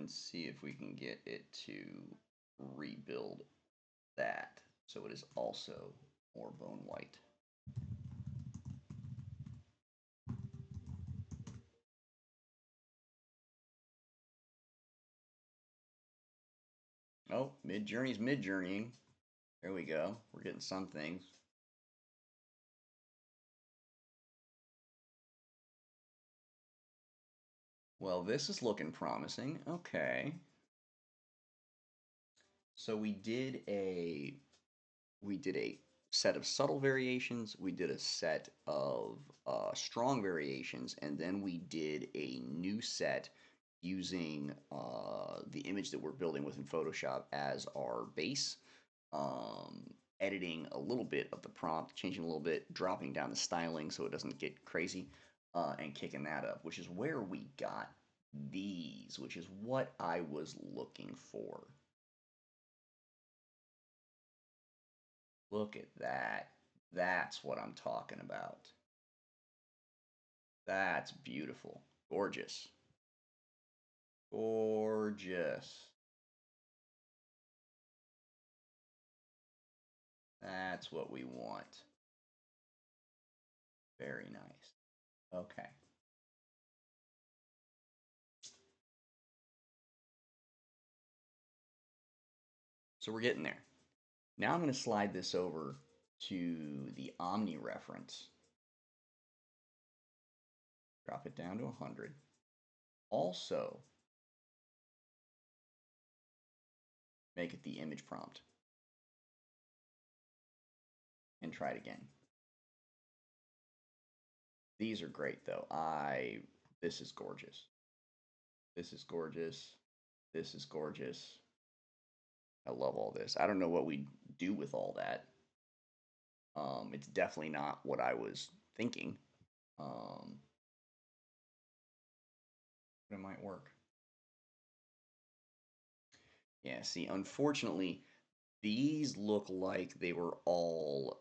and see if we can get it to rebuild that so it is also more bone white. Oh, mid-journey's mid-journeying. There we go. We're getting some things. Well, this is looking promising. Okay. So we did a set of subtle variations, we did a set of strong variations, and then we did a new set using the image that we're building within Photoshop as our base, editing a little bit of the prompt, changing a little bit, dropping down the styling so it doesn't get crazy, and kicking that up, which is where we got these, which is what I was looking for. Look at that. That's what I'm talking about. That's beautiful. Gorgeous. Gorgeous. That's what we want. Very nice. Okay. So we're getting there. Now I'm going to slide this over to the Omni reference. Drop it down to 100. Also, make it the image prompt. And try it again. These are great though. This is gorgeous. This is gorgeous. This is gorgeous. I love all this. I don't know what we do with all that. It's definitely not what I was thinking. But it might work. Yeah, see, unfortunately, these look like they were all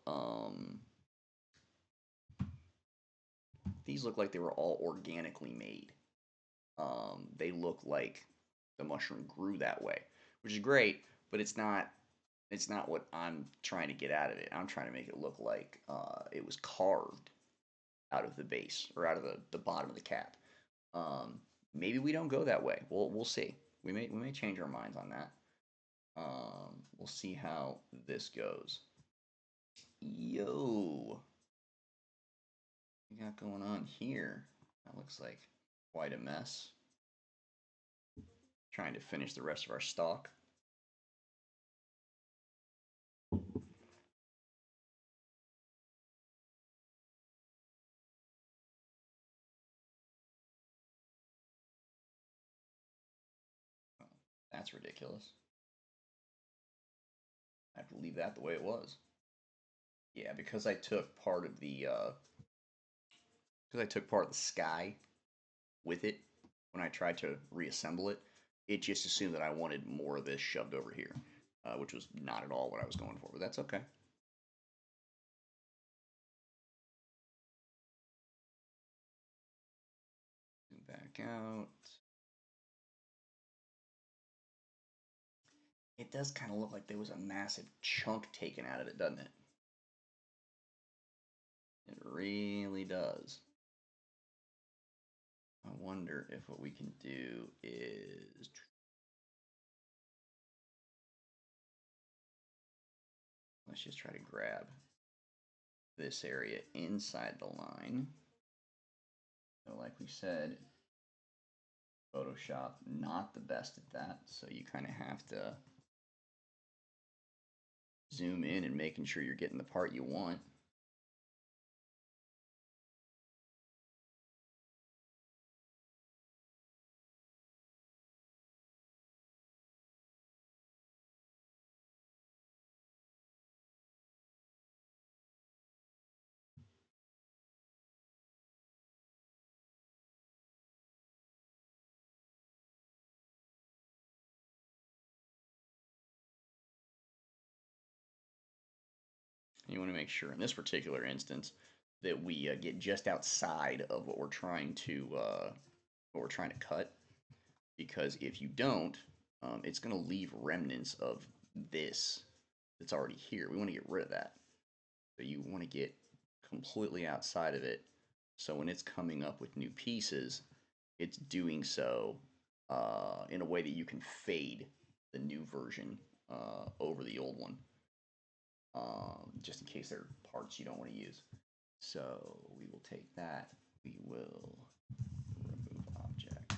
organically made. They look like the mushroom grew that way, which is great, but it's not what I'm trying to get out of it. I'm trying to make it look like it was carved out of the base or out of the bottom of the cap. Maybe we don't go that way. We'll see. We may change our minds on that. We'll see how this goes. Yo, what we got going on here? That looks like quite a mess. Trying to finish the rest of our stock. That's ridiculous. I have to leave that the way it was. Yeah, because I took part of the sky with it when I tried to reassemble it. It just assumed that I wanted more of this shoved over here, which was not at all what I was going for. But that's okay. Back out. It does kind of look like there was a massive chunk taken out of it, doesn't it? It really does. I wonder if what we can do is... Let's just try to grab this area inside the line. So like we said, Photoshop, not the best at that. So you kind of have to zoom in and making sure you're getting the part you want. You want to make sure in this particular instance that we get just outside of what we're trying to cut, because if you don't, it's going to leave remnants of this that's already here. We want to get rid of that. So you want to get completely outside of it. So when it's coming up with new pieces, it's doing so in a way that you can fade the new version over the old one, just in case there are parts you don't want to use. So we will take that. We will remove object.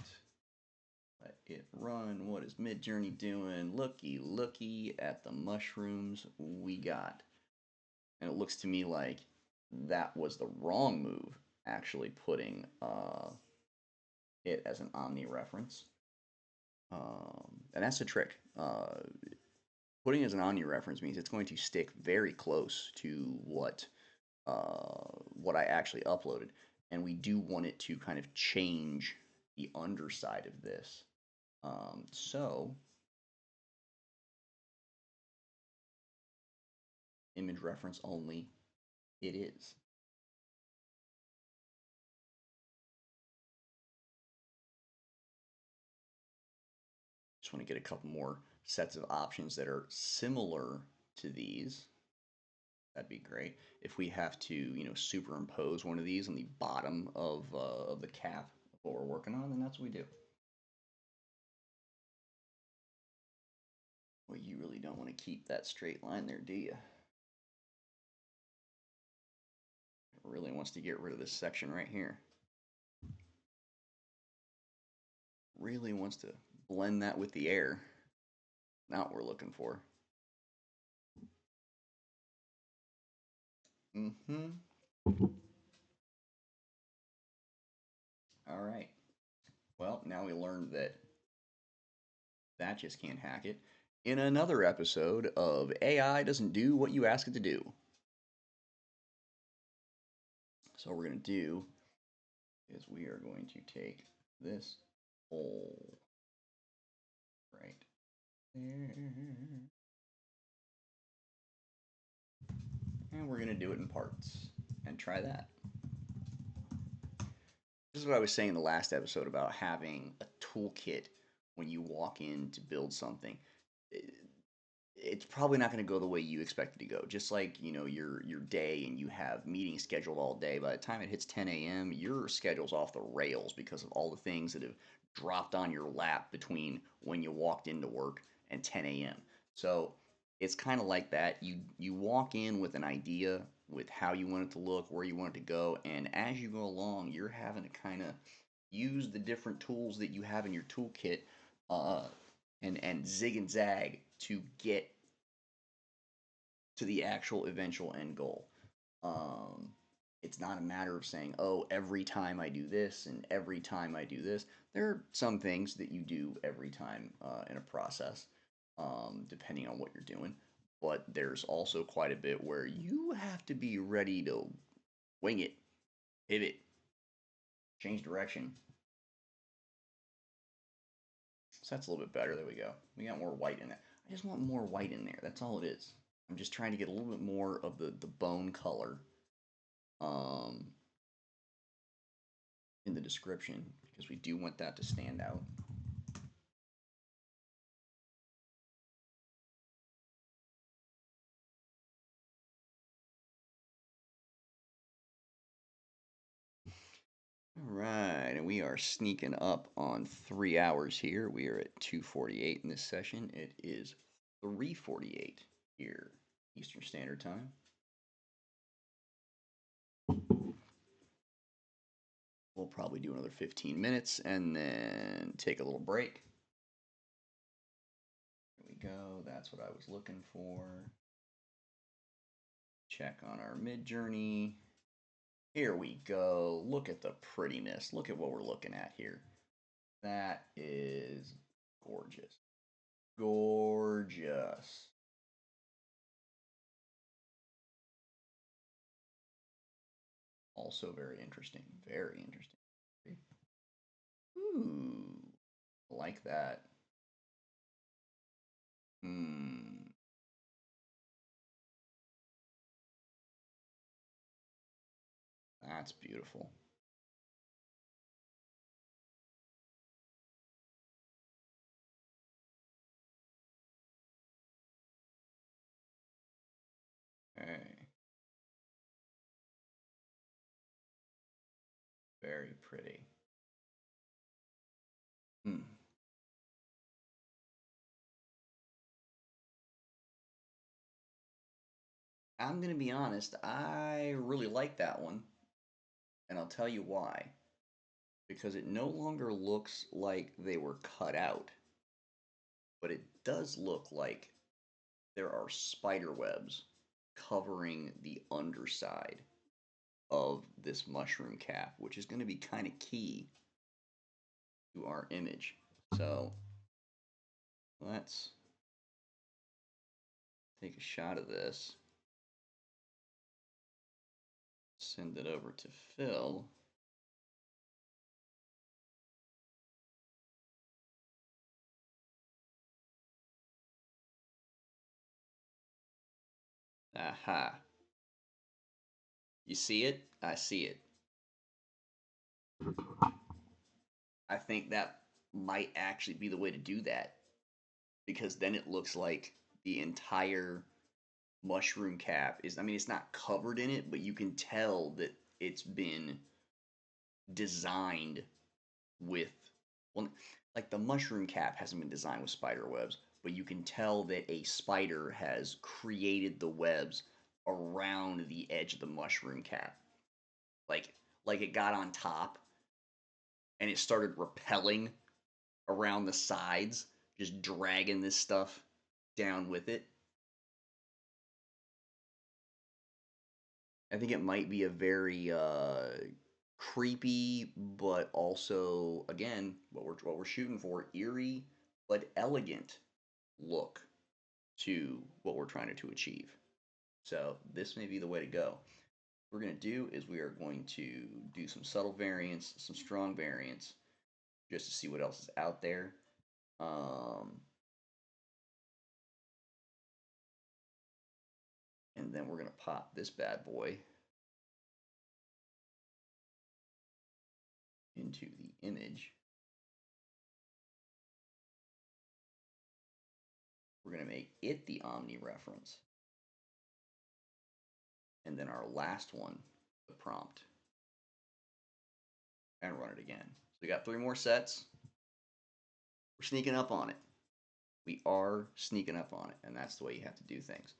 Let it run. What is Midjourney doing? Looky at the mushrooms we got. And it looks to me like that was the wrong move, actually putting it as an omni reference. And that's the trick. Putting it as an omni reference means it's going to stick very close to what I actually uploaded. And we do want it to kind of change the underside of this. So image reference only, it is. Just want to get a couple more sets of options that are similar to these. That'd be great. If we have to, superimpose one of these on the bottom of the cap of what we're working on, then that's what we do. Well, you really don't want to keep that straight line there, do you? It really wants to get rid of this section right here. Really wants to blend that with the air. Not what we're looking for. All right. Well, now we learned that just can't hack it. In another episode of AI doesn't do what you ask it to do. So what we're going to do is we are going to take this hole right there. And we're going to do it in parts and try that. This is what I was saying in the last episode about having a toolkit when you walk in to build something. It's probably not going to go the way you expect it to go. Just like, your day and you have meetings scheduled all day. By the time it hits 10 a.m., your schedule's off the rails because of all the things that have dropped on your lap between when you walked into work and 10 a.m. So it's kind of like that. You walk in with an idea with how you want it to look, where you want it to go, and as you go along, you're having to kind of use the different tools that you have in your toolkit and zig and zag to get to the actual eventual end goal. It's not a matter of saying, oh, every time I do this and every time I do this. There are some things that you do every time in a process, depending on what you're doing. But there's also quite a bit where you have to be ready to wing it, pivot, change direction. So that's a little bit better. There we go. We got more white in it. I just want more white in there. That's all it is. I'm just trying to get a little bit more of the bone color in the description because we do want that to stand out. All right, and we are sneaking up on 3 hours here. We are at 2:48 in this session. It is 3:48 here, Eastern Standard Time. We'll probably do another 15 minutes and then take a little break. There we go. That's what I was looking for. Check on our Midjourney. Here we go. Look at the prettiness. Look at what we're looking at here. That is gorgeous. Gorgeous. Also very interesting. Very interesting. Ooh, like that. That's beautiful. Very pretty. Hmm. I'm gonna be honest, I really like that one, and I'll tell you why. Because it no longer looks like they were cut out, but it does look like there are spider webs covering the underside of this mushroom cap, which is going to be kind of key to our image. So let's take a shot of this, send it over to Phil. Aha. You see it? I see it. I think that might actually be the way to do that because then it looks like the entire mushroom cap is, I mean, it's not covered in it, but you can tell that it's been designed with, well, like the mushroom cap hasn't been designed with spider webs, but you can tell that a spider has created the webs around the edge of the mushroom cap. Like like it got on top and it started repelling around the sides, just dragging this stuff down with it. I think it might be a very creepy, but also again what we're shooting for, eerie but elegant look to what we're trying to achieve. So this may be the way to go. What we're going to do is we are going to do some subtle variants, some strong variants, just to see what else is out there. And then we're going to pop this bad boy into the image. We're going to make it the Omni reference. And then our last one, the prompt. And run it again. So we got 3 more sets. We're sneaking up on it. We are sneaking up on it, and that's the way you have to do things.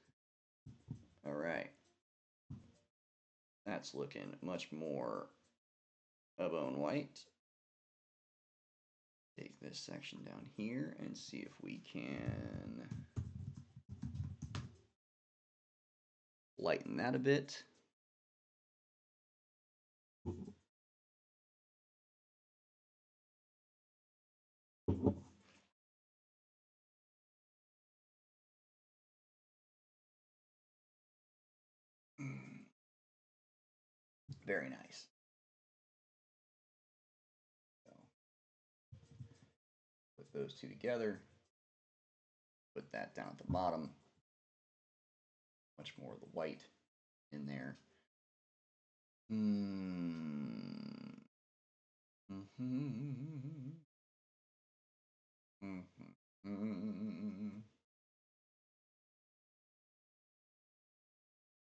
All right. That's looking much more bone white. Take this section down here and see if we can lighten that a bit. Very nice. So, put those two together. Put that down at the bottom. Much more of the white in there.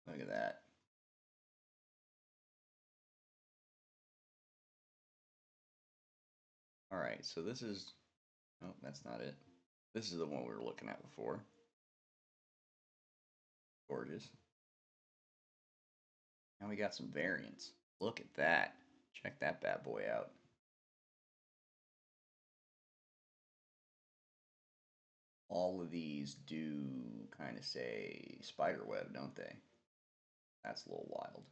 Look at that. All right, so this is, oh, that's not it. This is the one we were looking at before. Gorgeous. Now we got some variants. Look at that. Check that bad boy out. All of these do kind of say spider web, don't they? That's a little wild.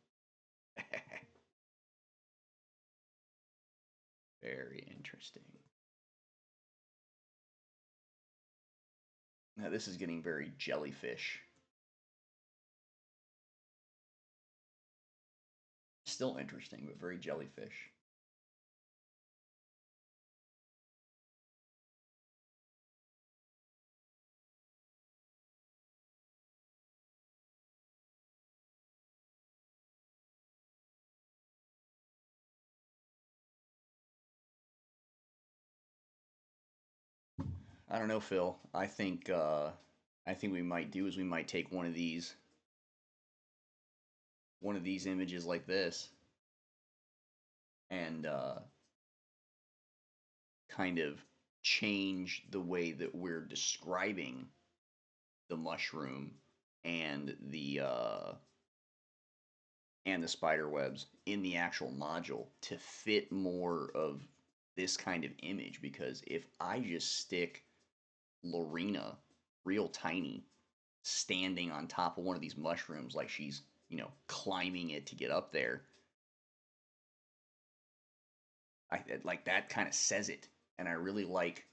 Very interesting. Now this is getting very jellyfish. Still interesting, but very jellyfish. I don't know, Phil. I think we might do is we might take one of these images like this and kind of change the way that we're describing the mushroom and the spider webs in the actual module to fit more of this kind of image. Because if I just stick Lorena real tiny standing on top of one of these mushrooms like she's, climbing it to get up there, I like that kind of says it. And I really like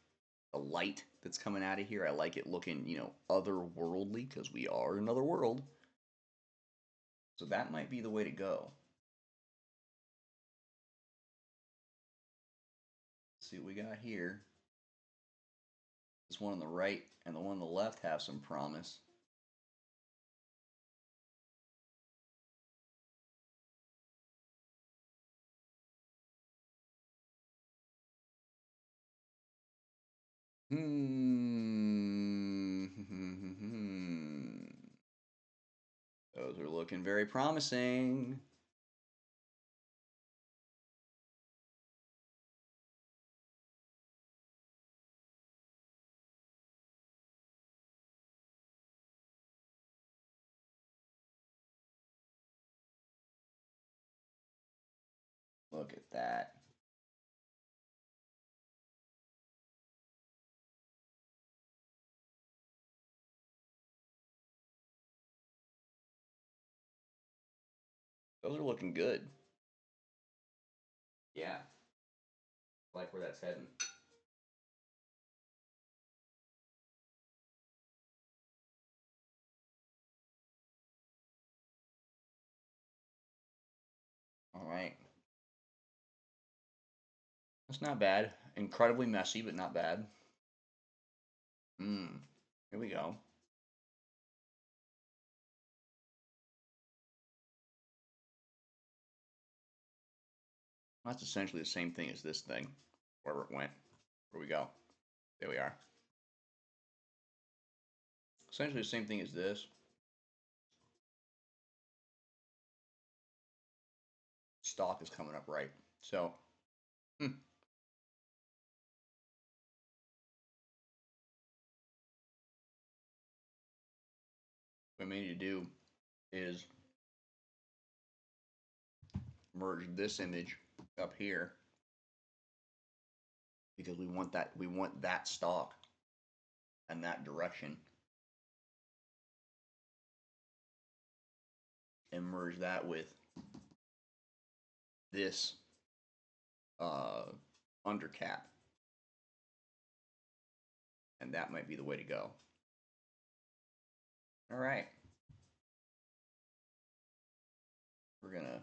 the light that's coming out of here. I like it looking, otherworldly because we are another world. So that might be the way to go. Let's see what we got here. This one on the right and the one on the left have some promise. Those are looking very promising. Look at that. Those are looking good. Yeah. I like where that's heading. All right. That's not bad. Incredibly messy, but not bad. Here we go. That's essentially the same thing as this thing. Wherever it went. Where we go. There we are. Essentially the same thing as this. Stock is coming up right. So, what we need to do is merge this image up here because we want that stock and that direction, and merge that with this uh, undercap, and that might be the way to go. All right, we're gonna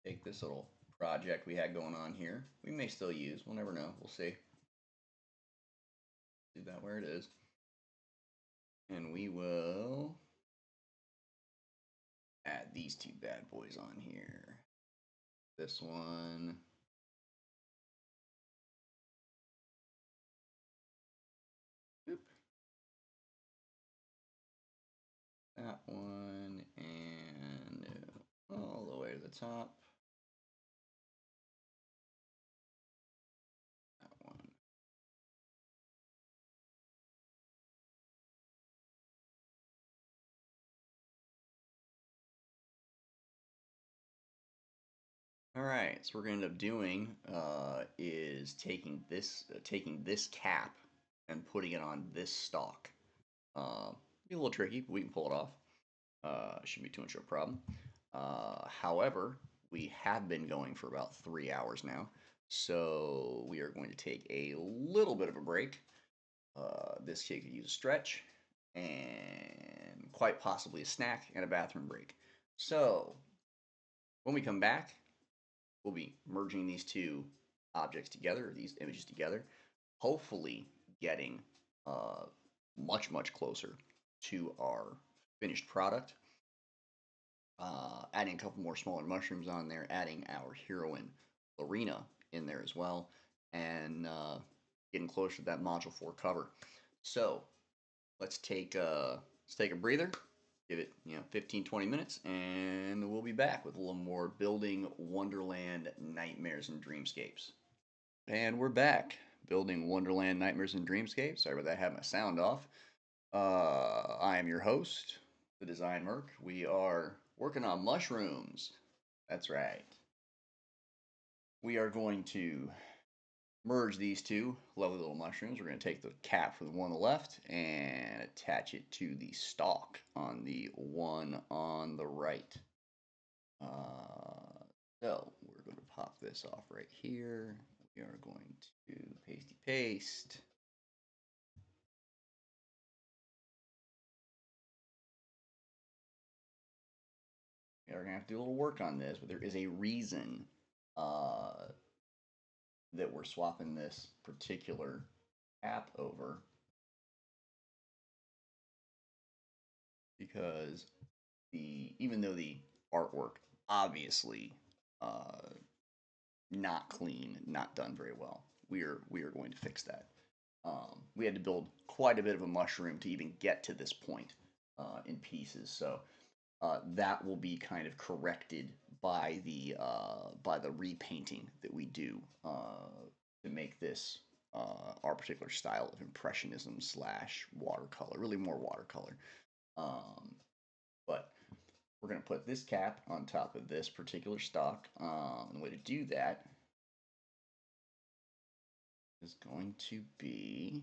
take this little project we had going on here. We may still use. We'll never know. We'll see. Leave that where it is, and we will add these two bad boys on here. This one. Boop. That one, and all the way to the top. That one. All right, so what we're gonna end up doing is taking this cap and putting it on this stalk. Be a little tricky, but we can pull it off. Shouldn't be too much of a problem. However, we have been going for about 3 hours now, so we are going to take a little bit of a break. This kid could use a stretch and quite possibly a snack and a bathroom break. So when we come back, we'll be merging these two objects together, or these images together, hopefully getting much closer to our finished product. Adding a couple more smaller mushrooms on there, adding our heroine Lorena in there as well, and getting closer to that module 4 cover. So let's take a breather, give it 15-20 minutes, and we'll be back with a little more Building Wonderland Nightmares and Dreamscapes. And we're back. Building Wonderland Nightmares and Dreamscapes. Sorry about that, I had my sound off. I am your host, the Design Merc. We are working on mushrooms. That's right. We are going to merge these two lovely little mushrooms. We're going to take the cap from the one on the left and attach it to the stalk on the one on the right. So we're going to pop this off right here. We are going to pasty paste. We are going to have to do a little work on this, but there is a reason that we're swapping this particular app over, because even though the artwork obviously not clean, not done very well, we are going to fix that. We had to build quite a bit of a mushroom to even get to this point in pieces, so that will be kind of corrected by the repainting that we do to make this our particular style of impressionism slash watercolor, really more watercolor. But we're going to put this cap on top of this particular stock. And the way to do that is going to be,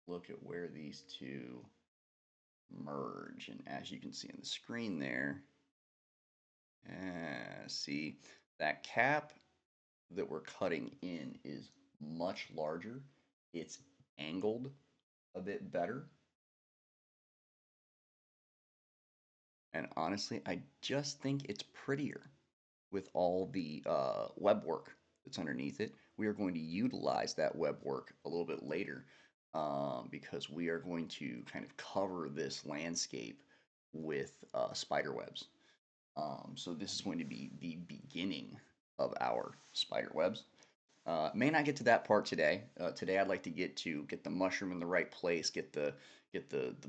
look at where these two merge. And as you can see on the screen there, see that cap that we're cutting in is much larger. It's angled a bit better. And honestly, I just think it's prettier with all the web work that's underneath it. We are going to utilize that web work a little bit later because we are going to kind of cover this landscape with spider webs. So this is going to be the beginning of our spider webs. May not get to that part today. Today I'd like to get the mushroom in the right place, get the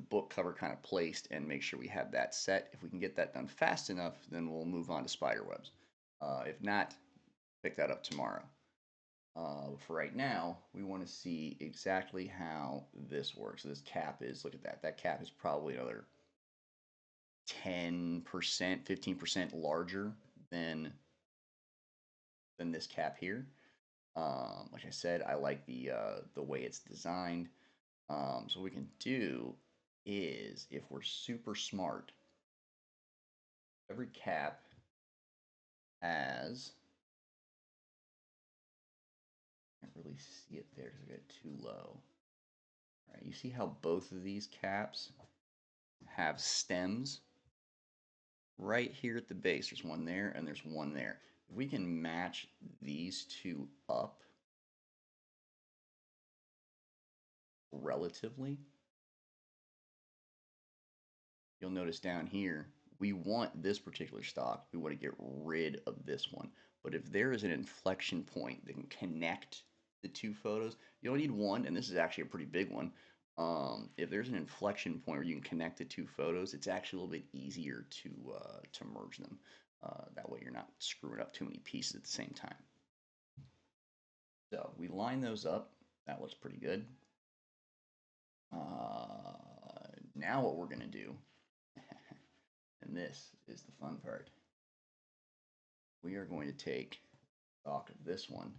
book cover kind of placed, and make sure we have that set. If we can get that done fast enough, then we'll move on to spider webs. If not, pick that up tomorrow. For right now, we want to see exactly how this works. So this cap is, look at that. That cap is probably another 10%, 15% larger than this cap here. Like I said, I like the way it's designed. So what we can do is, if we're super smart, every cap has, I can't really see it there because I got it too low. All right, you see how both of these caps have stems? Right here at the base, there's one there and there's one there. If we can match these two up relatively, you'll notice down here, we want this particular stock. We want to get rid of this one. But if there is an inflection point that can connect the two photos, you only need one, and this is actually a pretty big one. If there's an inflection point where you can connect the two photos, it's actually a little bit easier to merge them. That way you're not screwing up too many pieces at the same time. So we line those up. That looks pretty good. Now what we're going to do, and this is the fun part, we are going to take stock of this one.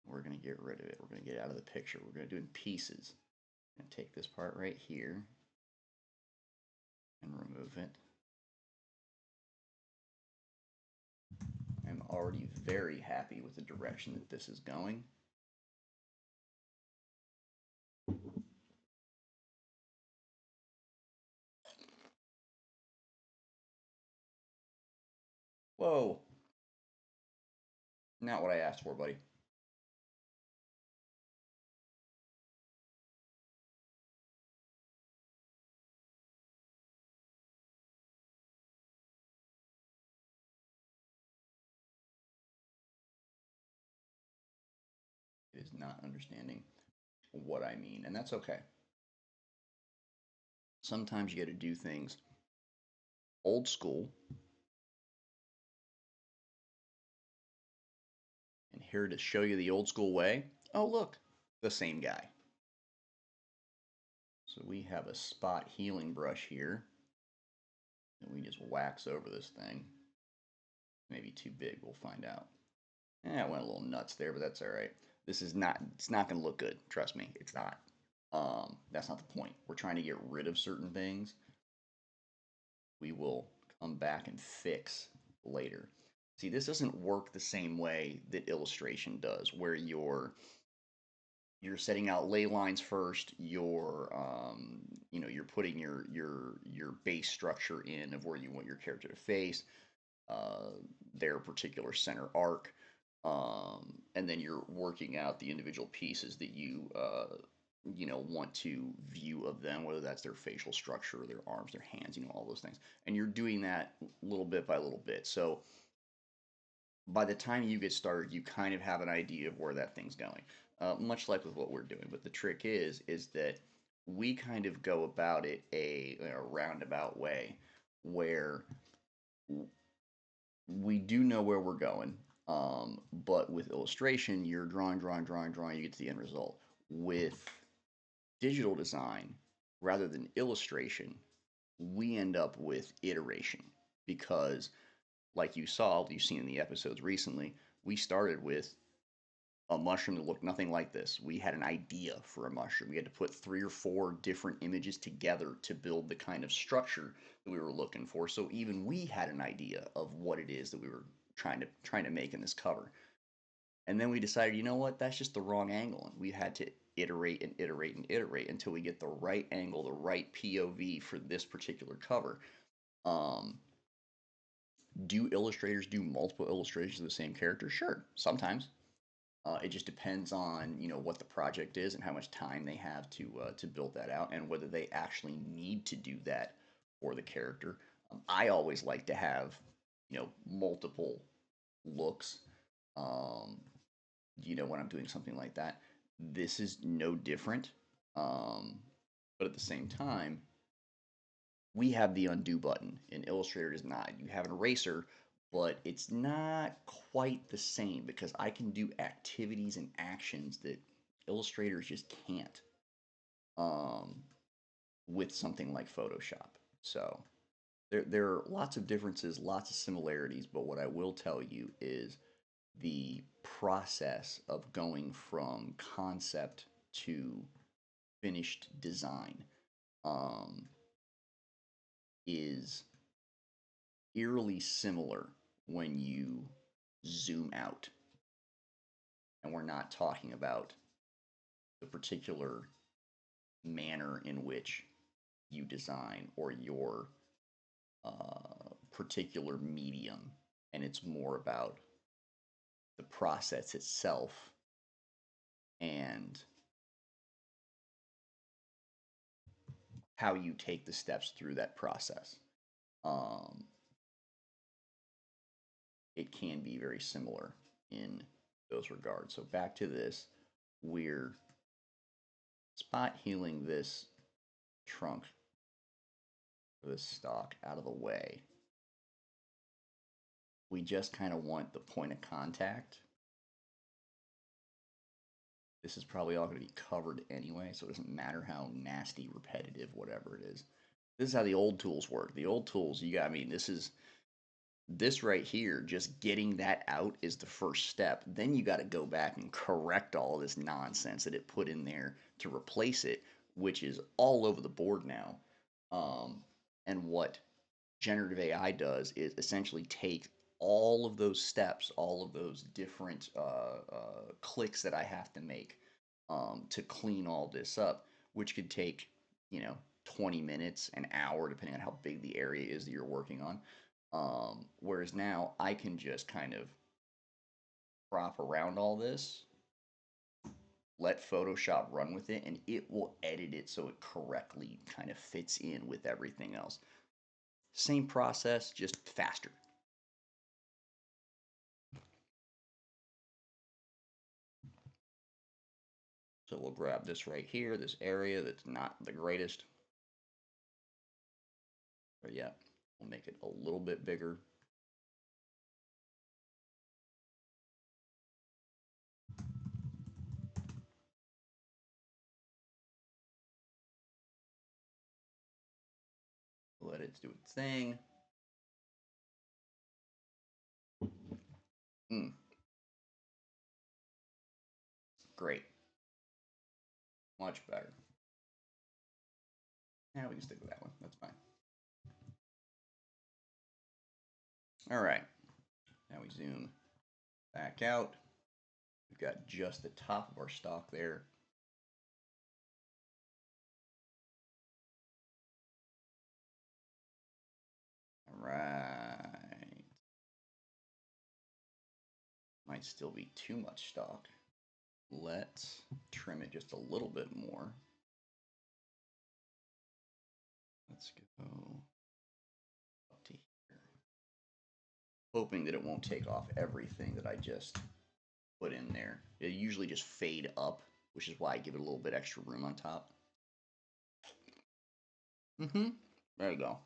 We're going to get rid of it. We're going to get out of the picture. We're going to do it in pieces. I'm going to take this part right here and remove it. I'm already very happy with the direction that this is going. Whoa. Not what I asked for, buddy. It is not understanding what I mean, and that's okay. Sometimes you got to do things old school. And here to show you the old school way, oh look, the same guy. So we have a spot healing brush here. And we just wax over this thing. Maybe too big, we'll find out. It went a little nuts there, but that's all right. This is not, it's not going to look good. Trust me, it's not. That's not the point. We're trying to get rid of certain things. We will come back and fix later. See, this doesn't work the same way that illustration does, where you're setting out ley lines first. You're putting your base structure in of where you want your character to face, uh, their particular center arc, and then you're working out the individual pieces that you want to view of them, whether that's their facial structure, their arms, their hands, all those things, and you're doing that little bit by little bit. So by the time you get started, you kind of have an idea of where that thing's going, much like with what we're doing. But the trick is that we kind of go about it a roundabout way, where we do know where we're going. But with illustration, you're drawing, drawing, drawing, drawing. You get to the end result. With digital design, rather than illustration, we end up with iteration because, like you've seen in the episodes recently, we started with a mushroom that looked nothing like this. We had an idea for a mushroom. We had to put 3 or 4 different images together to build the kind of structure that we were looking for. So even we had an idea of what it is that we were trying to make in this cover. And then we decided, you know what, that's just the wrong angle. And we had to iterate and iterate and iterate until we get the right angle, the right POV for this particular cover. Um, do illustrators do multiple illustrations of the same character? Sure, sometimes. It just depends on what the project is and how much time they have to build that out, and whether they actually need to do that for the character. I always like to have multiple looks. Um, when I'm doing something like that, this is no different. Um, but at the same time, we have the undo button, and Illustrator does not. You have an eraser, but it's not quite the same because I can do activities and actions that illustrators just can't, um, with something like Photoshop. So there are lots of differences, lots of similarities, but what I will tell you is the process of going from concept to finished design, um, is eerily similar when you zoom out. And we're not talking about the particular manner in which you design or your particular medium. And it's more about the process itself and how you take the steps through that process. Um, it can be very similar in those regards. So back to this, we're spot healing this trunk, this stalk out of the way. We just kind of want the point of contact. This is probably all going to be covered anyway, so it doesn't matter how nasty, repetitive, whatever it is. This is how the old tools work. The old tools, this right here, just getting that out is the first step. Then you got to go back and correct all this nonsense that it put in there to replace it, which is all over the board now. And what generative AI does is essentially take all of those steps, all of those different clicks that I have to make, to clean all this up, which could take, 20 minutes, an hour, depending on how big the area is that you're working on. Whereas now I can just kind of crop around all this, let Photoshop run with it, and it will edit it so it correctly kind of fits in with everything else. Same process, just faster. So we'll grab this right here, this area that's not the greatest. Or yeah, we'll make it a little bit bigger. Let it do its thing. Great. Much better. Now we can stick with that one. That's fine. All right. Now we zoom back out. We've got just the top of our stock there. All right. Might still be too much stock. Let's trim it just a little bit more. Let's go up to here. Hoping that it won't take off everything that I just put in there. It usually just fade up, which is why I give it a little bit extra room on top. There you go.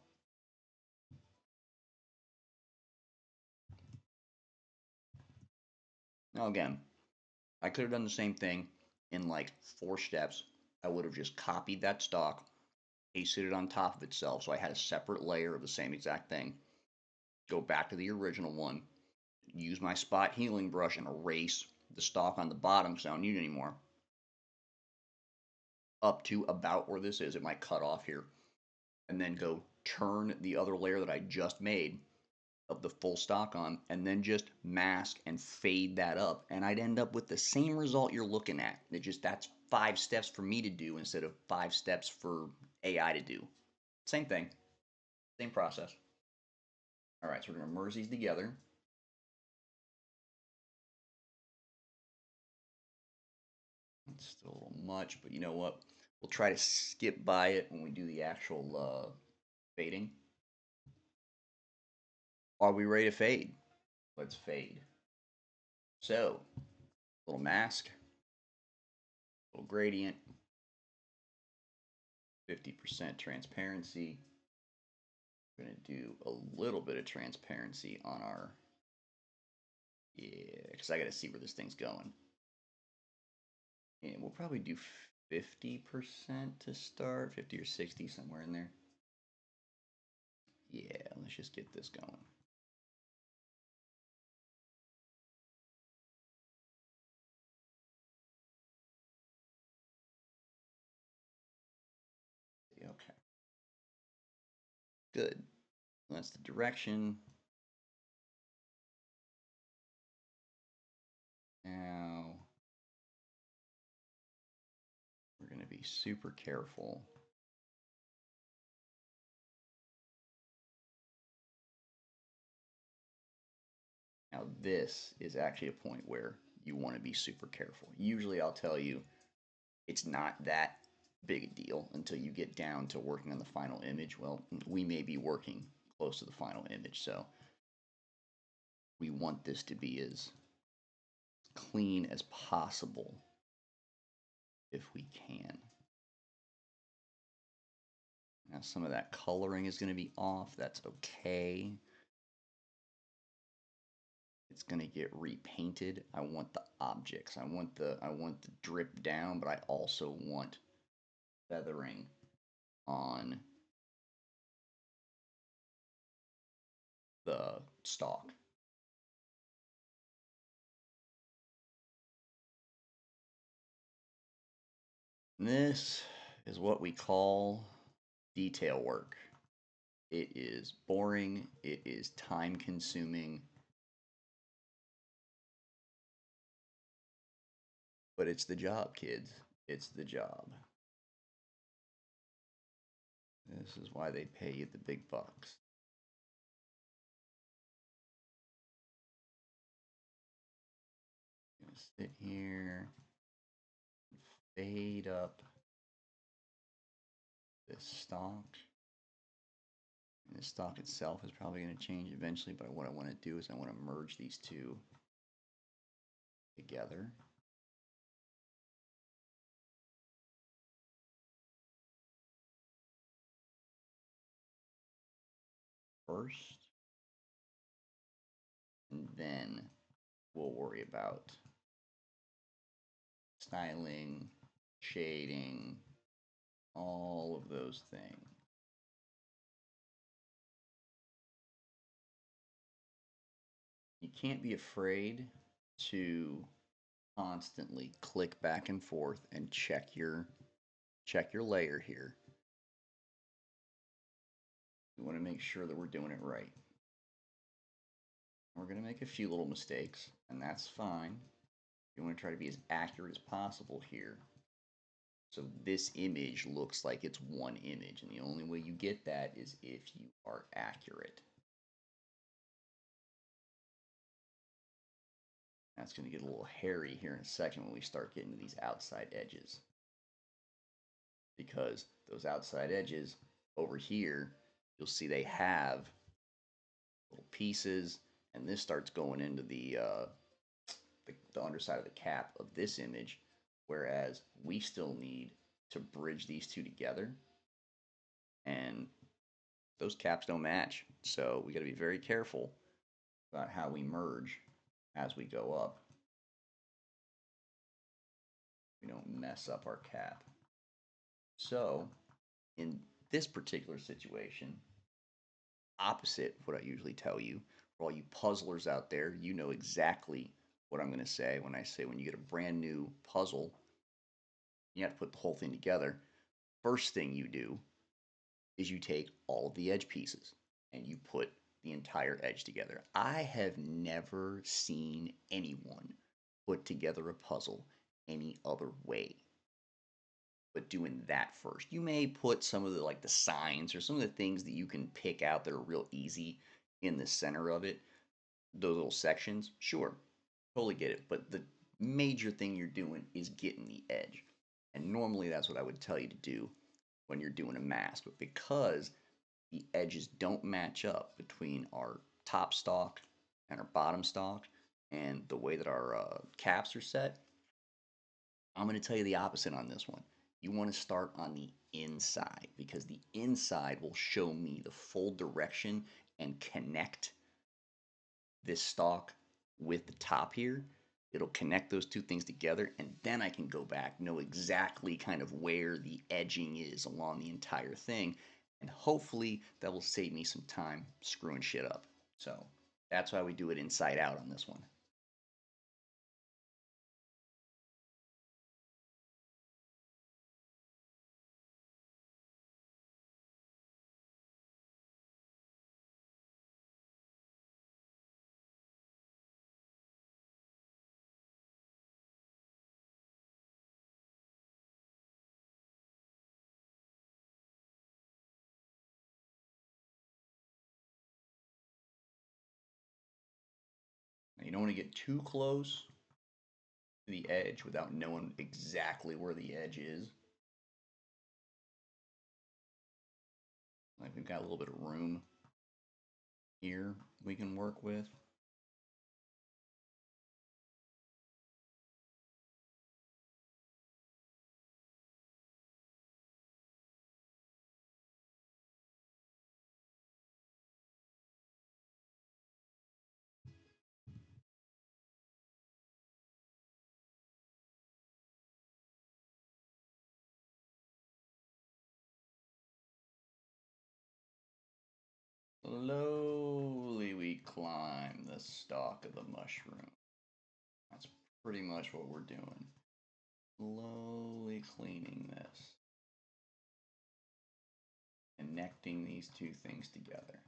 Now again, I could have done the same thing in like 4 steps. I would have just copied that stock, pasted it on top of itself, so I had a separate layer of the same exact thing. Go back to the original one, use my spot healing brush and erase the stock on the bottom because I don't need it anymore. Up to about where this is, it might cut off here. And then go turn the other layer that I just made of the full stock on, and then just mask and fade that up, and I'd end up with the same result you're looking at. That's 5 steps for me to do instead of 5 steps for AI to do. Same thing, same process. All right, so we're gonna merge these together. It's still a little much, but you know what? We'll try to skip by it when we do the actual fading. Are we ready to fade? Let's fade. So, little mask, little gradient, 50% transparency. We're going to do a little bit of transparency on our, yeah, because I got to see where this thing's going. And we'll probably do 50% to start, 50 or 60, somewhere in there. Yeah, let's just get this going. Okay. Good. That's the direction. Now, we're going to be super careful. Now, this is actually a point where you want to be super careful. Usually, I'll tell you it's not that big a deal until you get down to working on the final image. Well, we may be working close to the final image, so we want this to be as clean as possible if we can. Now, some of that coloring is going to be off. That's okay. It's going to get repainted. I want the objects. I want the drip down, but I also want feathering on the stalk. This is what we call detail work. It is boring, it is time consuming, but it's the job, kids. It's the job. This is why they pay you the big bucks. I'm gonna sit here, fade up this stalk. And the stalk itself is probably going to change eventually, but what I want to do is I want to merge these two together. first, and then we'll worry about styling, shading, all of those things. You can't be afraid to constantly click back and forth and check your layer here. We want to make sure that we're doing it right. We're going to make a few little mistakes, and that's fine. You want to try to be as accurate as possible here. So this image looks like it's one image, and the only way you get that is if you are accurate. That's going to get a little hairy here in a second when we start getting to these outside edges. Because those outside edges over here, you'll see they have little pieces, and this starts going into the underside of the cap of this image, whereas we still need to bridge these two together, and those caps don't match. So we got to be very careful about how we merge as we go up. We don't mess up our cap. So in this particular situation, opposite what I usually tell you, for all you puzzlers out there, you know exactly what I'm going to say when I say when you get a brand new puzzle, you have to put the whole thing together. First thing you do is you take all of the edge pieces and you put the entire edge together. I have never seen anyone put together a puzzle any other way but doing that first. You may put some of the signs or some of the things that you can pick out that are real easy in the center of it, those little sections. Sure, totally get it, but the major thing you're doing is getting the edge. And normally that's what I would tell you to do when you're doing a mask, but because the edges don't match up between our top stalk and our bottom stalk and the way that our caps are set, I'm going to tell you the opposite on this one. You want to start on the inside because the inside will show me the full direction and connect this stalk with the top here. It'll connect those two things together, and then I can go back, know exactly kind of where the edging is along the entire thing, and hopefully that will save me some time screwing shit up. So that's why we do it inside out on this one. Now, you don't want to get too close to the edge without knowing exactly where the edge is. Like we've got a little bit of room here we can work with. Slowly we climb the stalk of the mushroom. That's pretty much what we're doing. Slowly cleaning this. Connecting these two things together.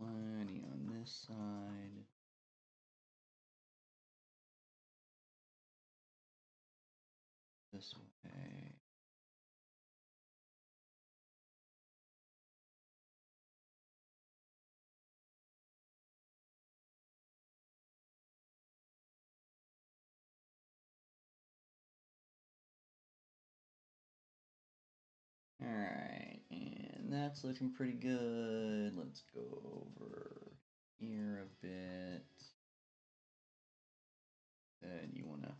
Plenty on this side. This way. Alright, and that's looking pretty good. Let's go over here a bit. And you want to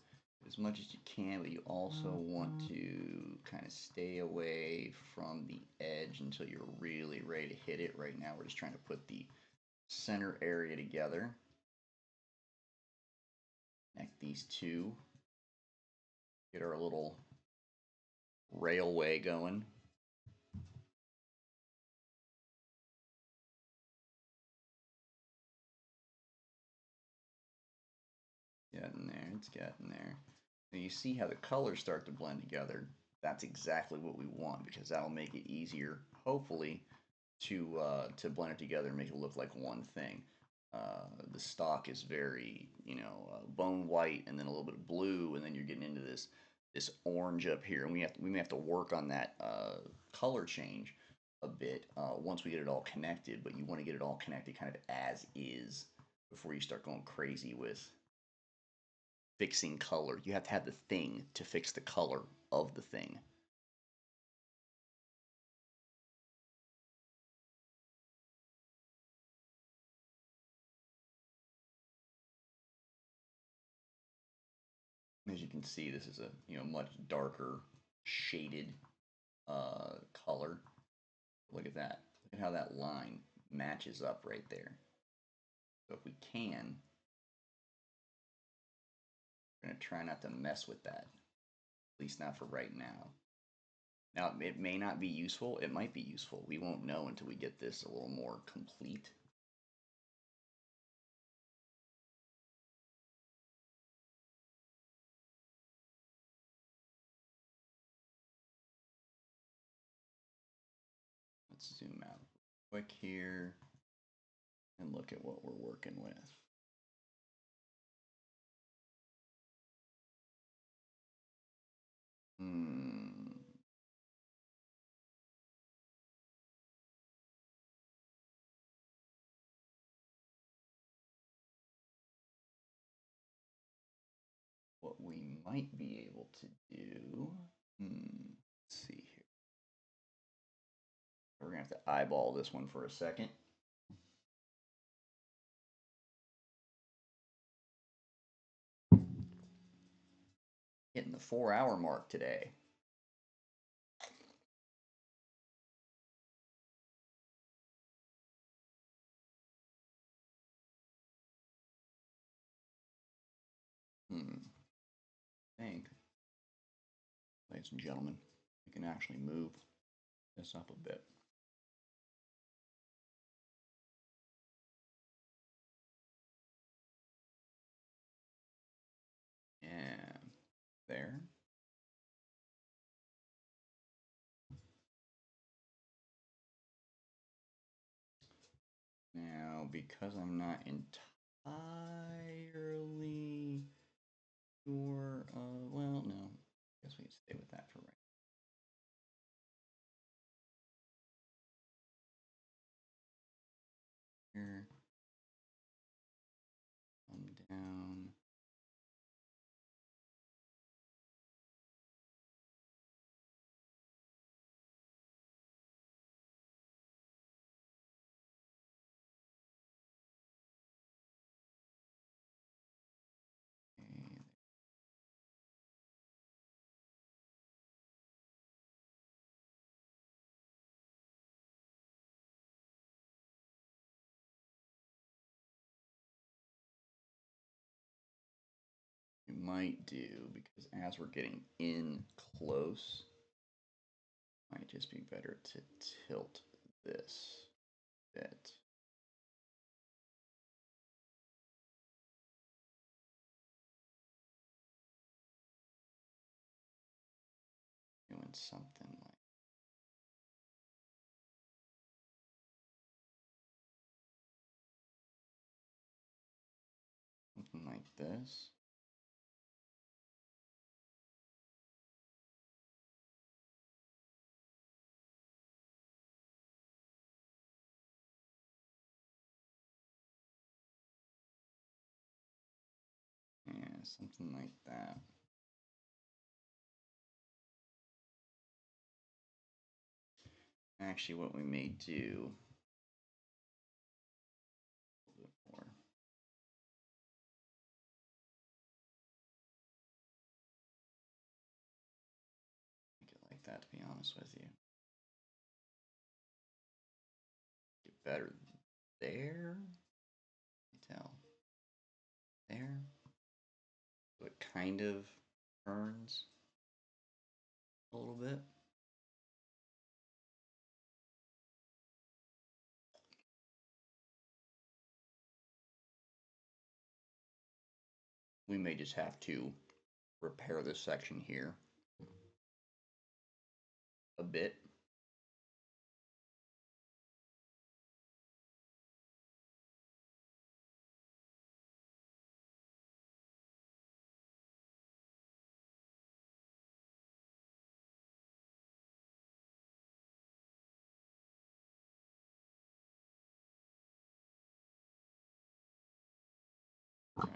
as much as you can, but you also want to kind of stay away from the edge until you're really ready to hit it. Right now, we're just trying to put the center area together. Connect these two. Get our little railway going. Getting there, it's getting there. And you see how the colors start to blend together. That's exactly what we want because that'll make it easier, hopefully, to blend it together and make it look like one thing. The stock is very, bone white, and then a little bit of blue, and then you're getting into this orange up here, and we may have to work on that color change a bit once we get it all connected. But you want to get it all connected kind of as is before you start going crazy with fixing color. You have to have the thing to fix the color of the thing. As you can see, this is a much darker shaded color. Look at that. Look at how that line matches up right there. So if we can, we're going to try not to mess with that. At least not for right now. Now, it may not be useful. It might be useful. We won't know until we get this a little more complete. Let's zoom out quick here and look at what we're working with. What we might be able to do, let's see here. We're gonna have to eyeball this one for a second. Hitting the 4-hour mark today. I think, ladies and gentlemen, we can actually move this up a bit. And there. Now, because I'm not entirely sure, well, no, I guess we can stay with that for right here. Come down. We might do, because as we're getting in close, might just be better to tilt this bit. Doing something like this. Yeah, something like that. Actually, what we may do a little bit more. Make it like that, to be honest with you. Get better there. Tell there. So it kind of turns a little bit. We may just have to repair this section here a bit. Right.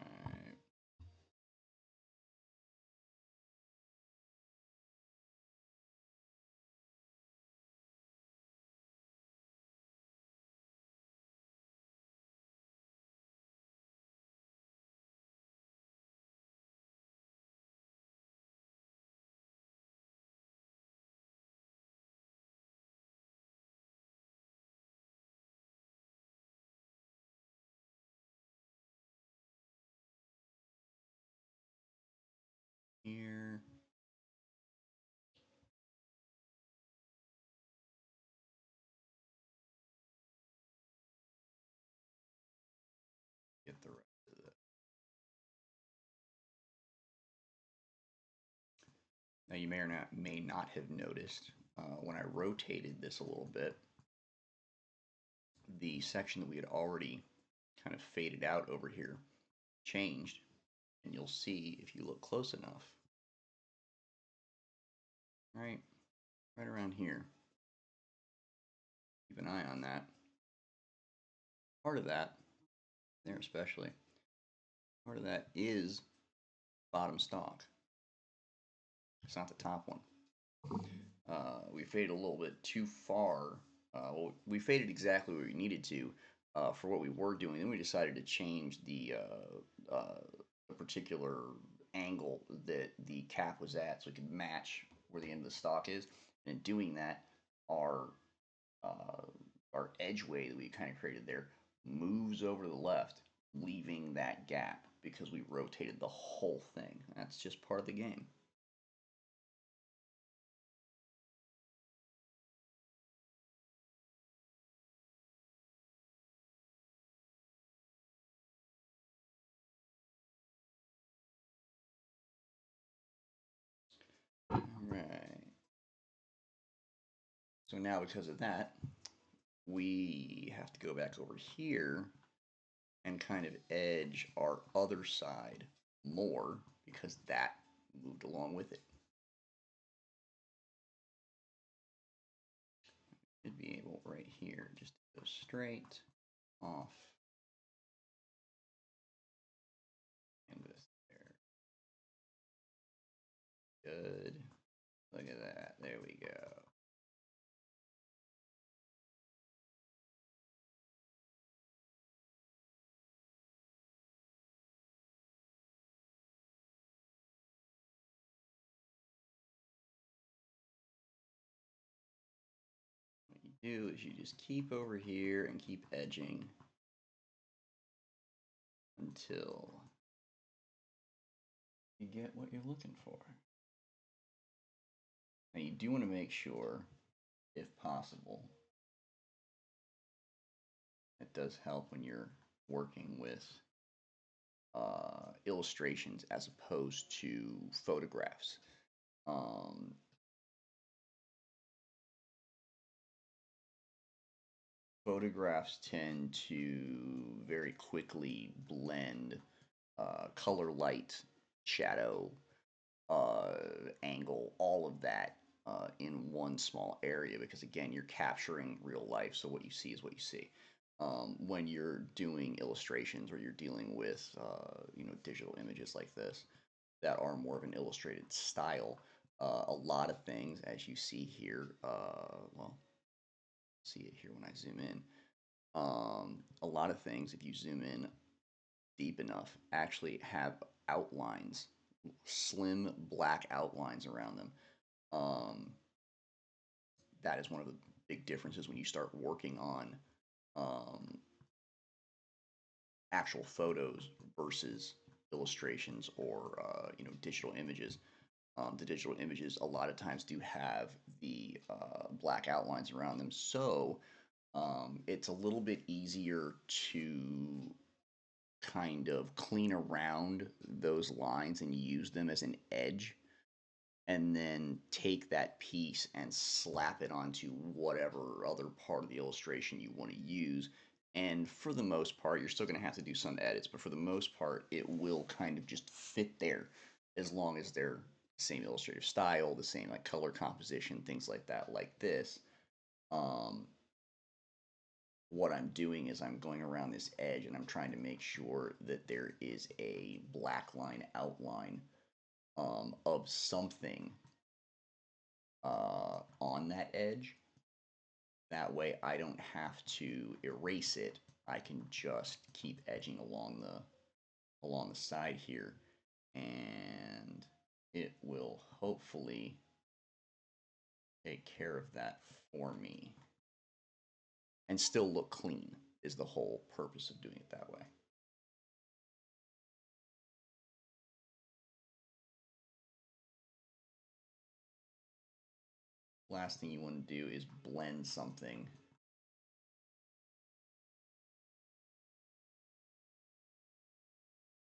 Here. Get the rest of it. Now you may not have noticed when I rotated this a little bit, the section that we had already kind of faded out over here changed, and you'll see if you look close enough, right around here. Keep an eye on that. Part of that, there especially, part of that is bottom stalk. It's not the top one. We faded a little bit too far. Well, we faded exactly what we needed to for what we were doing. Then we decided to change the particular angle that the cap was at so it could match where the end of the stalk is. And in doing that, our edgeway that we kind of created there moves over to the left, leaving that gap because we rotated the whole thing. That's just part of the game. All right. So now because of that, we have to go back over here and kind of edge our other side more because that moved along with it. Should be able right here just to go straight off canvas there. Good. Look at that. There we go. What you do is you just keep over here and keep edging until you get what you're looking for. Now you do want to make sure, if possible, it does help when you're working with illustrations as opposed to photographs. Photographs tend to very quickly blend color, light, shadow, angle, all of that in one small area because again you're capturing real life, so what you see is what you see. When you're doing illustrations or you're dealing with digital images like this that are more of an illustrated style, a lot of things as you see here, well, see it here when I zoom in. A lot of things, if you zoom in deep enough, actually have outlines, slim black outlines around them. Um, that is one of the big differences when you start working on um, actual photos versus illustrations or digital images. The digital images a lot of times do have the black outlines around them, so it's a little bit easier to kind of clean around those lines and use them as an edge, and then take that piece and slap it onto whatever other part of the illustration you want to use. And for the most part, you're still going to have to do some edits, but for the most part, it will kind of just fit there as long as they're the same illustrative style, the same like color composition, things like that, like this. Um, what I'm doing is I'm going around this edge and I'm trying to make sure that there is a black line outline of something on that edge. That way I don't have to erase it. I can just keep edging along the side here, and it will hopefully take care of that for me and still look clean is the whole purpose of doing it that way. Last thing you want to do is blend something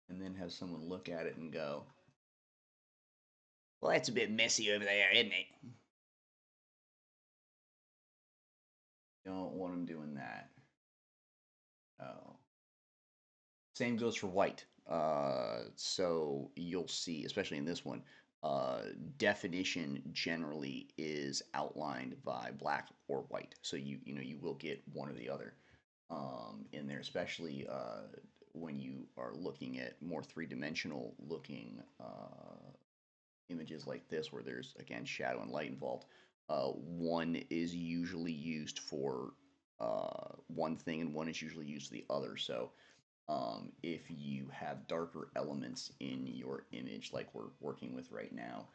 and then have someone look at it and go, well, that's a bit messy over there, isn't it? Don't want them doing that. Oh. Same goes for white. So you'll see, especially in this one, definition generally is outlined by black or white. So you will get one or the other in there, especially when you are looking at more three-dimensional looking images like this, where there's again shadow and light involved. One is usually used for one thing, and one is usually used for the other. So if you have darker elements in your image, like we're working with right now,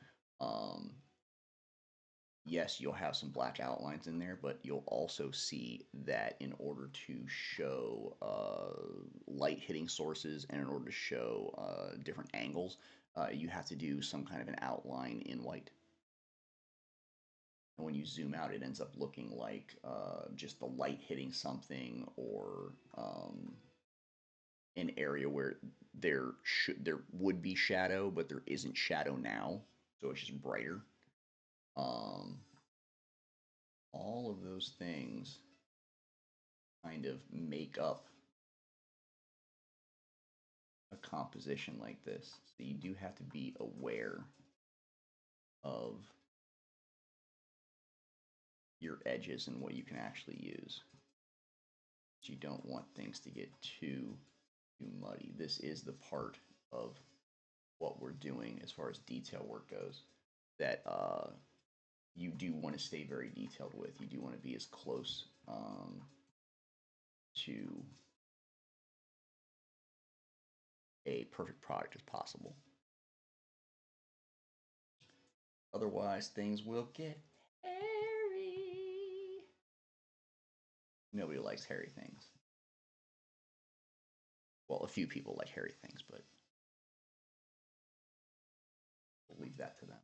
yes, you'll have some black outlines in there, but you'll also see that in order to show light hitting sources and in order to show different angles, you have to do some kind of an outline in white. And when you zoom out, it ends up looking like just the light hitting something, or an area where there would be shadow, but there isn't shadow now, so it's just brighter. All of those things kind of make up a composition like this. So you do have to be aware of your edges and what you can actually use. You don't want things to get too muddy. This is the part of what we're doing as far as detail work goes that you do want to stay very detailed with. You do want to be as close to a perfect product as possible. Otherwise, things will get hairy. Nobody likes hairy things. Well, a few people like hairy things, but we'll leave that to them.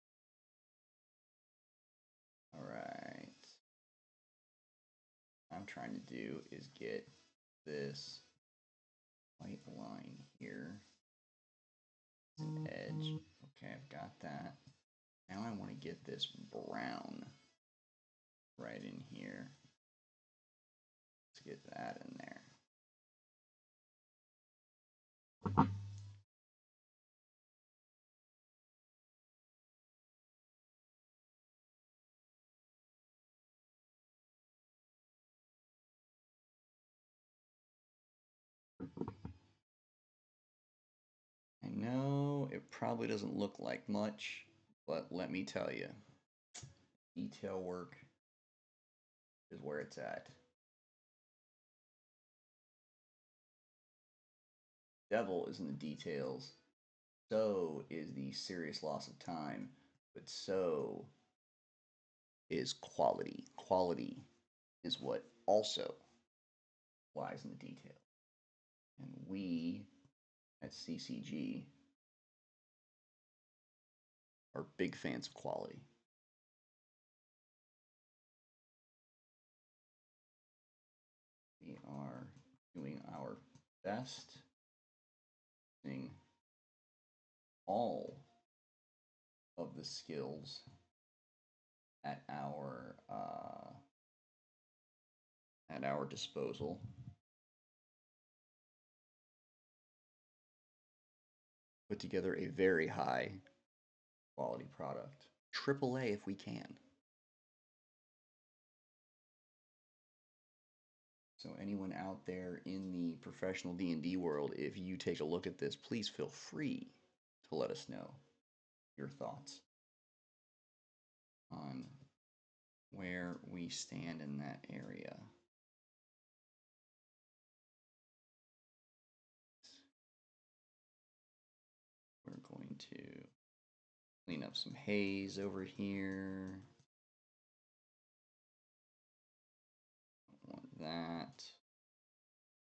All right. What I'm trying to do is get this white line here. It's an edge. Okay, I've got that. Now I want to get this brown right in here. Let's get that in there. I know it probably doesn't look like much, but let me tell you, detail work is where it's at. Devil is in the details. So is the serious loss of time, but so is quality. Quality is what also lies in the detail. And we at CCG are big fans of quality. We are doing our best, using all of the skills at our disposal. Put together a very high quality product. AAA if we can. So anyone out there in the professional D&D world, if you take a look at this, please feel free to let us know your thoughts on where we stand in that area. We're going to clean up some haze over here. Don't want that.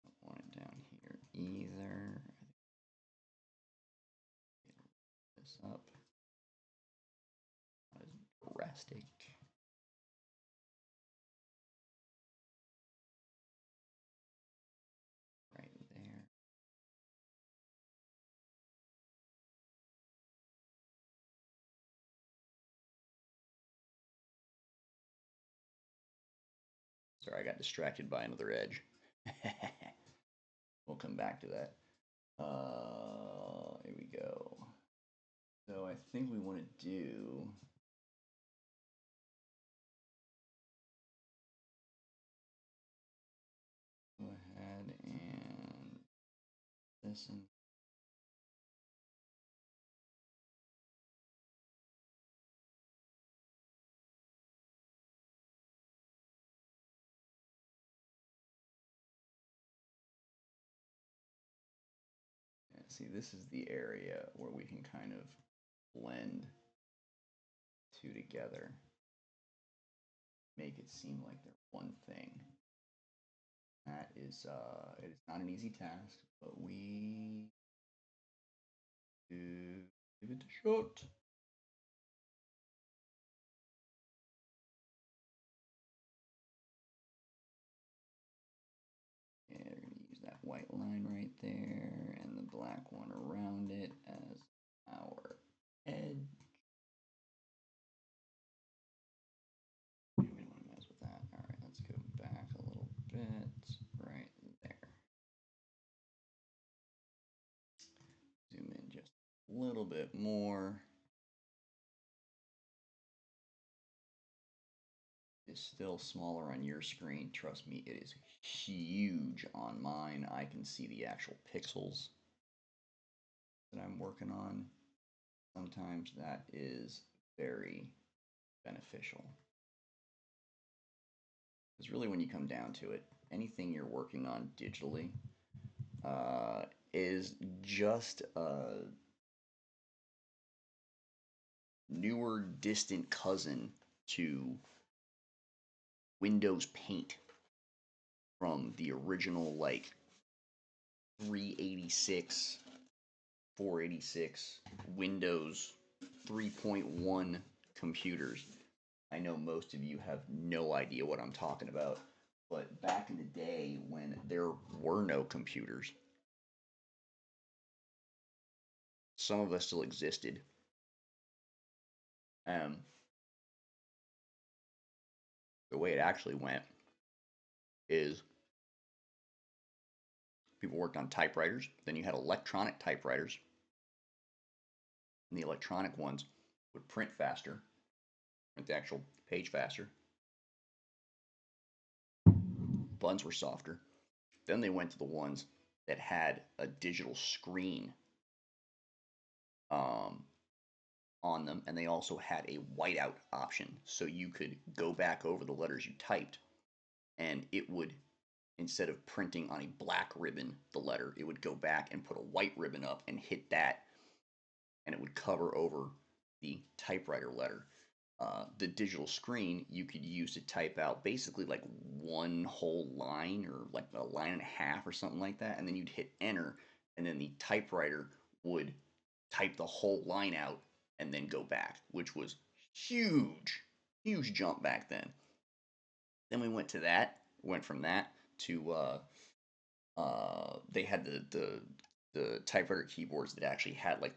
Don't want it down here either. Get this up. Not as drastic. Right there. Sorry, I got distracted by another edge. We'll come back to that. Here we go. So I think we want to do go ahead and listen. Yeah, see, this is the area where we can kind of blend two together, make it seem like they're one thing. That is, it is not an easy task, but we do give it a shot. Yeah, we're going to use that white line right there and the black one around it as our edge. We don't want to mess with that. All right, let's go back a little bit right there. Zoom in just a little bit more. It's still smaller on your screen. Trust me, it is huge on mine. I can see the actual pixels that I'm working on. Sometimes that is very beneficial. Because really, when you come down to it, anything you're working on digitally is just a newer, distant cousin to Windows Paint from the original, like, 386, 486 Windows 3.1 computers. I know most of you have no idea what I'm talking about, but back in the day when there were no computers, some of us still existed. The way it actually went is people worked on typewriters, then you had electronic typewriters, and the electronic ones would print faster, print the actual page faster. Buttons were softer. Then they went to the ones that had a digital screen on them, and they also had a whiteout option, so you could go back over the letters you typed and it would, instead of printing on a black ribbon the letter, it would go back and put a white ribbon up and hit that, and it would cover over the typewriter letter. The digital screen you could use to type out basically like one whole line or like a line and a half or something like that, and then you'd hit enter, and then the typewriter would type the whole line out and then go back, which was huge, huge jump back then. Then we went from that to they had the typewriter keyboards that actually had like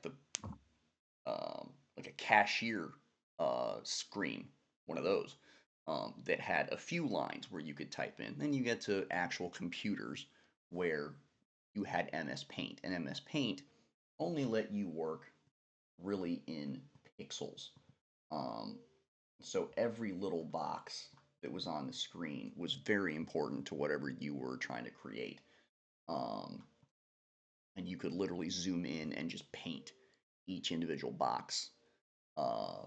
a cashier screen, one of those that had a few lines where you could type in. Then you get to actual computers where you had MS Paint, and MS Paint only let you work really in pixels. Um, so every little box that was on the screen was very important to whatever you were trying to create. Um, and you could literally zoom in and just paint each individual box uh,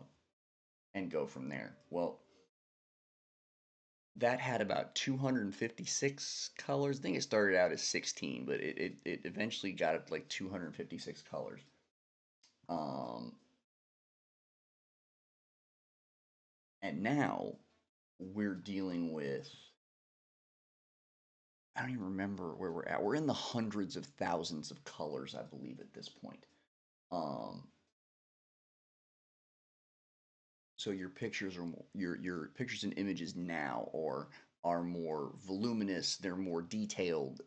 and go from there. Well, that had about 256 colors. I think it started out as 16, but it eventually got up to like 256 colors. Um, and now we're dealing with, I don't even remember where we're at. We're in the hundreds of thousands of colors, I believe, at this point. Um, so your pictures are more, your pictures and images now are more voluminous. They're more detailed.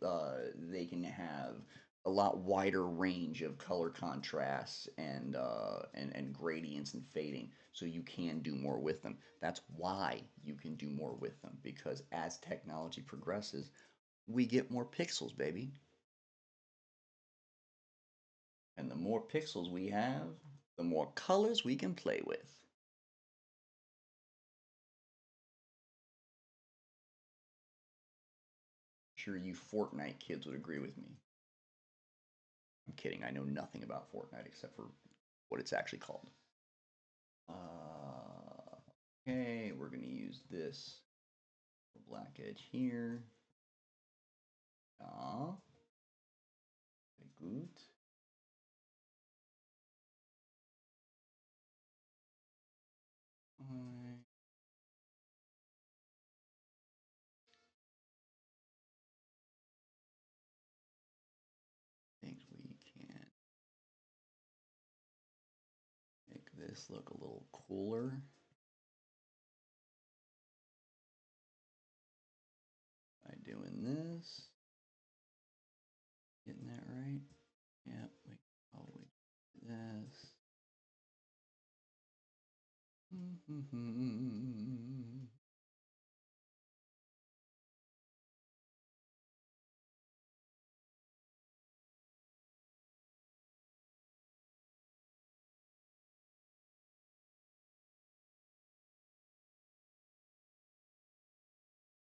They can have a lot wider range of color contrasts and gradients and fading, so you can do more with them. That's why you can do more with them, because as technology progresses, we get more pixels, baby. And the more pixels we have, the more colors we can play with. Sure, you Fortnite kids would agree with me. I'm kidding. I know nothing about Fortnite except for what it's actually called. Okay, we're going to use this black edge here. Ah, good. I think we can make this look a little cooler by doing this. Getting that right? Yep, we can probably do this.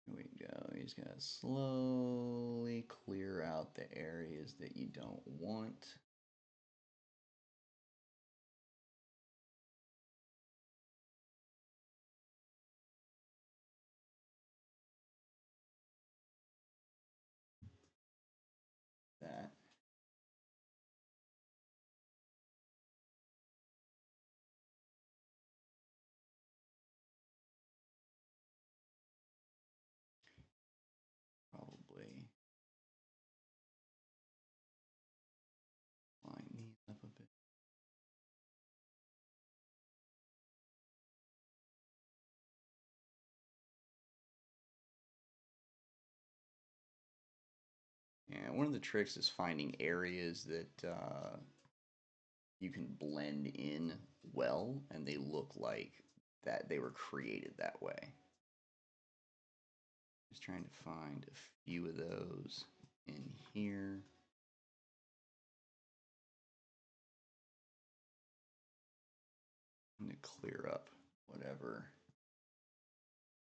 Here we go. You just gotta slowly clear out the areas that you don't want. That. Probably line these up a bit. Yeah, one of the tricks is finding areas that you can blend in well, and they look like that they were created that way. Just trying to find a few of those in here. I'm going to clear up whatever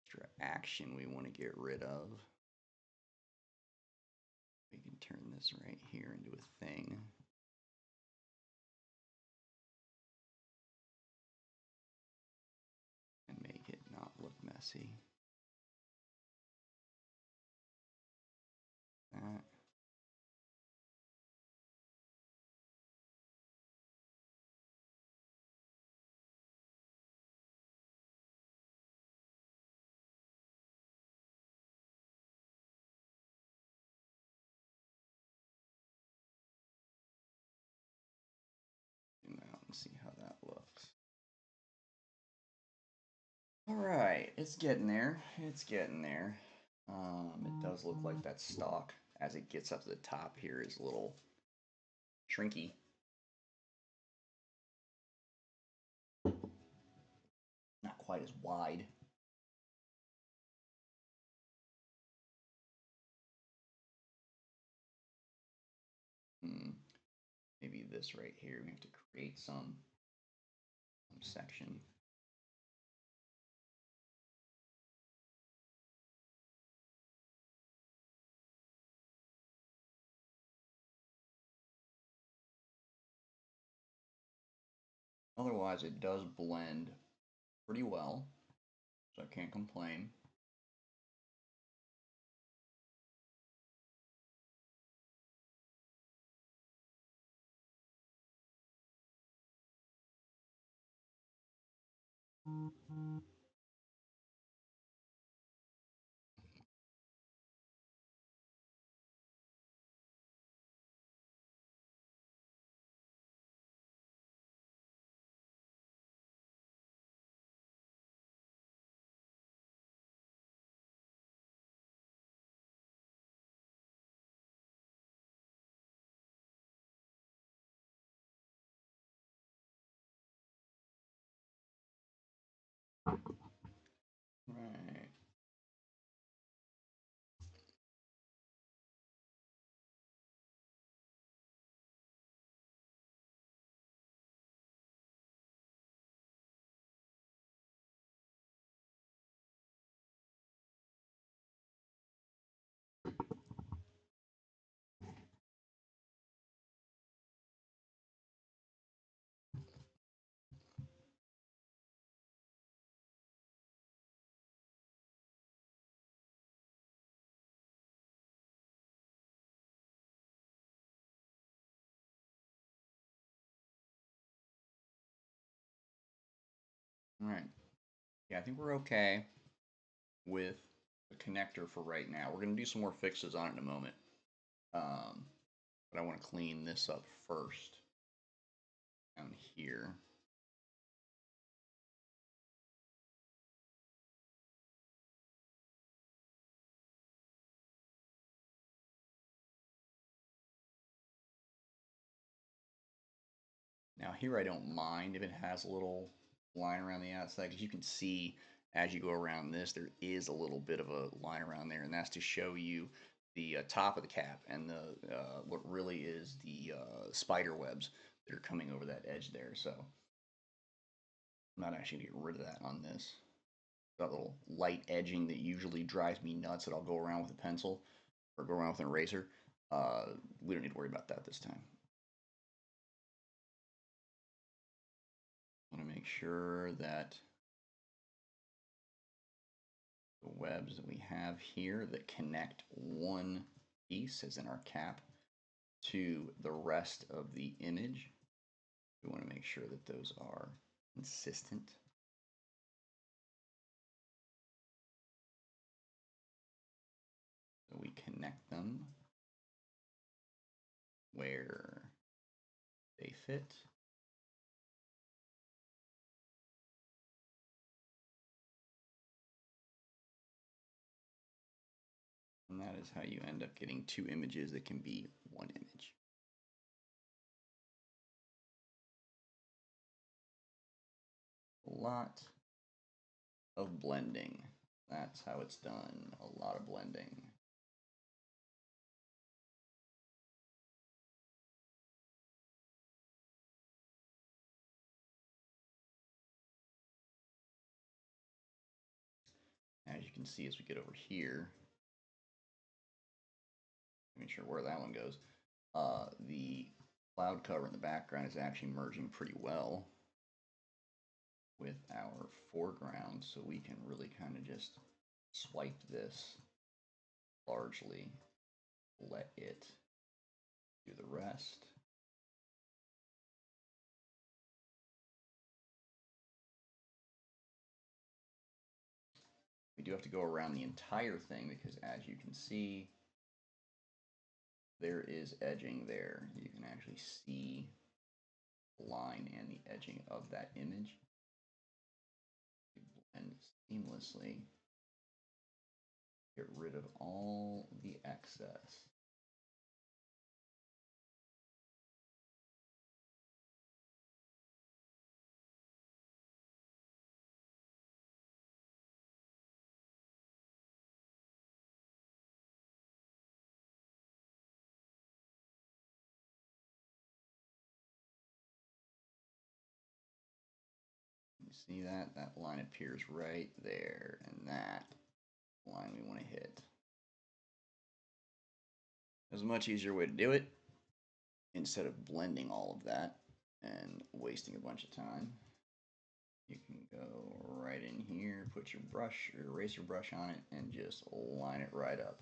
extra action we want to get rid of. We can turn this right here into a thing. And make it not look messy. and see how that looks. All right, it's getting there. It's getting there. It does look like that stalk, as it gets up to the top here, is a little shrinky. Not quite as wide. Maybe this right here. We have to create some section. Otherwise, it does blend pretty well, so I can't complain. Right. All right. Yeah, I think we're okay with the connector for right now. We're going to do some more fixes on it in a moment. But I want to clean this up first down here. Now here I don't mind if it has a little line around the outside, because you can see as you go around this, there is a little bit of a line around there, and that's to show you the top of the cap and the what really is the spider webs that are coming over that edge there. So I'm not actually going to get rid of that on this. That little light edging that usually drives me nuts that I'll go around with a pencil or go around with an eraser. We don't need to worry about that this time. I want to make sure that the webs that we have here that connect one piece, as in our cap, to the rest of the image, we want to make sure that those are consistent. So we connect them where they fit. And that is how you end up getting two images that can be one image. A lot of blending. That's how it's done. A lot of blending. As you can see, as we get over here, make sure where that one goes, the cloud cover in the background is actually merging pretty well with our foreground, so we can really kind of just swipe this largely, let it do the rest. We do have to go around the entire thing because, as you can see, there is edging there. You can actually see line and the edging of that image. Blend seamlessly. Get rid of all the excess. You see that? That line appears right there, and that line we want to hit. There's a much easier way to do it. Instead of blending all of that and wasting a bunch of time, you can go right in here, put your brush, your eraser brush on it, and just line it right up.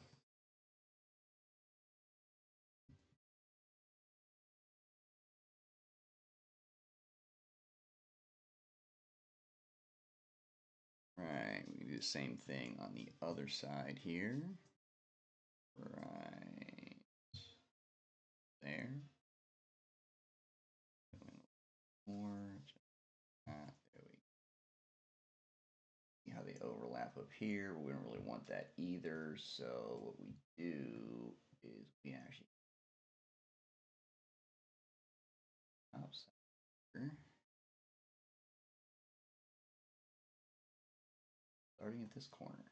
Right, we do the same thing on the other side here. Right there. More. There we go. See how they overlap up here. We don't really want that either. So what we do is we actually outside here. Starting at this corner.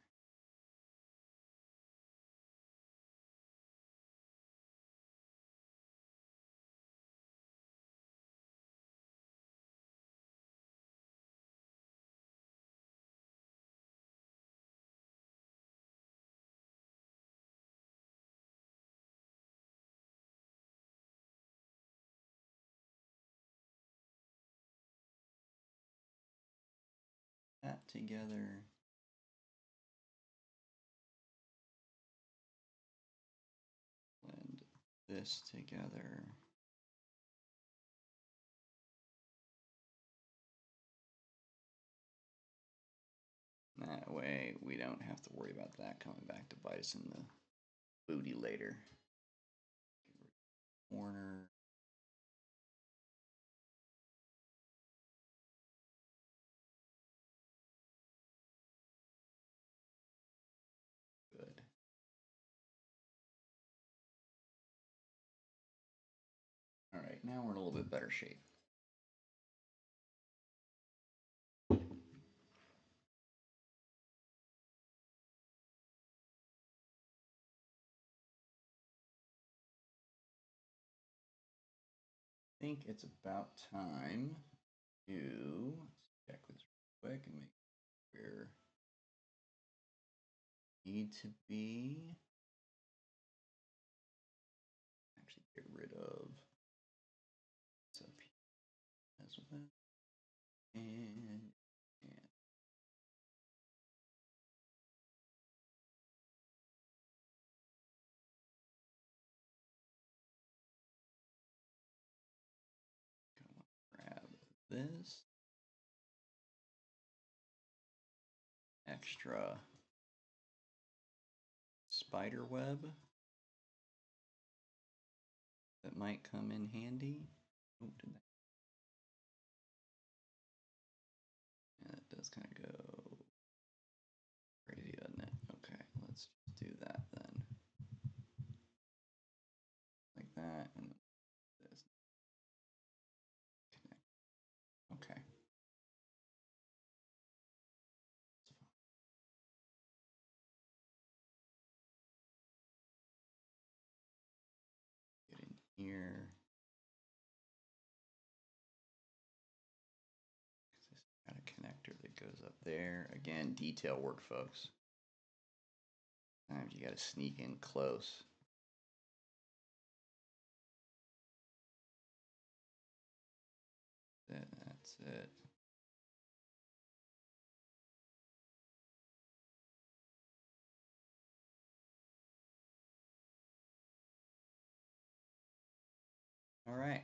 That together. Blend this together. That way we don't have to worry about that coming back to bite us in the booty later. Corner. Good. All right, now we're in a little bit better shape. I think it's about time to check this real quick and make sure we need to be. Actually, get rid of this up here as well. And grab this extra spider web that might come in handy. Oh, did that? Yeah, that does kind of go crazy, doesn't it? Okay, let's just do that then. Like that, and this. Connect. Okay. Get in here. Got a connector that goes up there. Again, detail work, folks. Sometimes you got to sneak in close. That's it. All right.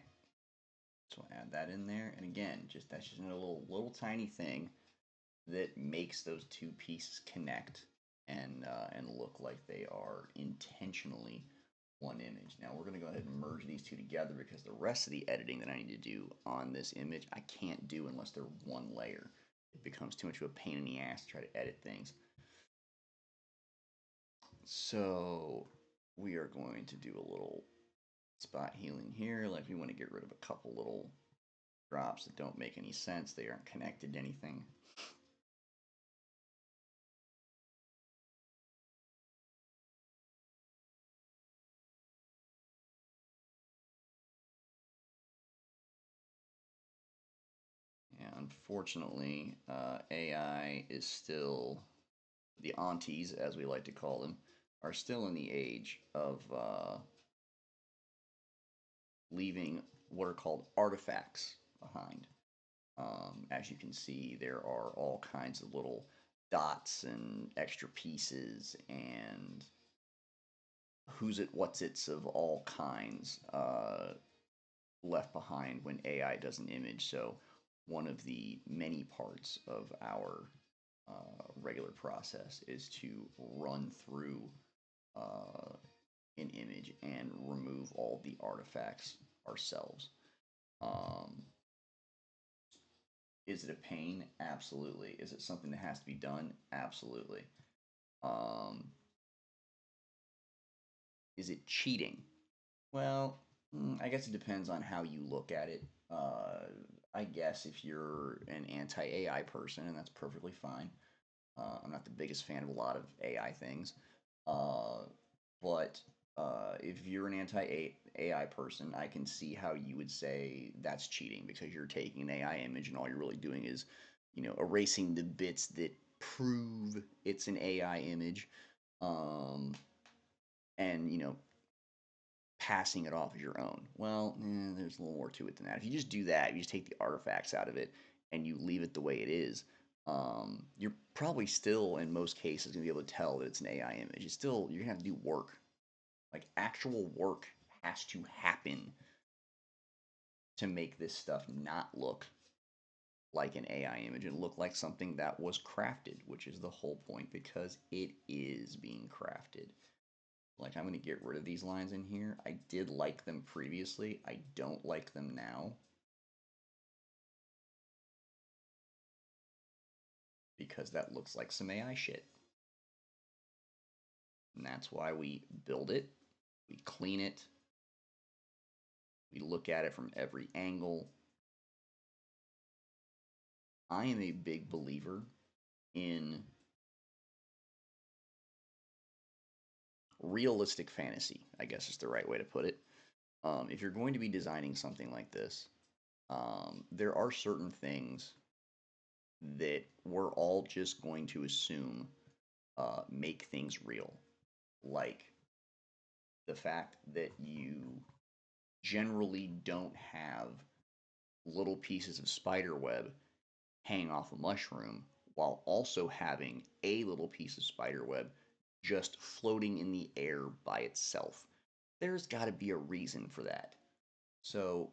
So we'll add that in there. And again, that's just a little tiny thing that makes those two pieces connect and look like they are intentionally one image. Now we're going to go ahead and merge these two together because the rest of the editing that I need to do on this image I can't do unless they're one layer. It becomes too much of a pain in the ass to try to edit things. So we are going to do a little spot healing here. Like we want to get rid of a couple little drops that don't make any sense. They aren't connected to anything. Yeah, unfortunately, AI is still, the aunties, as we like to call them, are still in the age of leaving what are called artifacts behind. As you can see, there are all kinds of little dots and extra pieces and who's it, what's it's of all kinds left behind when AI does an image. So, one of the many parts of our regular process is to run through uh, an image and remove all the artifacts ourselves. Um, is it a pain? Absolutely. Is it something that has to be done? Absolutely. Um, is it cheating? Well, I guess it depends on how you look at it. I guess if you're an anti AI person, and that's perfectly fine. I'm not the biggest fan of a lot of AI things. Uh, but if you're an anti AI person, I can see how you would say that's cheating because you're taking an AI image and all you're really doing is, erasing the bits that prove it's an AI image, um, and passing it off as your own. Well, there's a little more to it than that. If you just do that, you just take the artifacts out of it and you leave it the way it is. You're probably still, in most cases, gonna be able to tell that it's an AI image. You're gonna have to do work. Like actual work has to happen to make this stuff not look like an AI image and look like something that was crafted, which is the whole point because it is being crafted. Like, I'm going to get rid of these lines in here. I did like them previously. I don't like them now. Because that looks like some AI shit. And that's why we build it, we clean it, we look at it from every angle. I am a big believer in realistic fantasy, I guess is the right way to put it. If you're going to be designing something like this, there are certain things that we're all just going to assume make things real. Like the fact that you generally don't have little pieces of spider web hanging off a mushroom while also having a little piece of spider web just floating in the air by itself. There's got to be a reason for that. So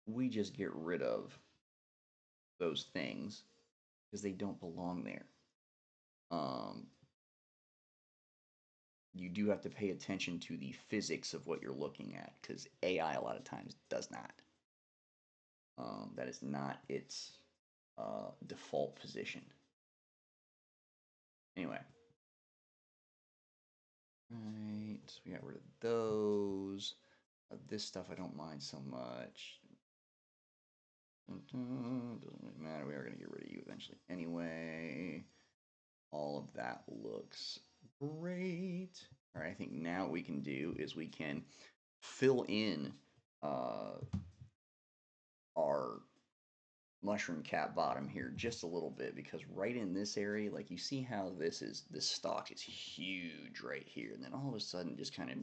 we just get rid of those things because they don't belong there. Um, you do have to pay attention to the physics of what you're looking at because AI a lot of times does not. That is not its default position. Anyway, right, so we got rid of those. This stuff I don't mind so much. Doesn't really matter. We are going to get rid of you eventually anyway. All of that looks great. All right, I think now what we can do is we can fill in our mushroom cap bottom here just a little bit because right in this area, like you see how this stalk is huge right here, and then all of a sudden just kind of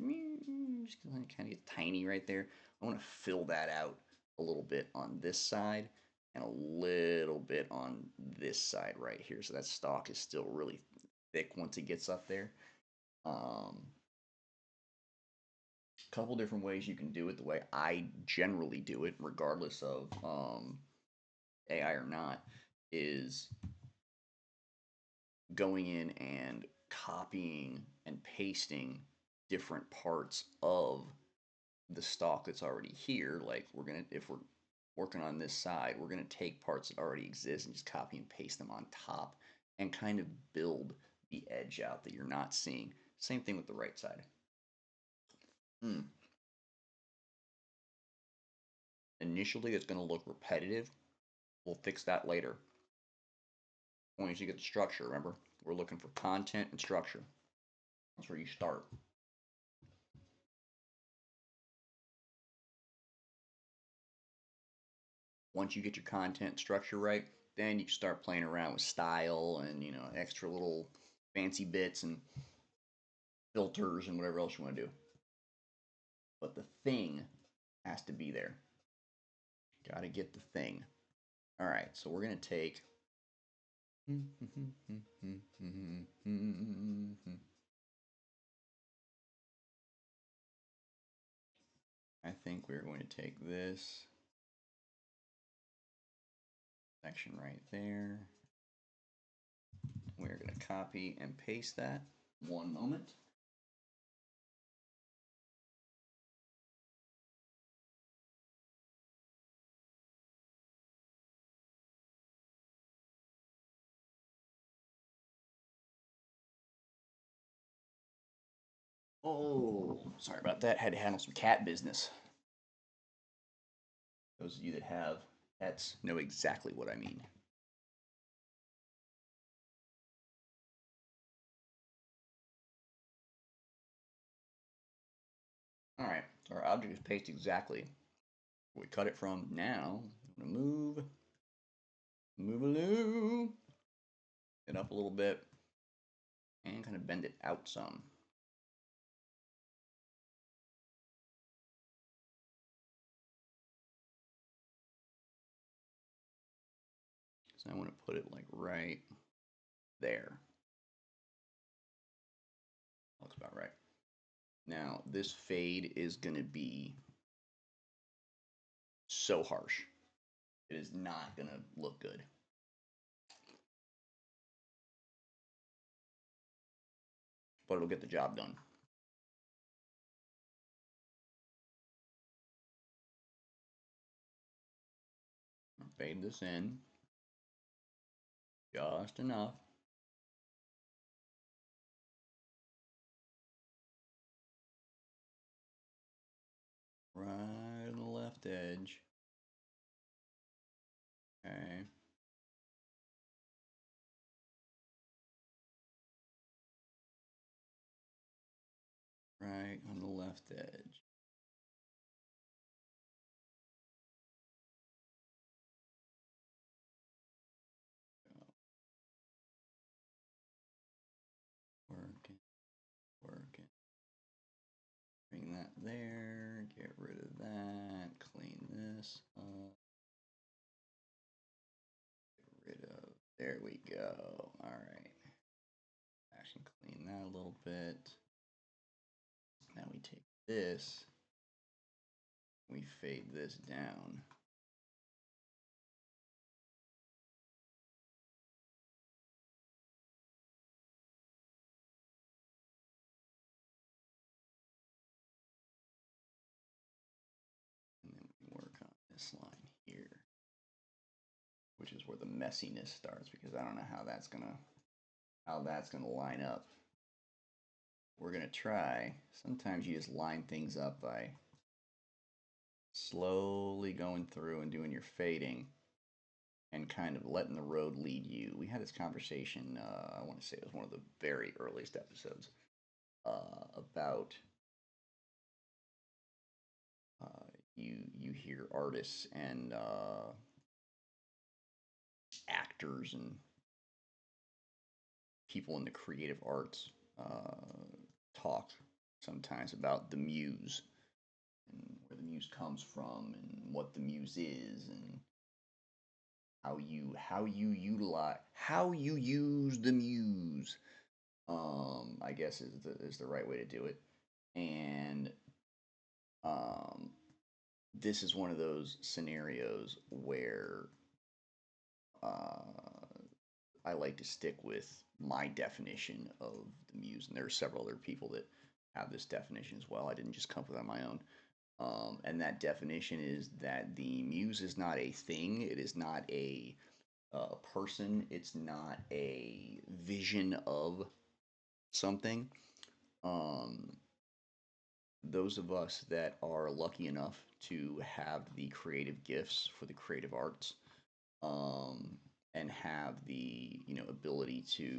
gets tiny right there. I want to fill that out a little bit on this side and a little bit on this side right here, so that stalk is still really thick once it gets up there. Couple different ways you can do it. The way I generally do it, regardless of AI or not, is going in and copying and pasting different parts of the stock that's already here. Like if we're working on this side, we're gonna take parts that already exist and just copy and paste them on top and kind of build the edge out that you're not seeing. Same thing with the right side. Initially, it's going to look repetitive. We'll fix that later. Once you get the structure, remember, we're looking for content and structure. That's where you start. Once you get your content structure right, then you can start playing around with style and extra little fancy bits and filters and whatever else you want to do. But the thing has to be there. Got to get the thing. All right, so we're going to take I think we're going to take this section right there. We're going to copy and paste that. One moment. Oh, sorry about that. Had to handle some cat business. Those of you that have pets know exactly what I mean. All right, so our object is pasted exactly where we cut it from. Now, I'm going to move along, it up a little bit, and kind of bend it out some. So I want to put it like right there. Looks about right. Now, this fade is going to be so harsh. It is not going to look good. But it'll get the job done. Fade this in just enough. Right on the left edge. Okay. Right on the left edge. Working. Bring that there. Get rid of that. Clean this up. Get rid of. There we go. All right. Actually, clean that a little bit. Now we take this. We fade this down. And then we work on this line here, which is where the messiness starts, because I don't know how that's gonna line up. We're gonna try. Sometimes you just line things up by slowly going through and doing your fading and kind of letting the road lead you. We had this conversation, I want to say it was one of the very earliest episodes, about you hear artists and actors and people in the creative arts talk sometimes about the muse and where the muse comes from and what the muse is and how you use the muse, I guess is the right way to do it. And this is one of those scenarios where I like to stick with my definition of the muse, and there are several other people that have this definition as well. I didn't just come up with it on my own. And that definition is that the muse is not a thing. It is not a person. It's not a vision of something. Um, those of us that are lucky enough to have the creative gifts for the creative arts, um, and have the ability to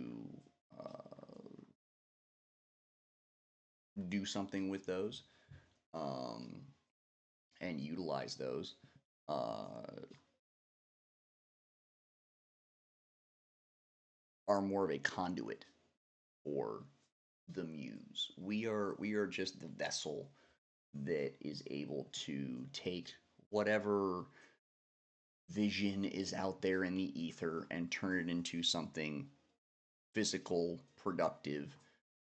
do something with those, um, and utilize those, uh, are more of a conduit for the muse. We are just the vessel that is able to take whatever vision is out there in the ether and turn it into something physical, productive,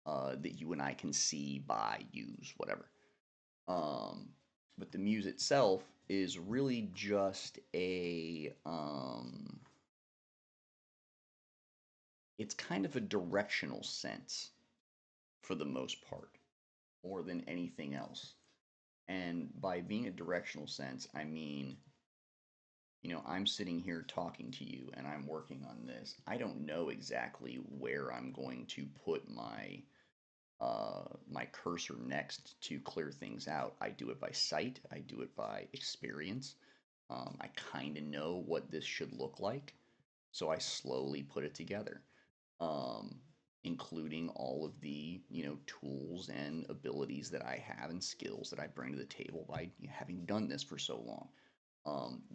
that you and I can see, buy, use, whatever. Um, but the muse itself is really just it's kind of a directional sense for the most part, more than anything else. And by being a directional sense, I mean, I'm sitting here talking to you and I'm working on this. I don't know exactly where I'm going to put my cursor next to clear things out. I do it by sight. I do it by experience. I kind of know what this should look like, so I slowly put it together, um, including all of the tools and abilities that I have and skills that I bring to the table by having done this for so long.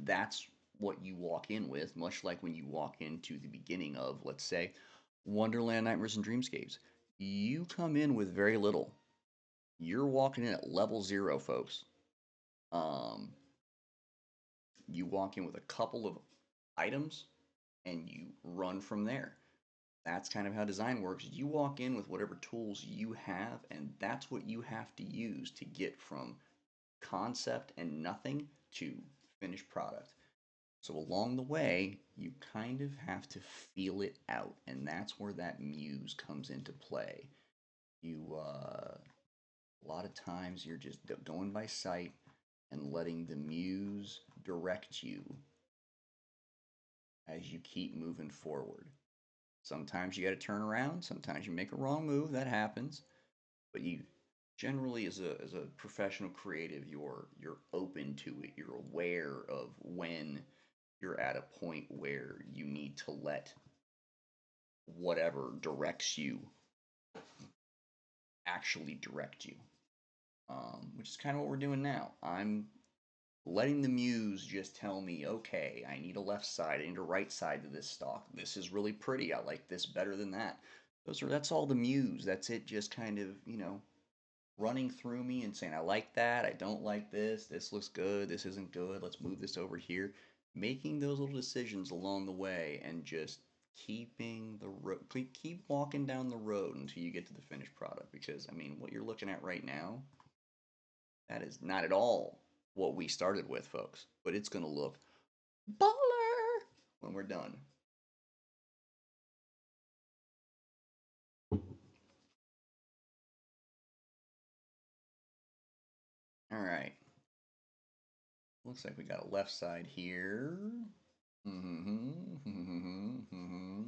That's what you walk in with, much like when you walk into the beginning of, let's say, Wonderland Nightmares and Dreamscapes. You come in with very little. You're walking in at level zero, folks. Um, you walk in with a couple of items and you run from there. That's kind of how design works. You walk in with whatever tools you have, and that's what you have to use to get from concept and nothing to finished product. So along the way, you kind of have to feel it out, and that's where that muse comes into play. A lot of times you're just going by sight and letting the muse direct you as you keep moving forward. Sometimes you got to turn around. Sometimes you make a wrong move. That happens. But you generally, as a professional creative, you're open to it. You're aware of when you're at a point where you need to let whatever directs you actually direct you. Which is kind of what we're doing now. I'm letting the muse just tell me, okay, I need a left side, I need a right side to this stock. This is really pretty. I like this better than that. That's all the muse. That's it, just kind of, running through me and saying, I like that, I don't like this looks good, this isn't good, let's move this over here. Making those little decisions along the way and just keeping the road, keep walking down the road until you get to the finished product. Because, I mean, what you're looking at right now, that is not at all what we started with, folks. But it's going to look baller when we're done. All right. Looks like we got a left side here. Mm-hmm. Mm-hmm. Mm-hmm.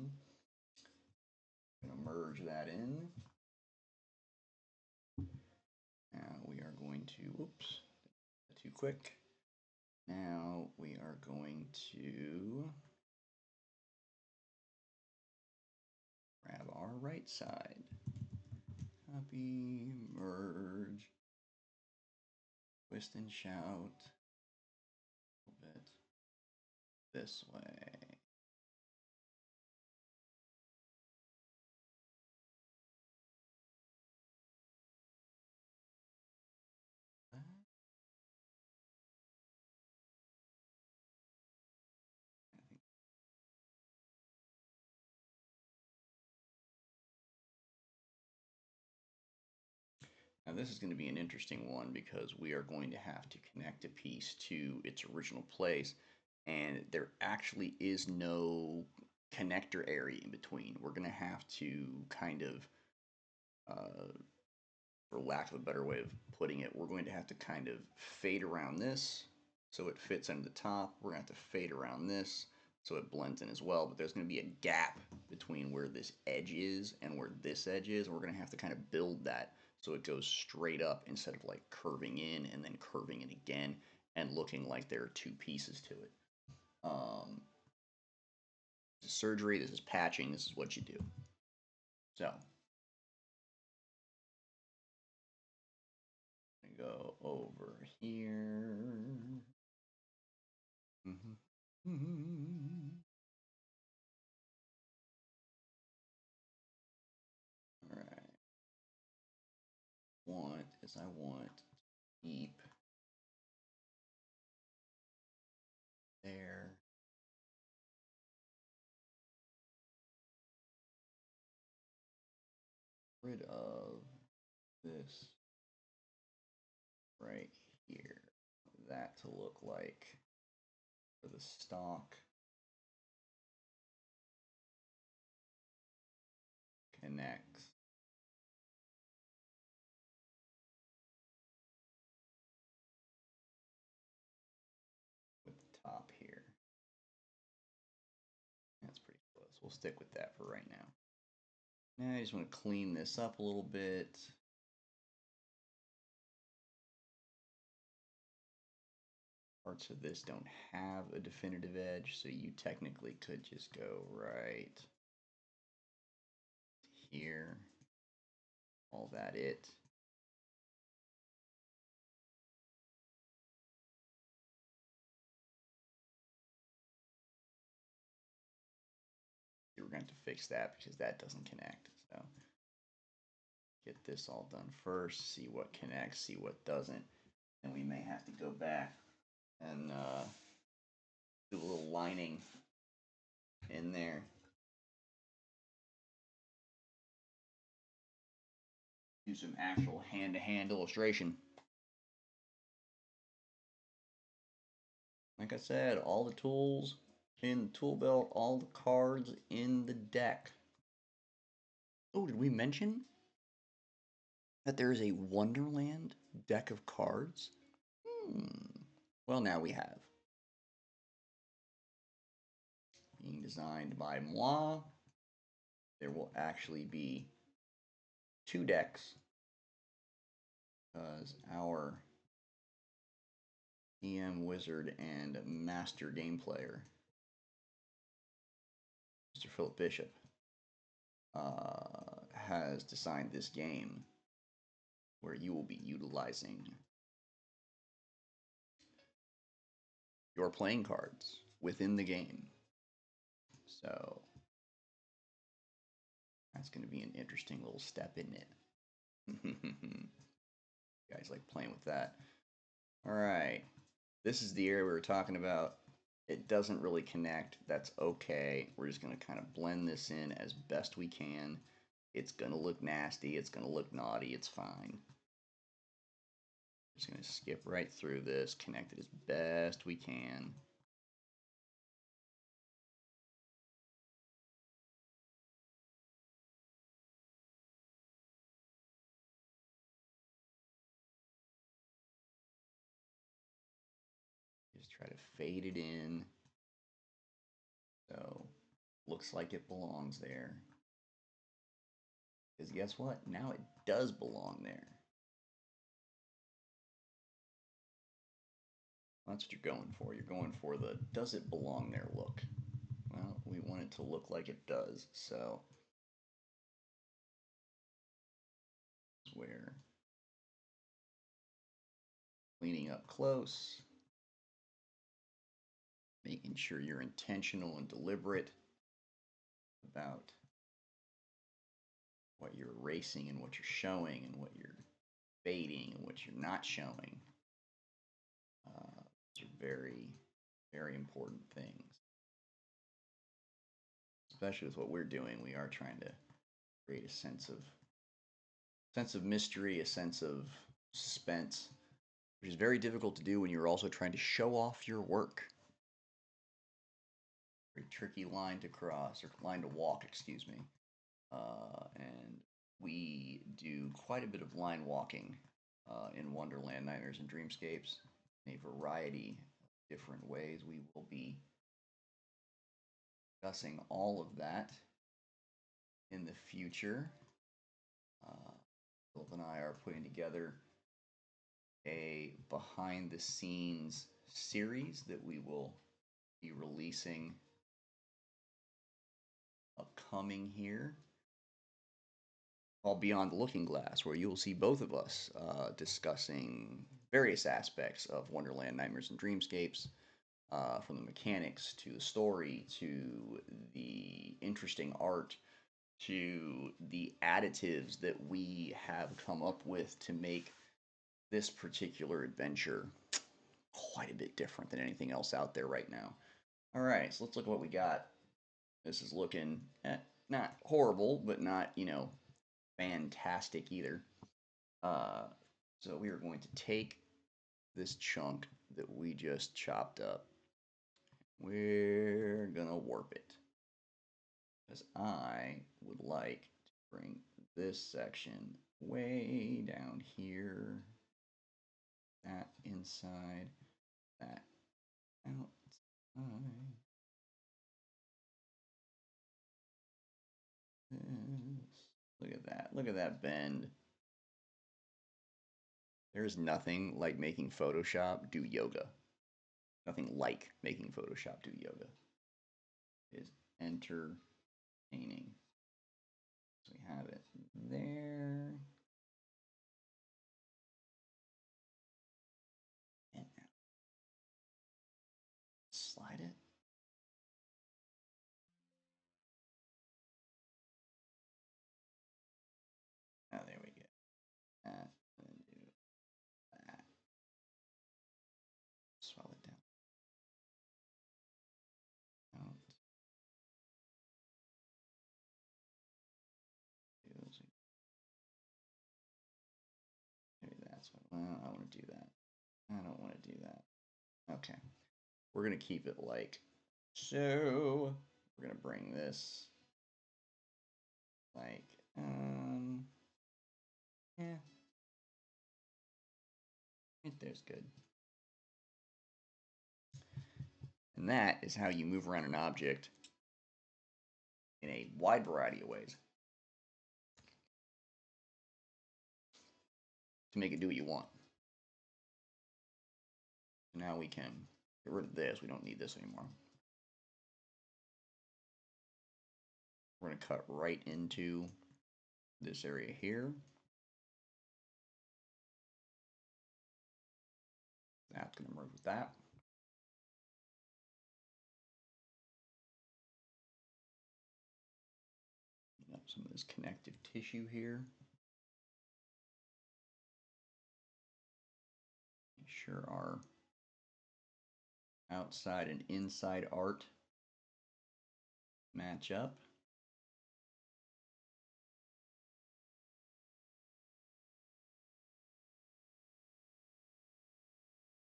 Gonna merge that in. Now we are going to, oops, too quick. Now we are going to grab our right side. Copy, merge, twist and shout a little bit this way. Now this is going to be an interesting one because we are going to have to connect a piece to its original place, and there actually is no connector area in between. We're going to have to kind of, for lack of a better way of putting it, we're going to have to kind of fade around this so it fits into the top. We're going to have to fade around this so it blends in as well, but there's going to be a gap between where this edge is and where this edge is, and we're going to have to kind of build that so it goes straight up instead of like curving in and then curving in again and looking like there are two pieces to it. This is surgery, this is patching, this is what you do. So, go over here. All right. I want to keep there. Rid of this right here. That to look like for the stock. Connects. With the top here. That's pretty close. We'll stick with that for right now. Now I just want to clean this up a little bit. Parts of this don't have a definitive edge, so you technically could just go right here. All that it. We're going to fix that because that doesn't connect. So get this all done first, see what connects, see what doesn't, and we may have to go back and do a little lining in there. Do some actual hand-to-hand illustration. Like I said, all the tools in the tool belt, all the cards in the deck. Oh, did we mention that there is a Wonderland deck of cards? Well, now we have. Being designed by moi. There will actually be 2 decks because our DM Wizard and Master Game Player, Mr. Philip Bishop, has designed this game where you will be utilizing your playing cards within the game. So that's going to be an interesting little step, isn't it? You guys like playing with that. All right. This is the area we were talking about. It doesn't really connect. That's okay. We're just going to kind of blend this in as best we can. It's going to look nasty. It's going to look naughty. It's fine. Just going to skip right through this, connect it as best we can. Just try to fade it in. So, looks like it belongs there. Because guess what? Now it does belong there. That's what you're going for. You're going for the does it belong there look. Well, we want it to look like it does, so that's where cleaning up close, making sure you're intentional and deliberate about what you're erasing and what you're showing and what you're fading and what you're not showing. These are very, very important things. Especially with what we're doing, we are trying to create a sense of mystery, a sense of suspense, which is very difficult to do when you're also trying to show off your work. Very tricky line to cross, or line to walk, excuse me. And we do quite a bit of line walking in Wonderland, Nightmares, and Dreamscapes in a variety of different ways. We will be discussing all of that in the future. Philip and I are putting together a behind the scenes series that we will be releasing upcoming here, called Beyond the Looking Glass, where you'll see both of us discussing various aspects of Wonderland, Nightmares, and Dreamscapes, from the mechanics to the story to the interesting art to the additives that we have come up with to make this particular adventure quite a bit different than anything else out there right now. All right, so let's look at what we got. This is looking not horrible, but not, fantastic either. So we are going to take this chunk that we just chopped up. We're gonna warp it, because I would like to bring this section way down here, that inside, that outside. Look at that. Look at that bend. There's nothing like making Photoshop do yoga. Nothing like making Photoshop do yoga. It is entertaining. So we have it there. And now slide it. Oh, there we go. That, and then do that. Swell it down. Out. Maybe that's what. Well, I want to do that. I don't want to do that. Okay. We're going to keep it like so. We're going to bring this like, yeah. Right there's good. And that is how you move around an object in a wide variety of ways to make it do what you want. Now we can get rid of this. We don't need this anymore. We're going to cut right into this area here. That's going to merge with that. Up some of this connective tissue here. Make sure our outside and inside art match up.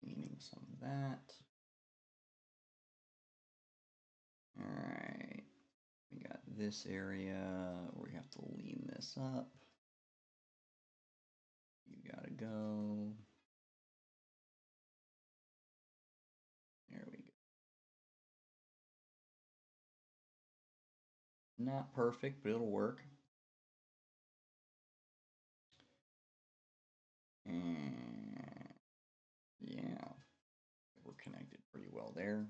Cleaning some of that. All right. We got this area where we have to lean this up. You gotta go. There we go. Not perfect, but it'll work. And yeah, we're connected pretty well there.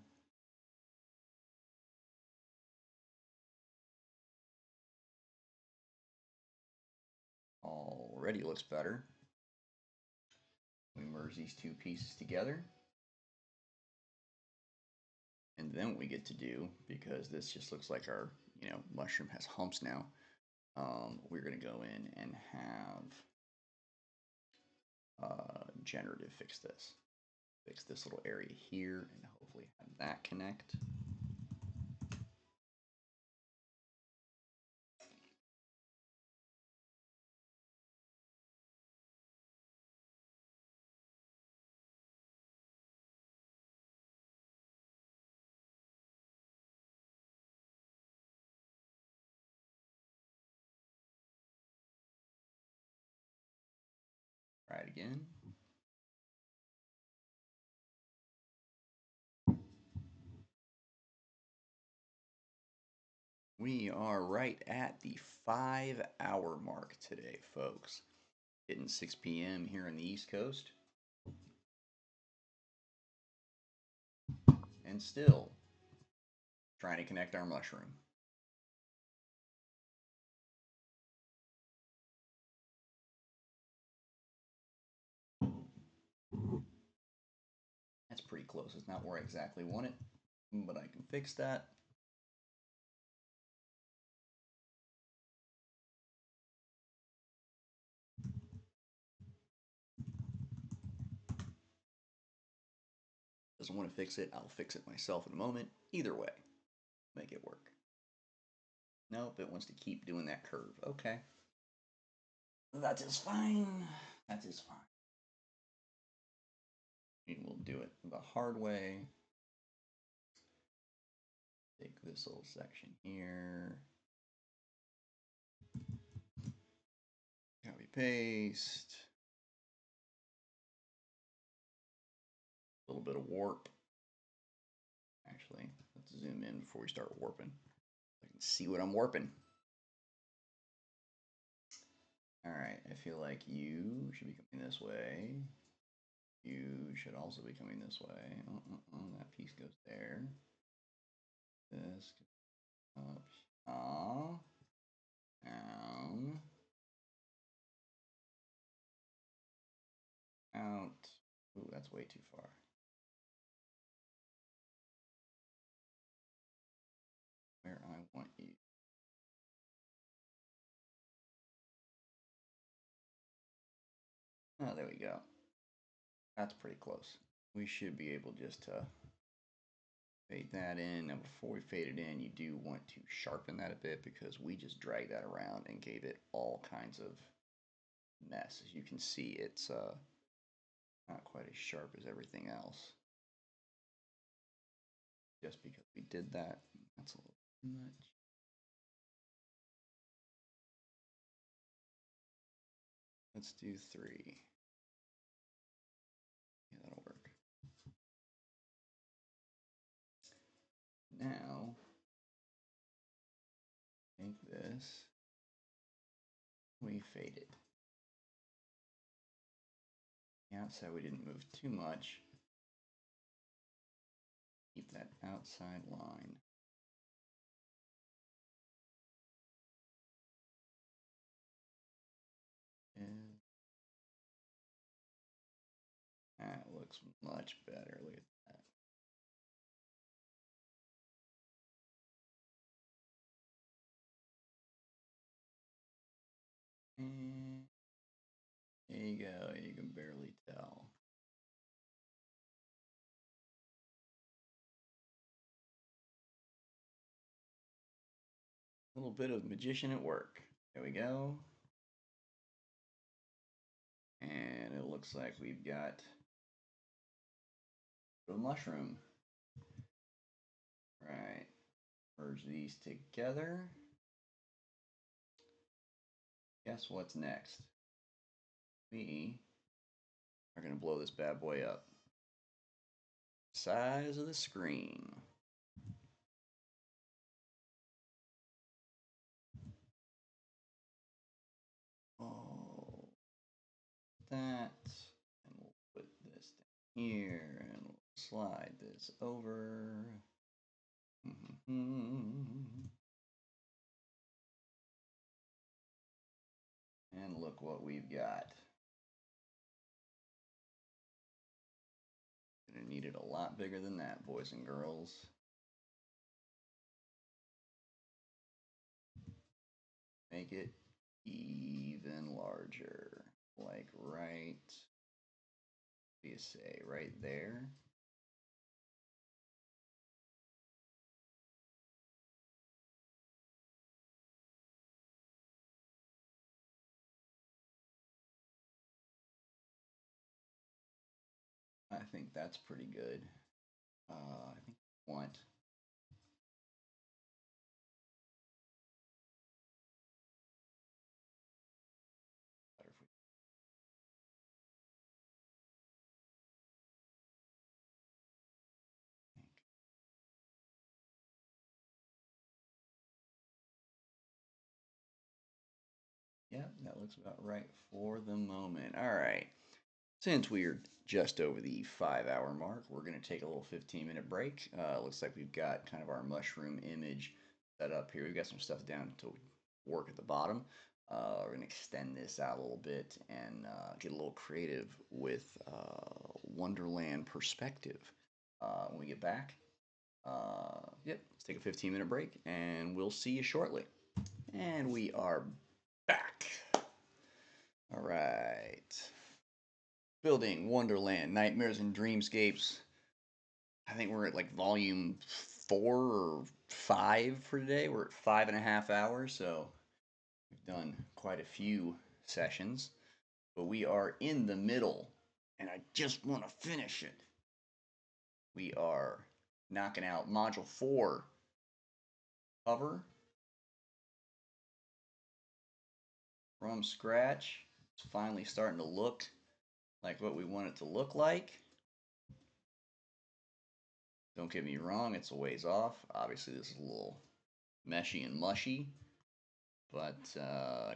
Already looks better. We merge these two pieces together. And then what we get to do, because this just looks like our, mushroom has humps now, we're going to go in and have generative fix this. Fix this little area here and hopefully have that connect. that again. We are right at the 5-hour mark today, folks. Hitting 6 p.m. here on the East Coast. And still trying to connect our mushroom. That's pretty close. It's not where I exactly want it, but I can fix that. Doesn't want to fix it, I'll fix it myself in a moment. Either way, make it work. Nope, it wants to keep doing that curve. Okay. That is fine. That is fine. We will do it the hard way. Take this little section here. Copy paste. A little bit of warp. Actually, let's zoom in before we start warping. I can see what I'm warping. All right, I feel like you should be coming this way. You should also be coming this way. That piece goes there. This goes up, down, out. Ooh, that's way too far. Where I want you. Oh, there we go. That's pretty close. We should be able just to fade that in. Now, before we fade it in, you do want to sharpen that a bit because we just dragged that around and gave it all kinds of mess. As you can see, it's not quite as sharp as everything else. Just because we did that, that's a little too much. Let's do 3. Yeah, that'll work. Now, take this, we fade it. The outside we didn't move too much. Keep that outside line. And that looks much better. Look at that. And there you go. You can barely tell. A little bit of magician at work. There we go. And it looks like we've got a mushroom. Right. Merge these together. Guess what's next? We are going to blow this bad boy up. Size of the screen. Oh, that. And we'll put this down here and we'll slide this over. And look what we've got. Gonna need it a lot bigger than that, boys and girls. Make it even larger. Like right, what do you say, right there? I think that's pretty good. I think we want Yep, that looks about right for the moment. All right. Since we're just over the 5 hour mark, we're going to take a little 15-minute break. Looks like we've got kind of our mushroom image set up here. We've got some stuff down to work at the bottom. We're going to extend this out a little bit and get a little creative with Wonderland perspective. When we get back, yep, let's take a 15-minute break and we'll see you shortly. And we are back. All right. Building Wonderland, Nightmares and Dreamscapes. I think we're at like volume 4 or 5 for today. We're at 5.5 hours, so we've done quite a few sessions. But we are in the middle, and I just want to finish it. We are knocking out Module 4 cover from scratch. It's finally starting to look like what we want it to look like. Don't get me wrong, it's a ways off. Obviously, this is a little meshy and mushy, but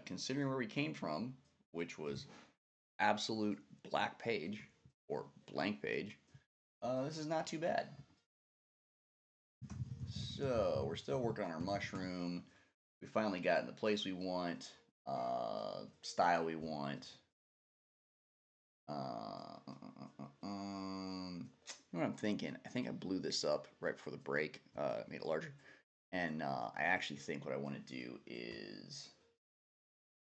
considering where we came from, which was absolute black page or blank page, this is not too bad. So we're still working on our mushroom. We finally got in the place we want, style we want. You know what I'm thinking? I think I blew this up right before the break, made it larger. And I actually think what I want to do is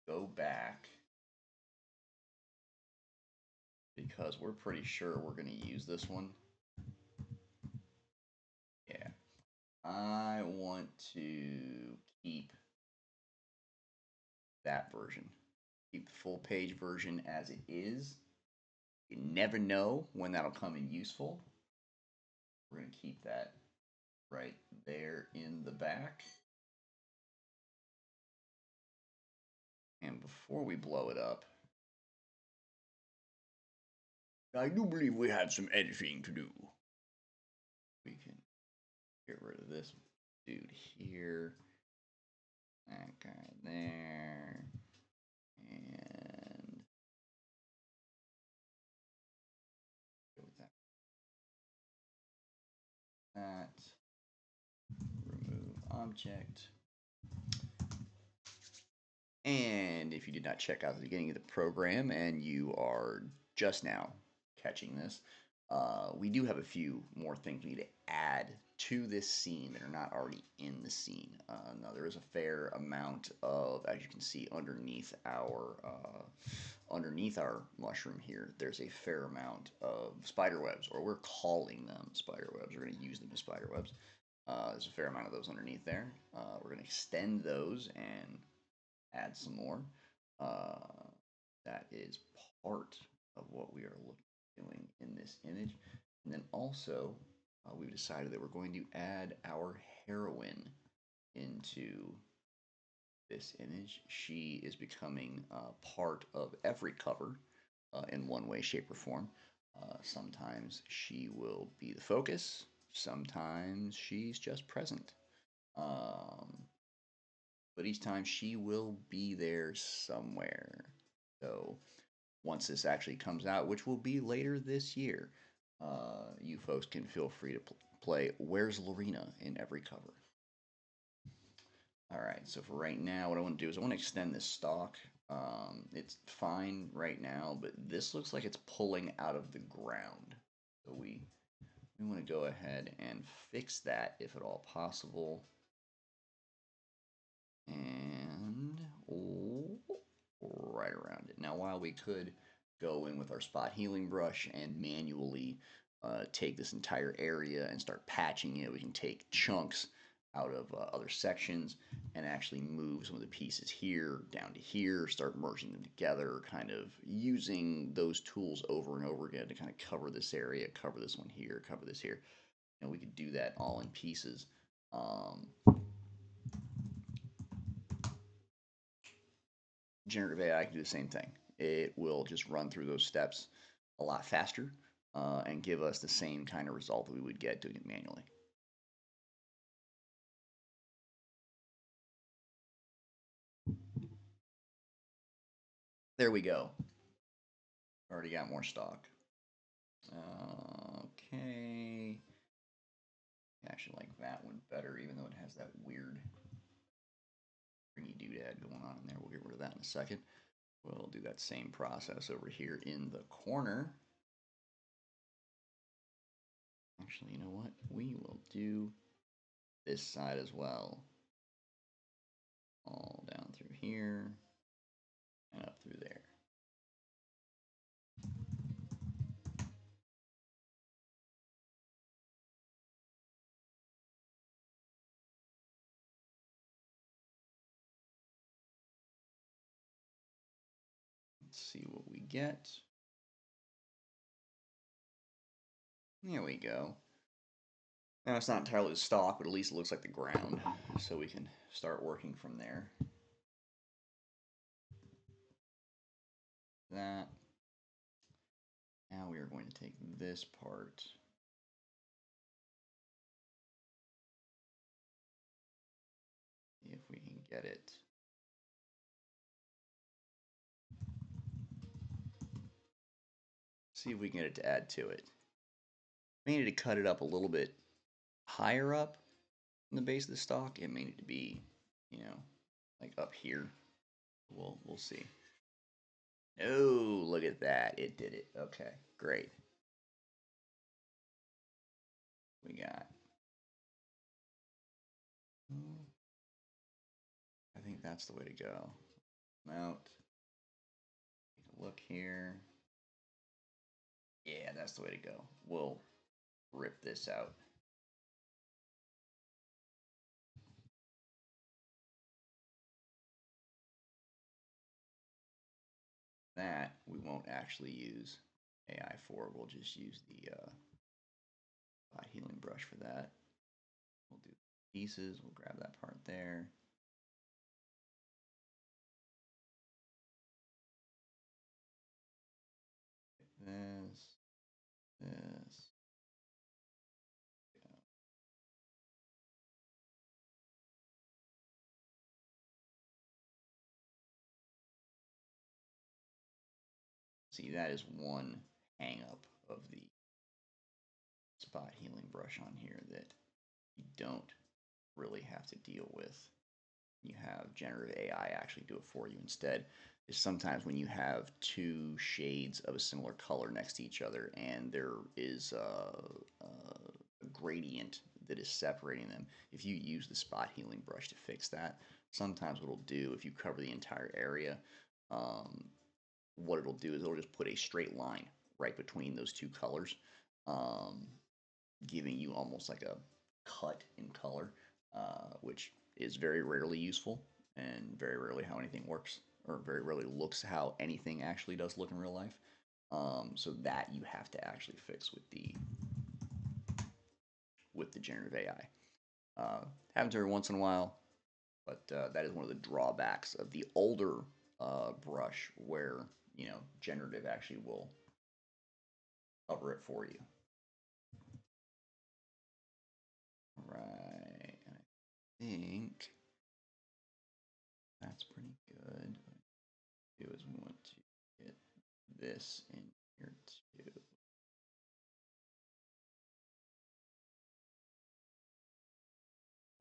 go back because we're pretty sure we're going to use this one. Yeah. I want to keep that version. Keep the full page version as it is. You never know when that'll come in useful. We're going to keep that right there in the back. And before we blow it up, I do believe we had some editing to do. We can get rid of this dude here, that guy there, and go with that. Remove object. And if you did not check out the beginning of the program and you are just now catching this, we do have a few more things we need to add to this scene that are not already in the scene. Now there is a fair amount of, as you can see underneath our mushroom here, there's a fair amount of spider webs, or we're calling them spider webs. We're going to use them as spider webs. There's a fair amount of those underneath there. We're going to extend those and add some more. That is part of what we are doing in this image. And then also, we've decided that we're going to add our heroine into this image. She is becoming part of every cover in one way, shape, or form. Sometimes she will be the focus. Sometimes she's just present. But each time she will be there somewhere. So once this actually comes out, which will be later this year, you folks can feel free to play Where's Lorena in every cover. All right, so for right now, what I want to do is I want to extend this stock. It's fine right now, but this looks like it's pulling out of the ground. So we want to go ahead and fix that if at all possible. And right around it. Now, while we could go in with our spot healing brush and manually take this entire area and start patching it, we can take chunks out of other sections and actually move some of the pieces here down to here, start merging them together, kind of using those tools over and over again to kind of cover this area, cover this one here, cover this here. And we could do that all in pieces. Generative AI can do the same thing. It will just run through those steps a lot faster and give us the same kind of result that we would get doing it manually. There we go. Already got more stock. Okay. I actually like that one better, even though it has that weird stringy doodad going on in there. We'll get rid of that in a second. We'll do that same process over here in the corner. Actually, you know what? We will do this side as well. All down through here and up through there. Let's see what we get. There we go. Now it's not entirely the stock, but at least it looks like the ground, so we can start working from there. That. Now we are going to take this part. See if we can get it. See if we can get it to add to it. May need to cut it up a little bit higher up in the base of the stock. It may need to be, you know, like up here. We'll see. Oh, look at that. It did it. Okay, great. We got. I think that's the way to go. Mount. Take a look here. Yeah, that's the way to go. We'll rip this out. That we won't actually use AI for. We'll just use the healing brush for that. We'll do pieces. We'll grab that part there. This. See, that is one hang up of the spot healing brush on here that you don't really have to deal with. You have generative AI actually do it for you instead. Is sometimes when you have two shades of a similar color next to each other and there is a gradient that is separating them, if you use the spot healing brush to fix that, sometimes what it'll do, if you cover the entire area, what it'll do is it'll just put a straight line right between those two colors, giving you almost like a cut in color, which is very rarely useful and very rarely how anything works, or very rarely looks how anything actually does look in real life. So that you have to actually fix with the generative AI. Happens every once in a while, but that is one of the drawbacks of the older brush, where generative actually will cover it for you. Right, and I think that's pretty good. What we do is we want to get this in here too.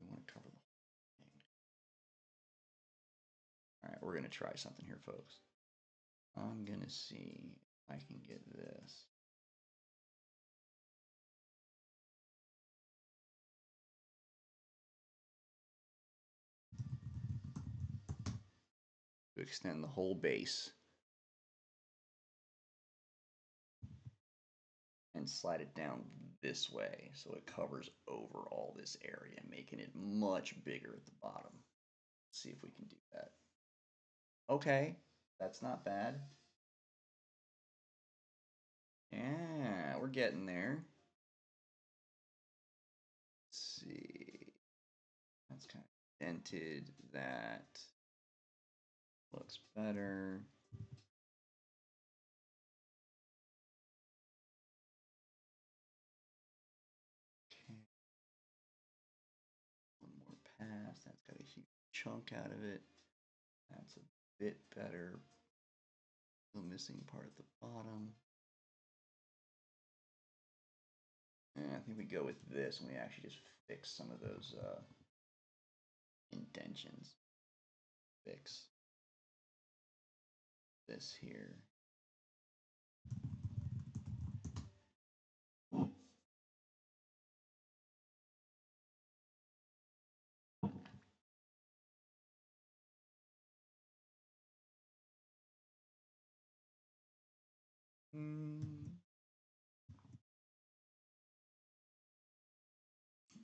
We want to cover the whole thing. All right, we're going to try something here, folks. I'm going to see if I can get this. To extend the whole base. And slide it down this way so it covers over all this area, making it much bigger at the bottom. Let's see if we can do that. Okay, that's not bad. Yeah, we're getting there. Let's see. That's kind of dented. That looks better. Okay. One more pass. That's got a huge chunk out of it. That's a bit better. The missing part at the bottom. And I think we go with this and we actually just fix some of those indentions. Fix this here.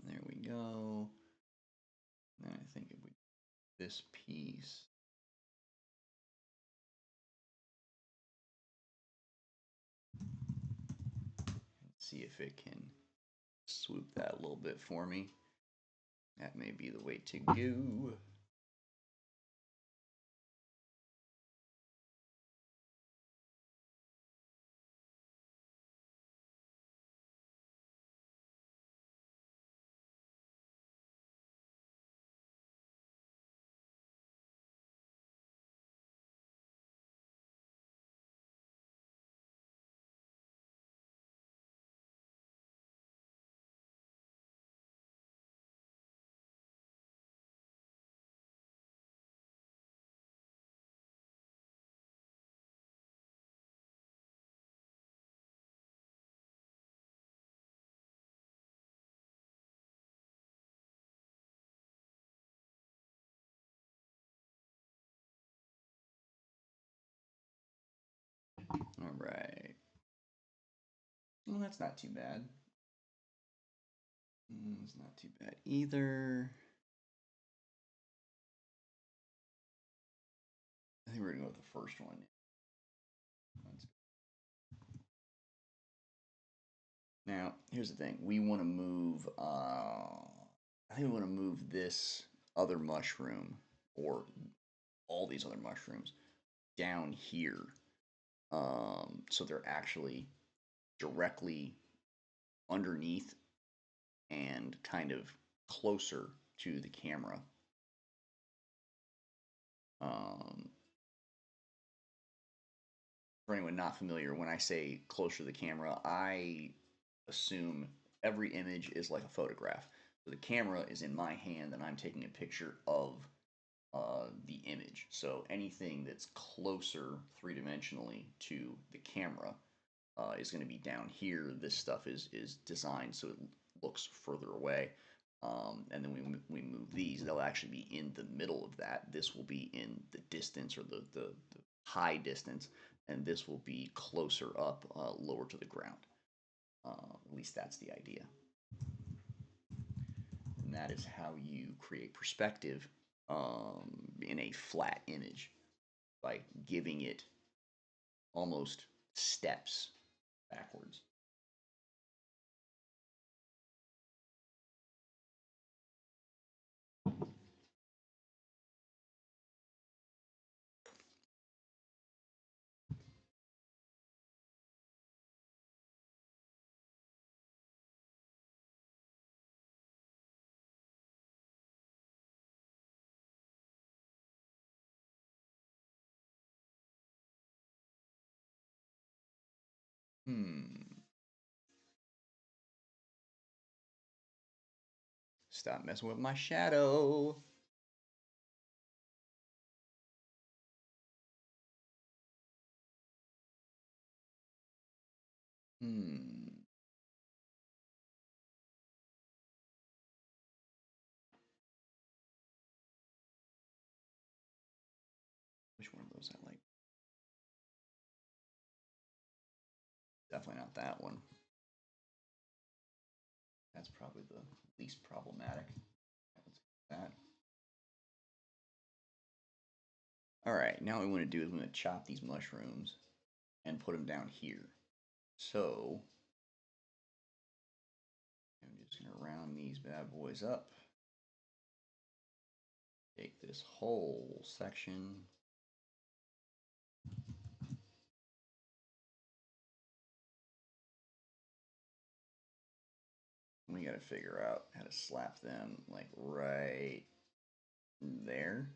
There we go. And I think if we this piece. See if it can swoop that a little bit for me. That may be the way to go. All right. Well, that's not too bad. It's not too bad either. I think we're gonna go with the first one. Now, here's the thing. We want to move. I think we want to move this other mushroom or all these other mushrooms down here, so they're actually directly underneath and kind of closer to the camera. For anyone not familiar, when I say closer to the camera, I assume every image is like a photograph. So the camera is in my hand and I'm taking a picture of the image. So anything that's closer three-dimensionally to the camera is going to be down here. This stuff is designed so it looks further away. And then we move these, they'll actually be in the middle of that. This will be in the distance or the high distance, and this will be closer up, lower to the ground. At least that's the idea. And that is how you create perspective in a flat image by giving it almost steps backwards. Stop messing with my shadow. Which one of those I like? Definitely not that one. That's probably the least problematic. Let's get that. All right, now what we want to do is we want to chop these mushrooms and put them down here. So I'm just going to round these bad boys up. Take this whole section. We got to figure out how to slap them like right there.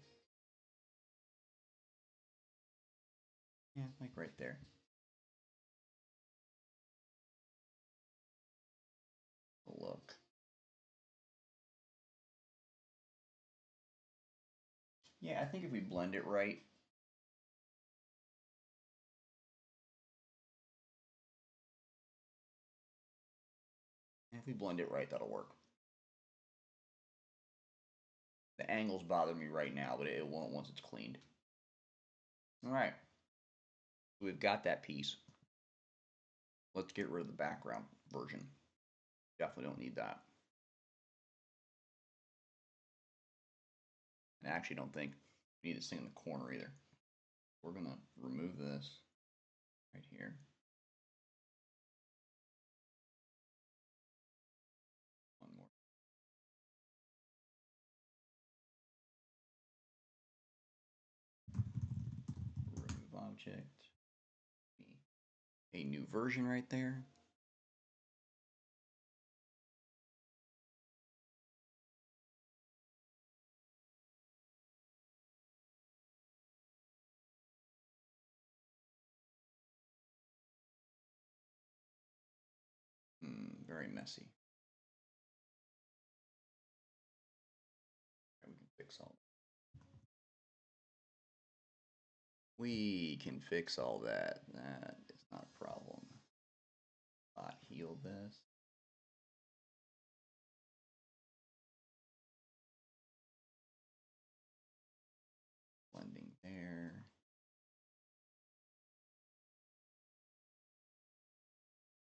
Yeah, like right there. Look. Yeah, I think if we blend it right, that'll work. The angles bother me right now, but it won't once it's cleaned. All right. We've got that piece. Let's get rid of the background version. Definitely don't need that. And I actually don't think we need this thing in the corner either. We're going to remove this right here. One more. Remove object. A new version right there. Very messy. We can fix all that. We can fix all that. That is not a problem. Heal this. Blending there.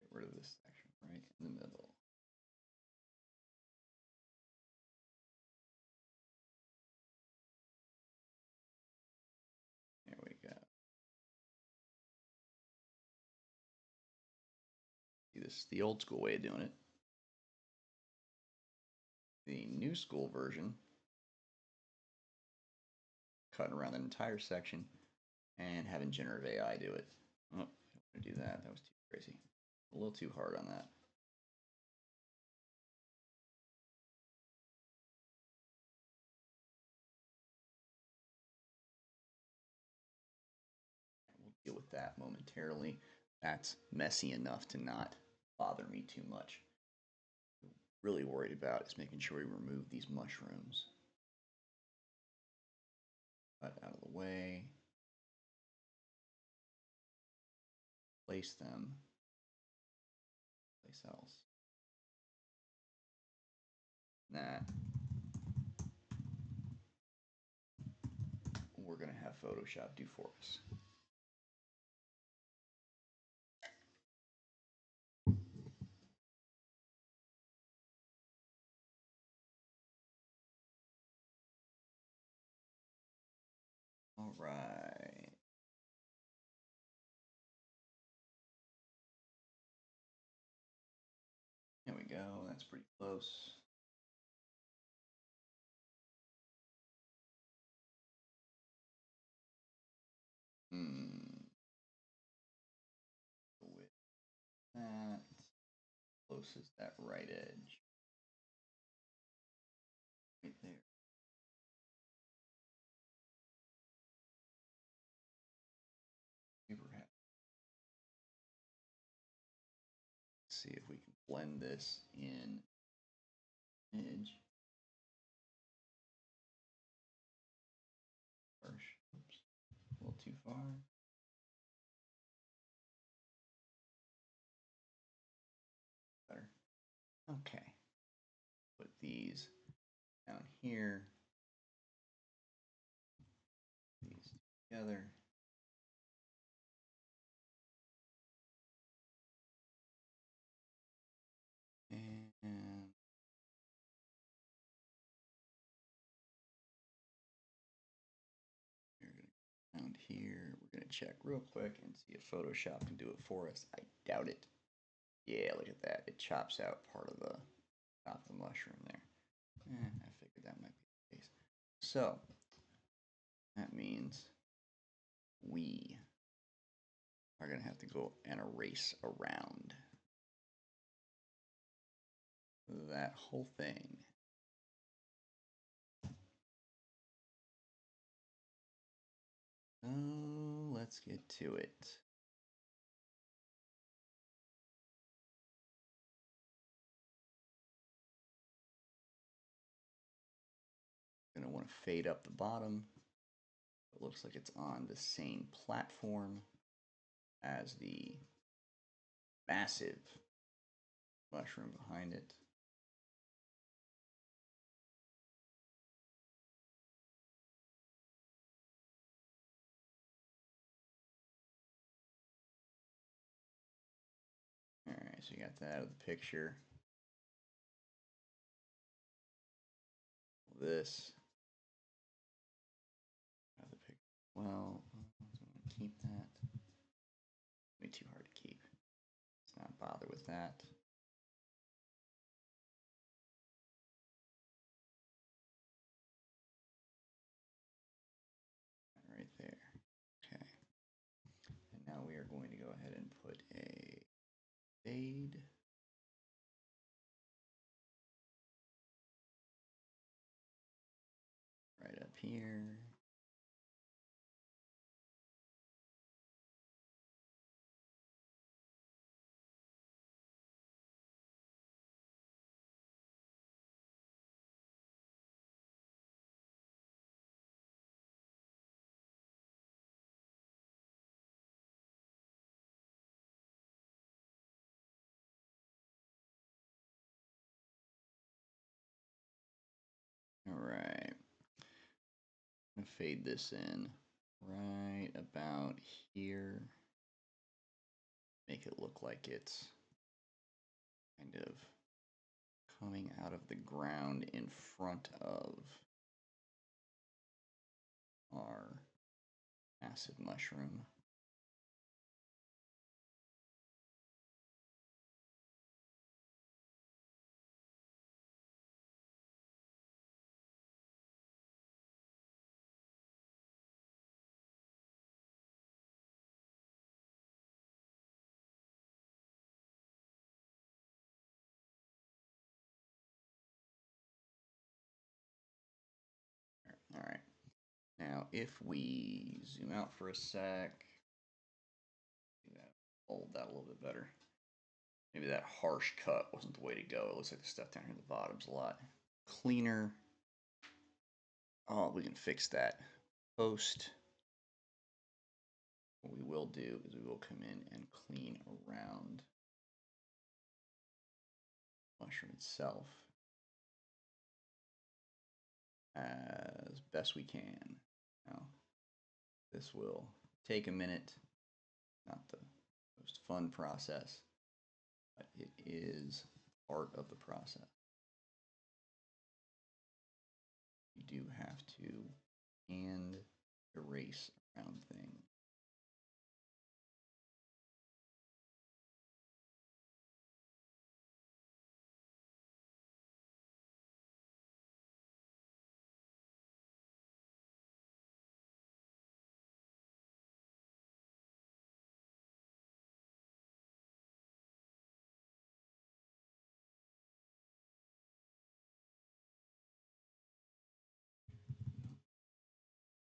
Get rid of this section right in the middle. There we go. See, this is the old school way of doing it. The new school version, cutting around the entire section and having generative AI do it. Oh, I don't want to do that. That was too crazy. A little too hard on that. We'll deal with that momentarily. That's messy enough to not bother me too much. What I'm really worried about is making sure we remove these mushrooms. Cut out of the way. Place them place else. That we're going to have Photoshop do for us. All right. There we go. That's pretty close. With that, closest that right edge. Right there. See if we can blend this in image. Oops, a little too far. Better. Okay. Put these down here. These together. And we're going to go down here. We're going to check real quick and see if Photoshop can do it for us. I doubt it. Yeah, look at that. It chops out part of the top of the mushroom there. I figured that might be the case. So that means we are going to have to go and erase around that whole thing. So let's let's get to it. Going to want to fade up the bottom. It looks like it's on the same platform as the massive mushroom behind it. All right, so you got that out of the picture. This out of the picture. Well, keep that. Way too hard to keep. Let's not bother with that. Right there. Okay. And now we are going to go ahead and put a fade. Right up here. All right. I'm going to fade this in right about here. Make it look like it's kind of coming out of the ground in front of our massive mushroom. All right. Now, if we zoom out for a sec, hold that a little bit better. Maybe that harsh cut wasn't the way to go. It looks like the stuff down here at the bottom's a lot cleaner. Oh, we can fix that post. What we will do is we will come in and clean around the mushroom itself as best we can. Now, this will take a minute, not the most fun process, but it is part of the process. You do have to hand erase around things.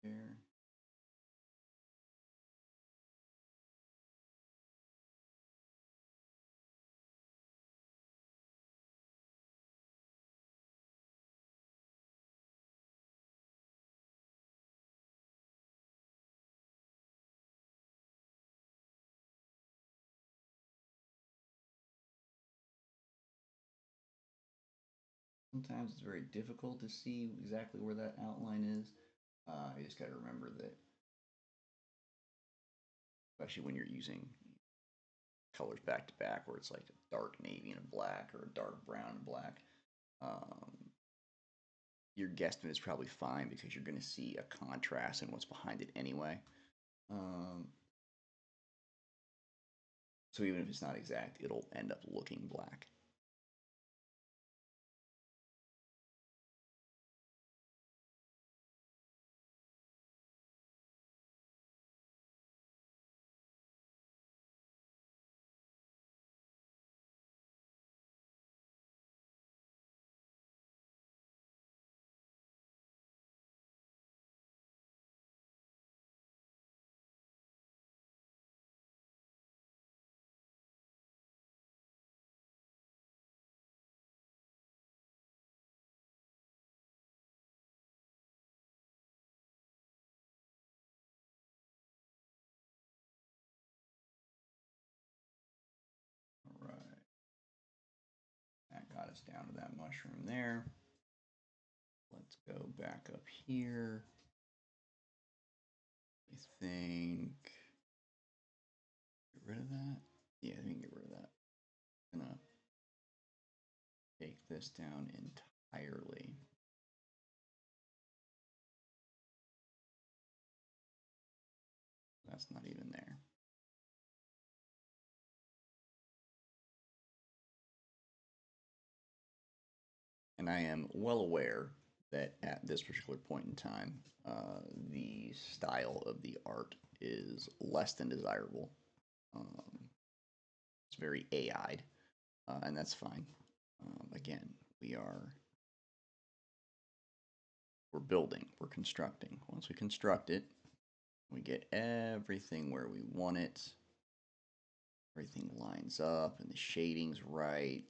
There. Sometimes it's very difficult to see exactly where that outline is. You just got to remember that, especially when you're using colors back to back, where it's like a dark navy and a black or a dark brown and black, your guesstimate is probably fine because you're going to see a contrast in what's behind it anyway. So even if it's not exact, it'll end up looking black. us down to that mushroom there. Let's go back up here. I think get rid of that. Yeah, I think get rid of that. I'm gonna take this down entirely. That's not even there. And I am well aware that at this particular point in time, the style of the art is less than desirable. It's very AI'd, and that's fine. Again, we're building, we're constructing. Once we construct it, we get everything where we want it. Everything lines up and the shading's right.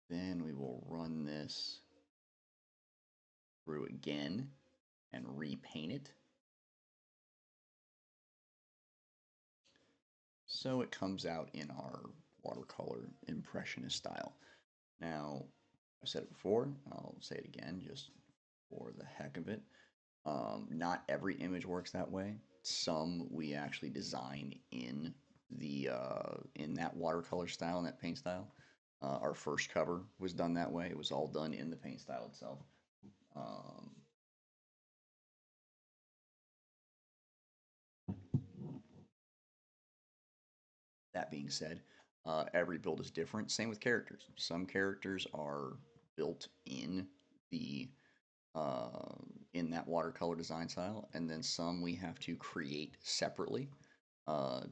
Then we will run this through again and repaint it. So it comes out in our watercolor impressionist style. Now, I've said it before, I'll say it again just for the heck of it. Not every image works that way. Some we actually design in that watercolor style, in that paint style. Our first cover was done that way. It was all done in the paint style itself. That being said, every build is different. Same with characters. Some characters are built the in that watercolor design style, and then some we have to create separately,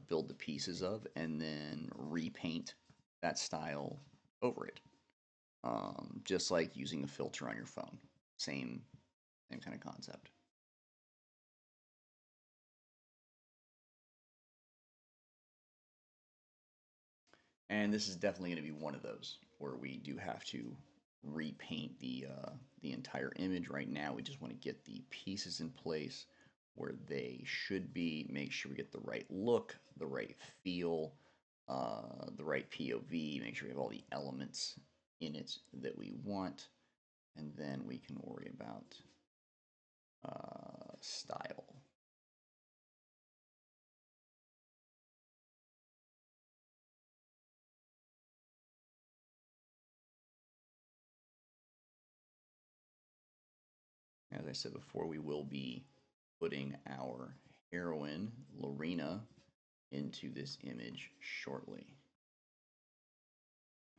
build the pieces of, and then repaint that style over it. Just like using a filter on your phone. Same kind of concept. And this is definitely going to be one of those where we do have to repaint the entire image. Right now, we just want to get the pieces in place where they should be. Make sure we get the right look, the right feel, the right POV. Make sure we have all the elements in it that we want, and then we can worry about style. As I said before, we will be putting our heroine, Lorena, into this image shortly.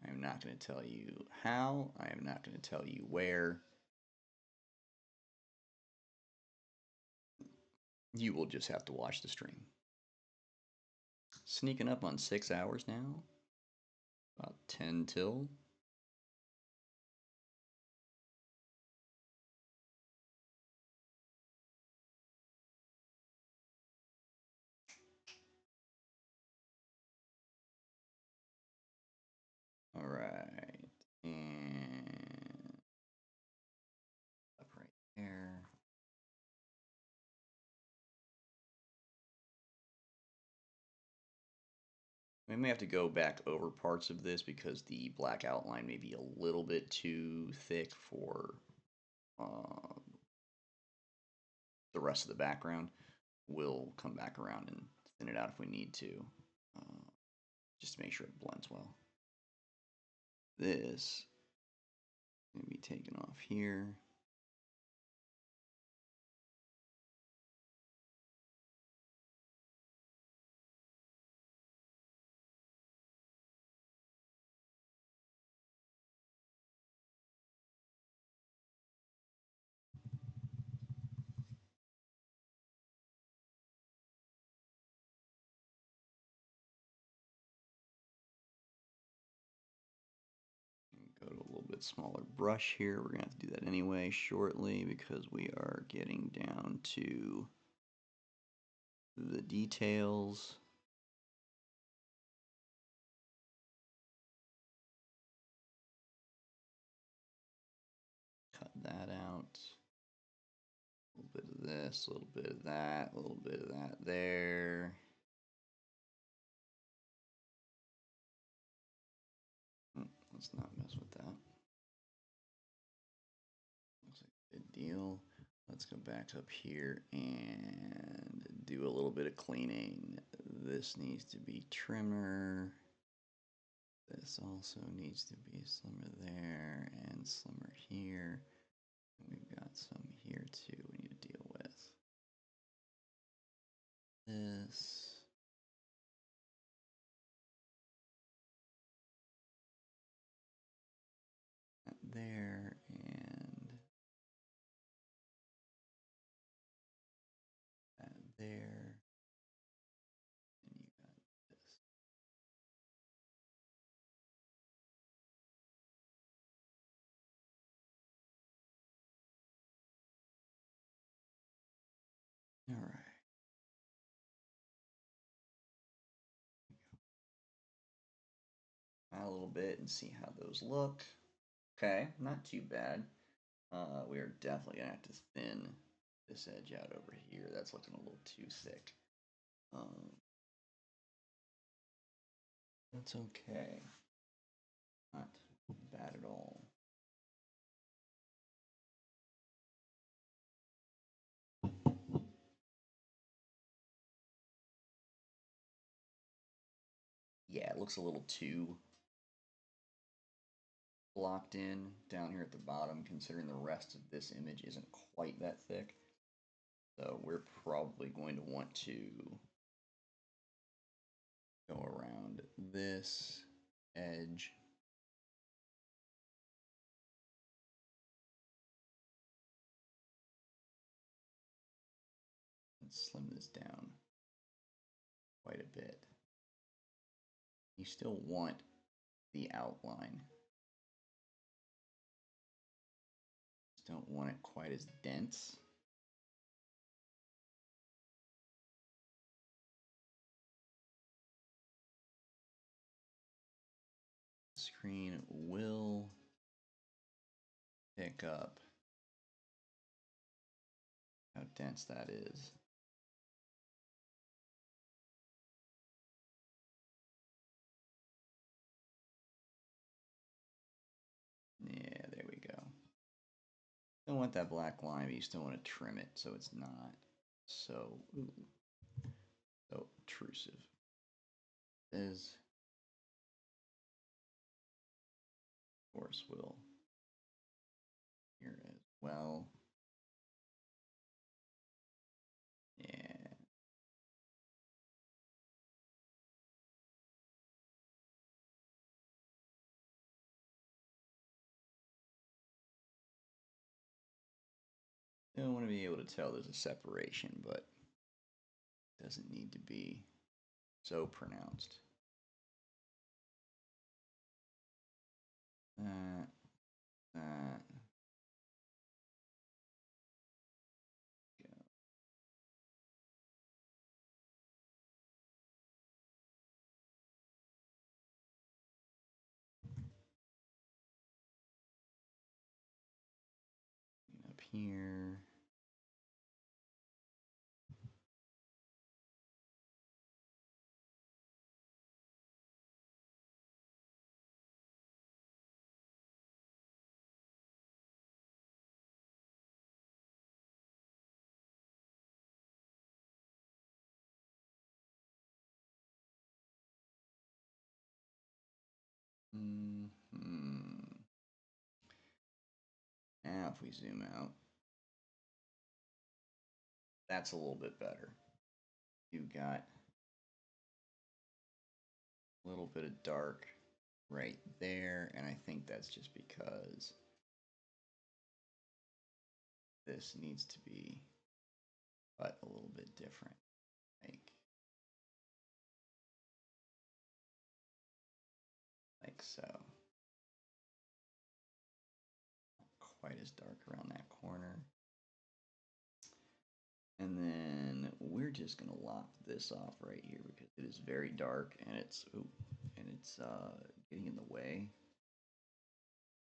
I am not going to tell you how. I am not going to tell you where. You will just have to watch the stream. Sneaking up on 6 hours now. About 10 till. All right. And up right there. We may have to go back over parts of this because the black outline may be a little bit too thick for the rest of the background. We'll come back around and thin it out if we need to, just to make sure it blends well. This can be taken off here. Go to a little bit smaller brush here. We're going to have to do that anyway shortly because we are getting down to the details. Cut that out. A little bit of this, a little bit of that, a little bit of that there. Let's not mess with that. Looks like a good deal. Let's go back up here and do a little bit of cleaning. This needs to be trimmer. This also needs to be slimmer there and slimmer here. And we've got some here too we need to deal with. This. That there and that there. And you got this. All right. A little bit and see how those look. Okay, not too bad. We are definitely gonna have to thin this edge out over here. That's looking a little too thick. That's okay. Not bad at all. Yeah, it looks a little too blocked in down here at the bottom, considering the rest of this image isn't quite that thick. So we're probably going to want to go around this edge. And slim this down quite a bit. You still want the outline. Just don't want it quite as dense. Screen will pick up how dense that is. Yeah, there we go. Don't want that black line, but you still want to trim it so it's not so obtrusive. Is of course will here as well. Yeah. Don't want to be able to tell there's a separation, but it doesn't need to be so pronounced. That. Go. Up here. Now, if we zoom out, that's a little bit better. You've got a little bit of dark right there, and I think that's just because this needs to be cut a little bit different. Like so. Not quite as dark around that corner. And then we're just gonna lock this off right here because it is very dark and it's getting in the way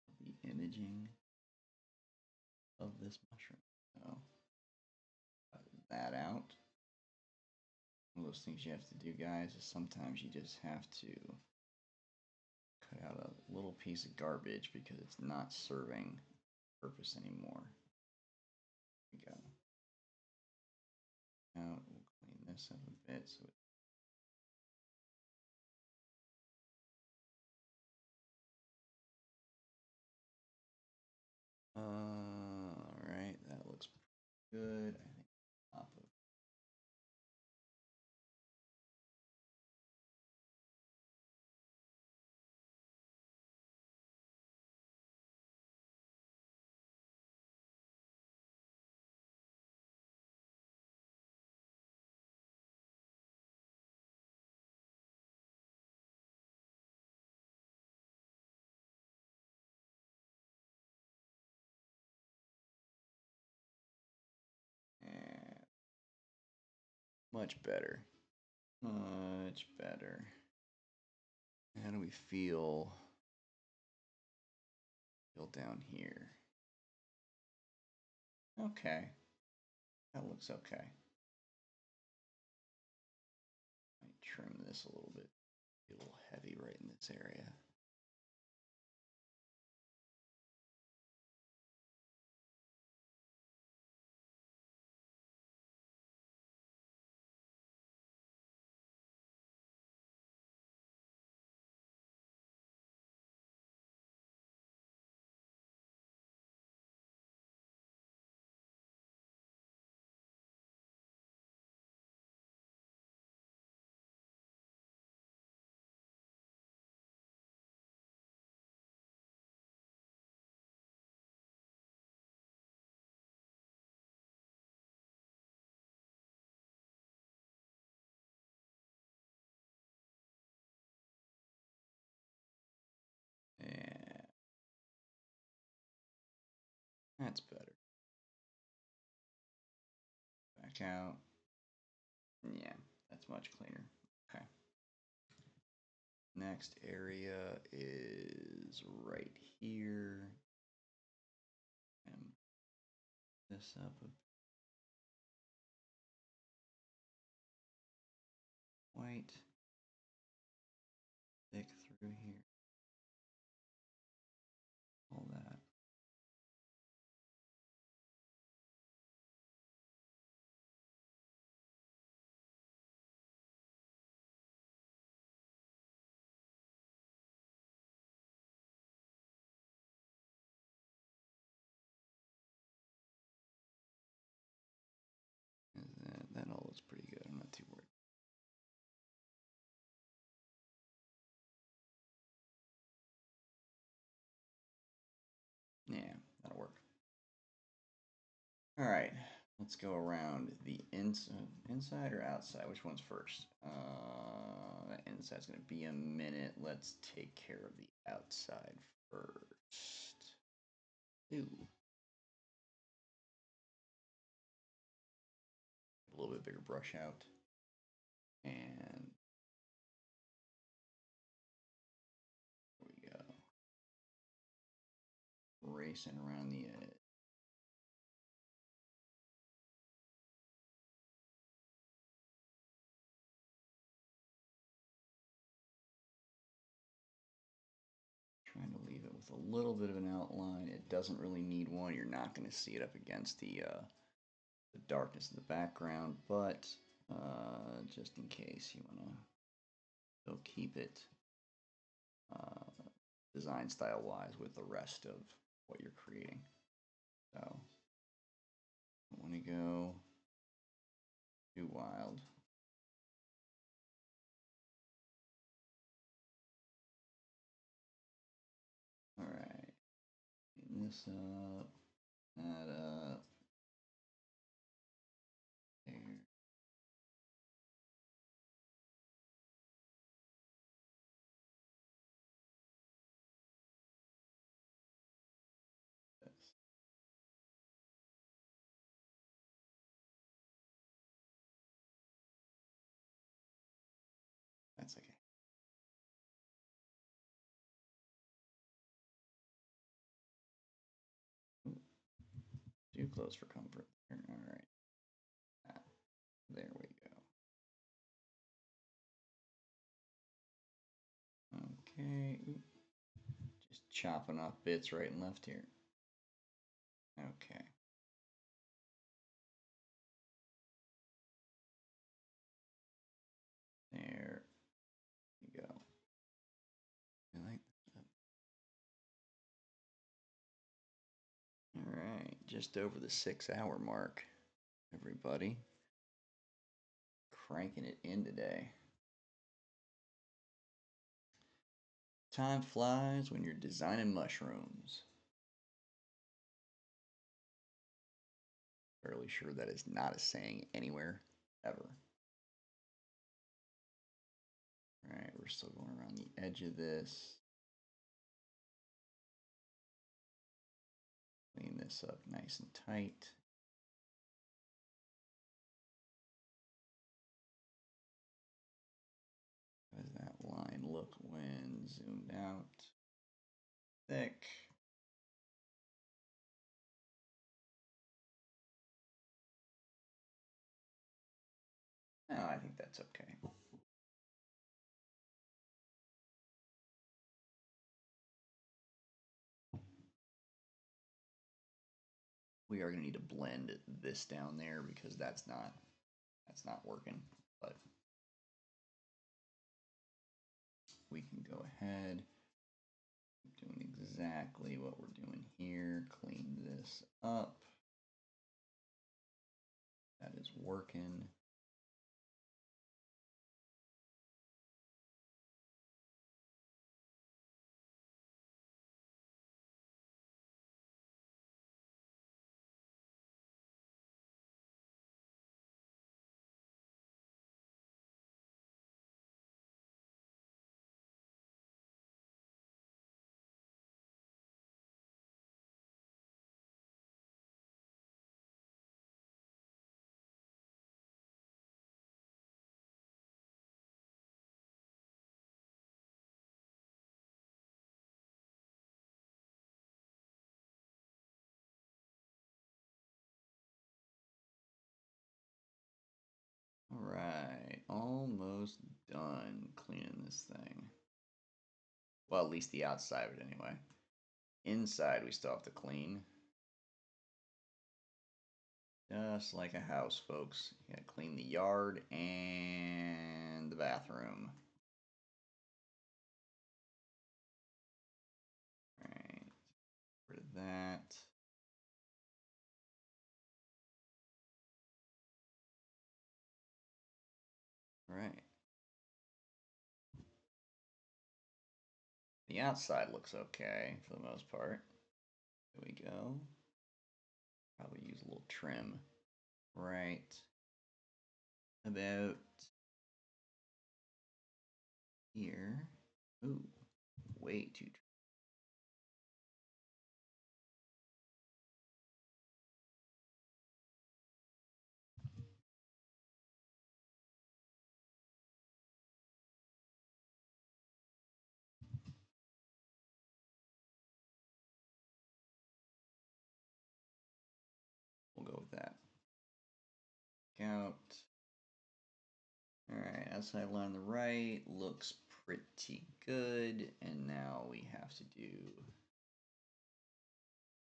of the imaging of this mushroom. So cut that out. One of those things you have to do, guys, is sometimes you just have to cut out a little piece of garbage because it's not serving purpose anymore. There we go. Now we'll clean this up a bit so all right, that looks good. I think top of and much better. Much better. How do we feel down here? Okay. That looks okay. I might trim this a little bit. Be a little heavy right in this area. Yeah, that's better. Back out. Yeah, that's much cleaner. Okay. Next area is right here. And this up a white. Thick through here. All that. And that all looks pretty good. I'm not too worried. Yeah, that'll work. All right, let's go around the inside or outside. Which one's first? That inside's gonna be a minute. Let's take care of the outside first. Ooh, a little bit bigger brush out, and there we go. Racing around the edge. Trying to leave it with a little bit of an outline. It doesn't really need one. You're not going to see it up against the darkness of the background, but just in case you want to still keep it design style wise with the rest of what you're creating. So I want to go too wild. All right, clean this up, that up, there. That's okay. Ooh, too close for comfort. All right. There we go. Okay. chopping off bits right and left here. Okay. There you go. I like that. All right, just over the 6-hour mark, everybody. Cranking it in today. Time flies when you're designing mushrooms. Fairly sure that is not a saying anywhere, ever. Alright, we're still going around the edge of this. Clean this up nice and tight. How does that line look when zoomed out? Thick. Oh, I think that's okay. We are going to need to blend this down there because that's not working, but we can go ahead, doing exactly what we're doing here. Clean this up. That is working. All right, almost done cleaning this thing. Well, at least the outside of it anyway. Inside we still have to clean. Just like a house, folks. You gotta clean the yard and the bathroom. Alright, rid of that. Alright. The outside looks okay for the most part. There we go. Probably use a little trim. Right about here. Ooh, way too. We'll go with that. Out. Alright, outside line on the right looks pretty good. And now we have to do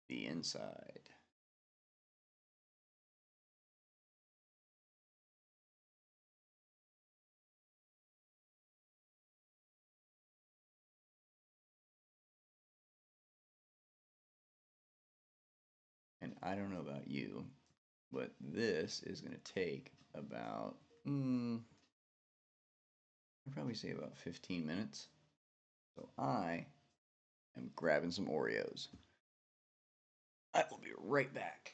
the inside. And I don't know about you, but this is going to take about, I'd probably say about 15 minutes. So I am grabbing some Oreos. I will be right back.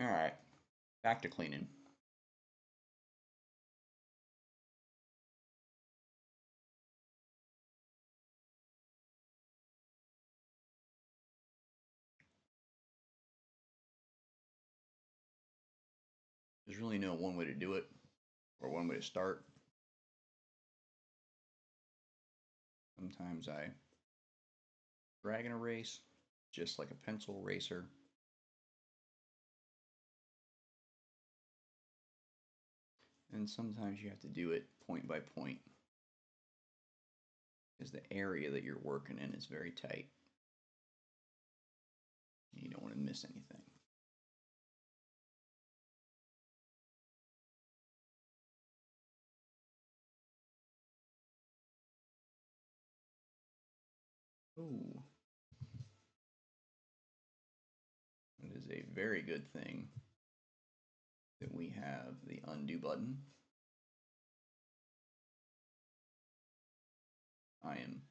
All right, back to cleaning. There's really no one way to do it or one way to start. Sometimes I drag and erase just like a pencil eraser. And sometimes you have to do it point by point because the area that you're working in is very tight. You don't want to miss anything. Ooh. It is a very good thing that we have the undo button. I am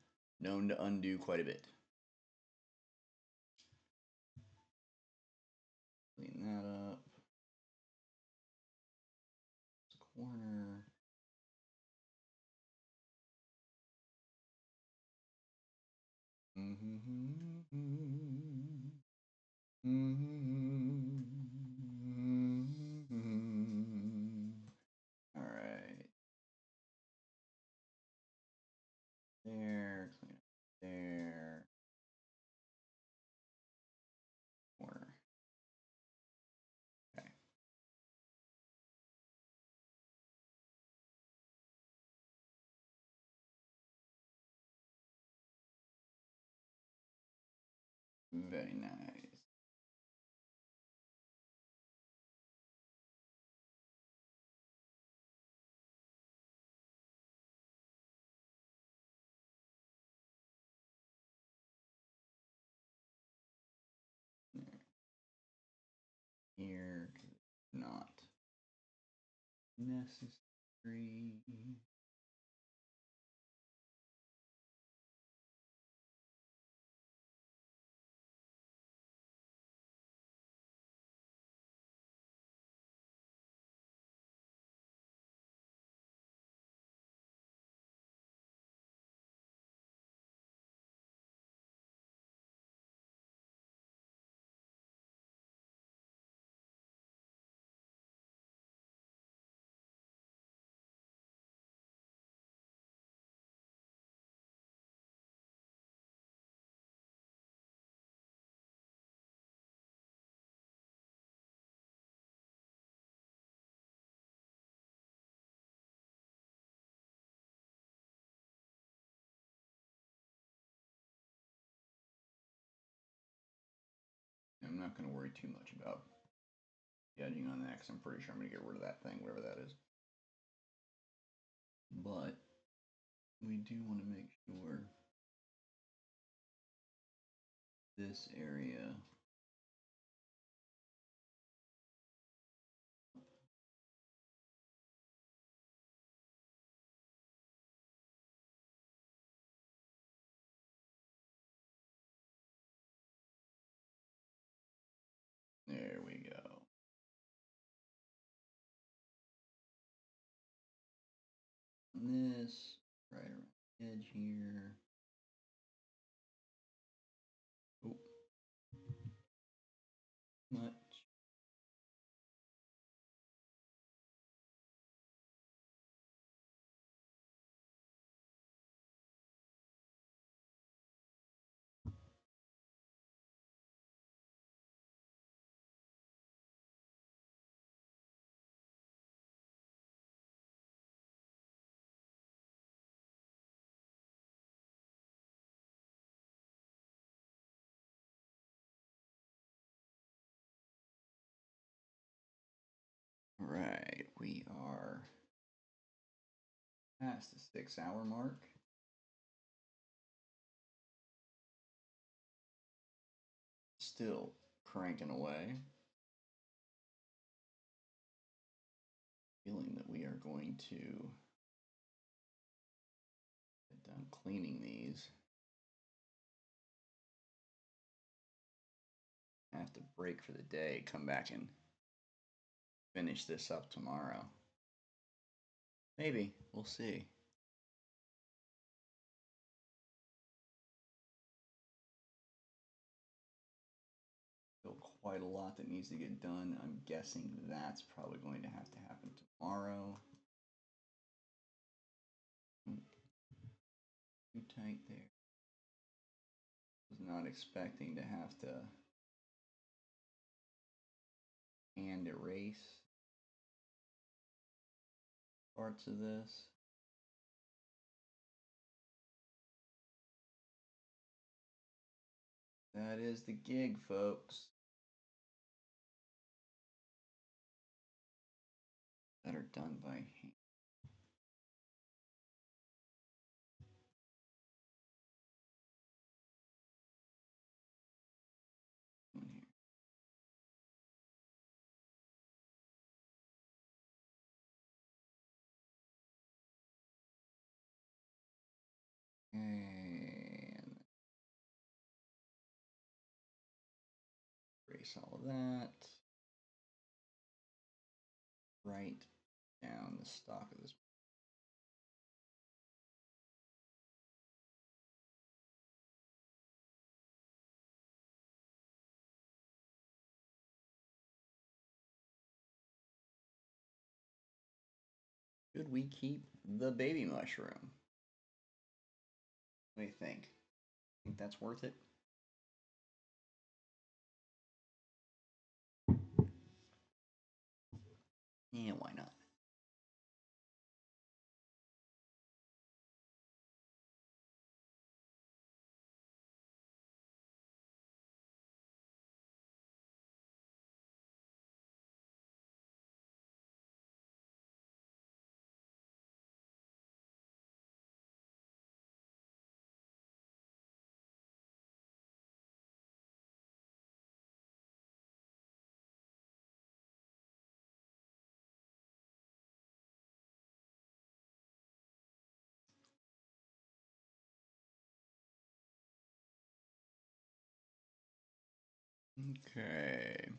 known to undo quite a bit. Clean that up. Corner. All right. There, clean up there. Corner. Okay. Very nice. Here, not necessary. I'm not going to worry too much about edging on that because I'm pretty sure I'm going to get rid of that thing, whatever that is. But we do want to make sure this area there we go. This right around the edge here. Oh, much. Right, we are past the 6-hour mark. Still cranking away. Feeling that we are going to get done cleaning these. I have to break for the day, come back and finish this up tomorrow. Maybe. We'll see. Still quite a lot that needs to get done. I'm guessing that's probably going to happen tomorrow. Too tight there. Was not expecting to have to hand erase parts of this. That is the gig, folks. That are done by hand. And erase all of that. Write down the stock of this. Should we keep the baby mushroom? What do you think? Think that's worth it? Yeah, why not? Okay.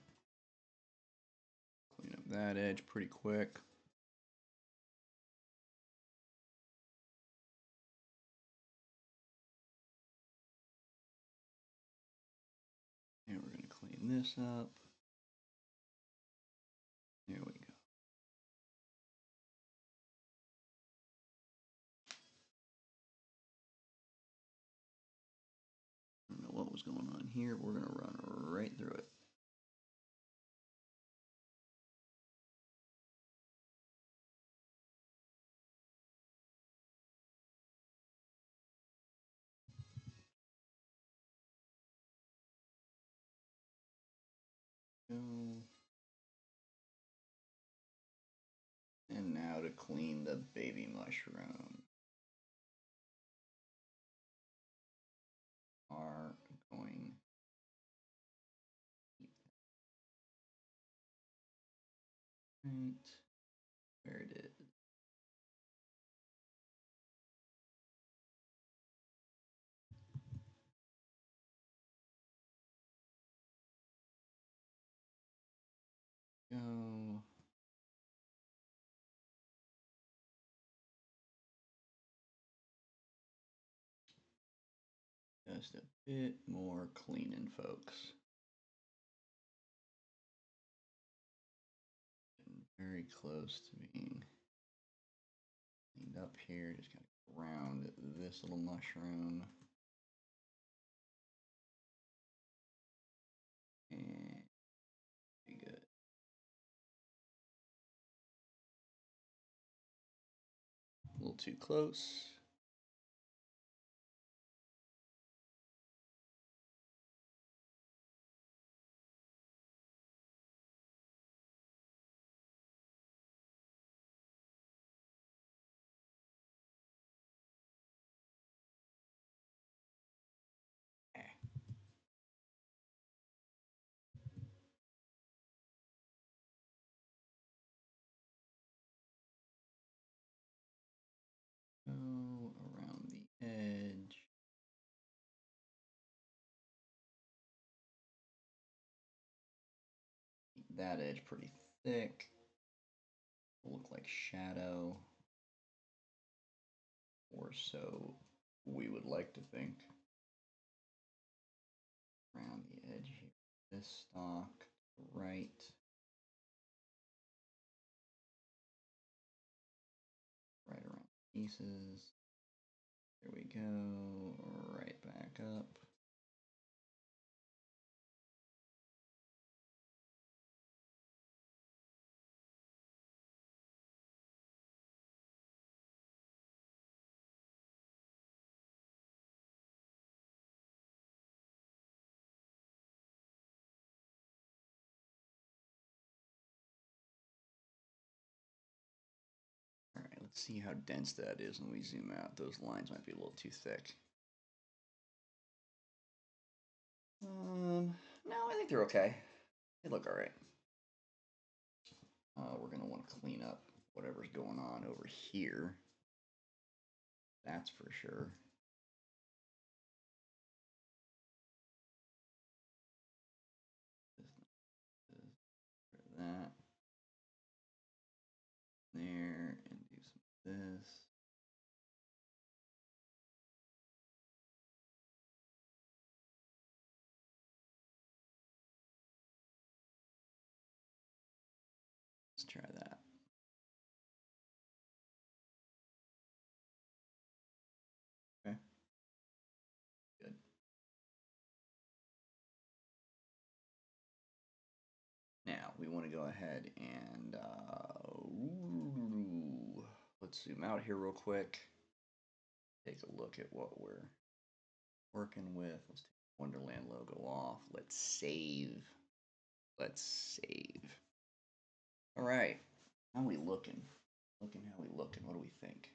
Clean up that edge pretty quick. And we're going to clean this up. There we go. I don't know what was going on here. We're going to run right through it. Go. And now to clean the baby mushroom. Are going right where it is. Go. Just a bit more cleaning, folks. Getting very close to being cleaned up here. Just kind of around this little mushroom. And pretty good. A little too close. Go around the edge. Keep that edge pretty thick. will look like shadow, or so we would like to think. Around the edge here, this stalk, right. Right around pieces. There we go. Right back up. All right, let's see how dense that is when we zoom out. Those lines might be a little too thick. No, I think they're okay. They look all right. We're gonna want to clean up whatever's going on over here. That's for sure. That there and do some of this. Let's try that. Okay. Good. Now we want to go ahead and let's zoom out here real quick. Take a look at what we're working with. Let's take the Wonderland logo off. Let's save. Let's save. All right. How we looking? Looking how we looking. What do we think?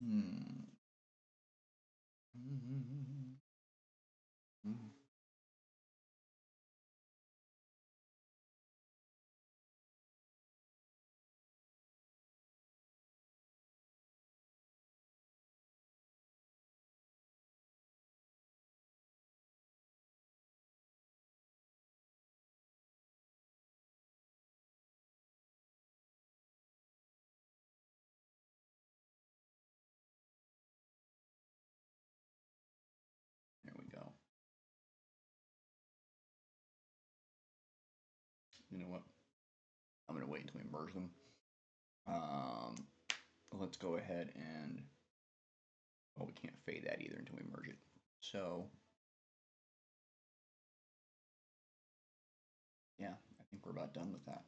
Hmm. There we go. You know what? I'm gonna wait until we merge them. Let's go ahead and we can't fade that either until we merge it. So yeah, I think we're about done with that.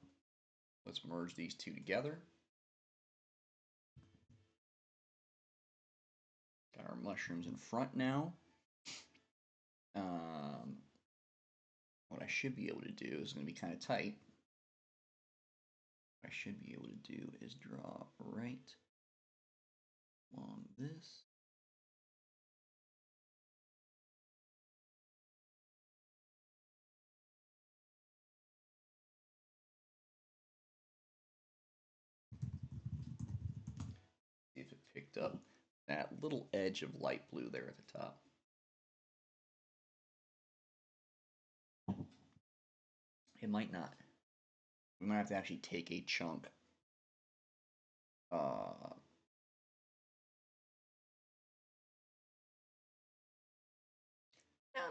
Let's merge these two together. Got our mushrooms in front now. What I should be able to do is going to be kind of tight. What I should be able to do is draw right along this. See if it picked up that little edge of light blue there at the top. It might not. We might have to actually take a chunk. I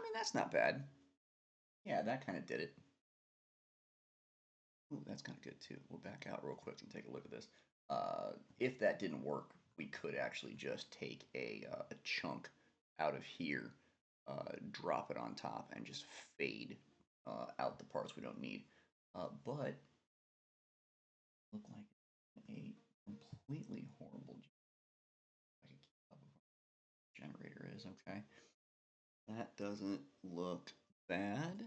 mean, that's not bad. Yeah, that kind of did it. Ooh, that's kind of good too. We'll back out real quick and take a look at this. If that didn't work, we could actually just take a chunk out of here, drop it on top, and just fade out the parts we don't need. But look like a completely horrible generator is okay. That doesn't look bad.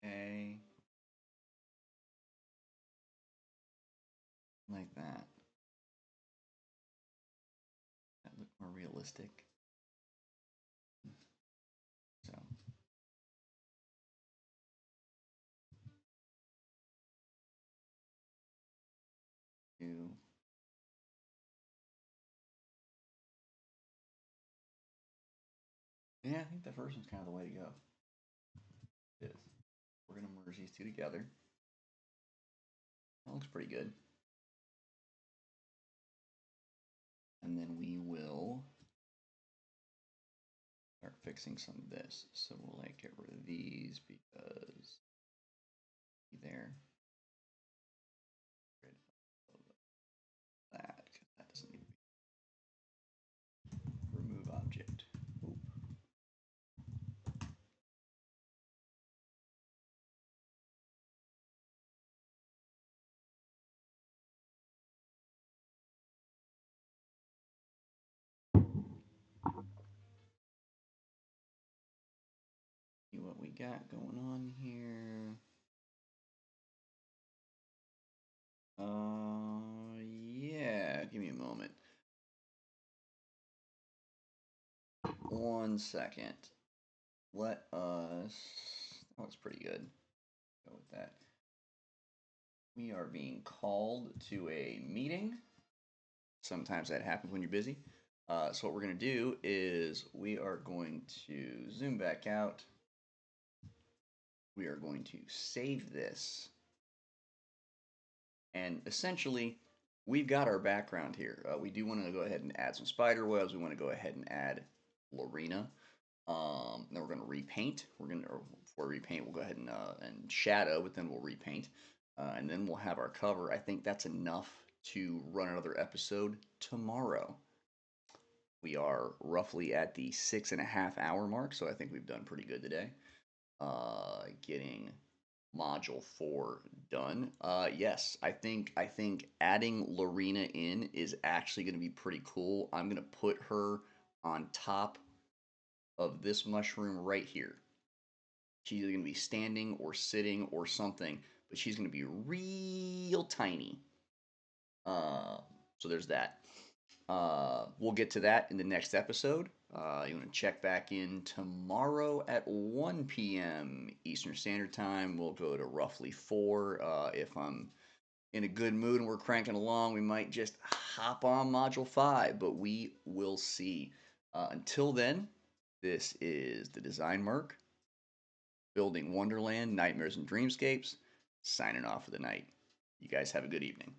Okay. Like that. That look more realistic. So Yeah, I think the first one's kind of the way to go. It is. We're going to merge these two together. That looks pretty good. And then we will start fixing some of this. So we'll like get rid of these because there. Rid of that because that doesn't need to be. Remove object. Oop. See what we got going on here. Yeah, give me a moment. 1 second. Let us. That looks pretty good. Go with that. We are being called to a meeting. Sometimes that happens when you're busy. So what we're going to do is we are going to zoom back out. We are going to save this. And essentially, we've got our background here. We do want to go ahead and add some spider webs. We want to go ahead and add Lorena. Then we're going to repaint. Before we repaint, we'll go ahead and shadow, but then we'll repaint. And then we'll have our cover. I think that's enough to run another episode tomorrow. We are roughly at the 6.5 hour mark, so I think we've done pretty good today. Getting module 4 done. Yes, I think adding Lorena in is actually going to be pretty cool. I'm going to put her on top of this mushroom right here. She's either going to be standing or sitting or something, but she's going to be real tiny. So there's that. We'll get to that in the next episode. You want to check back in tomorrow at 1 p.m. Eastern Standard Time. We'll go to roughly 4. If I'm in a good mood and we're cranking along, we might just hop on Module 5, but we will see. Until then, this is the Design Merc, Building Wonderland, Nightmares and Dreamscapes, signing off for the night. You guys have a good evening.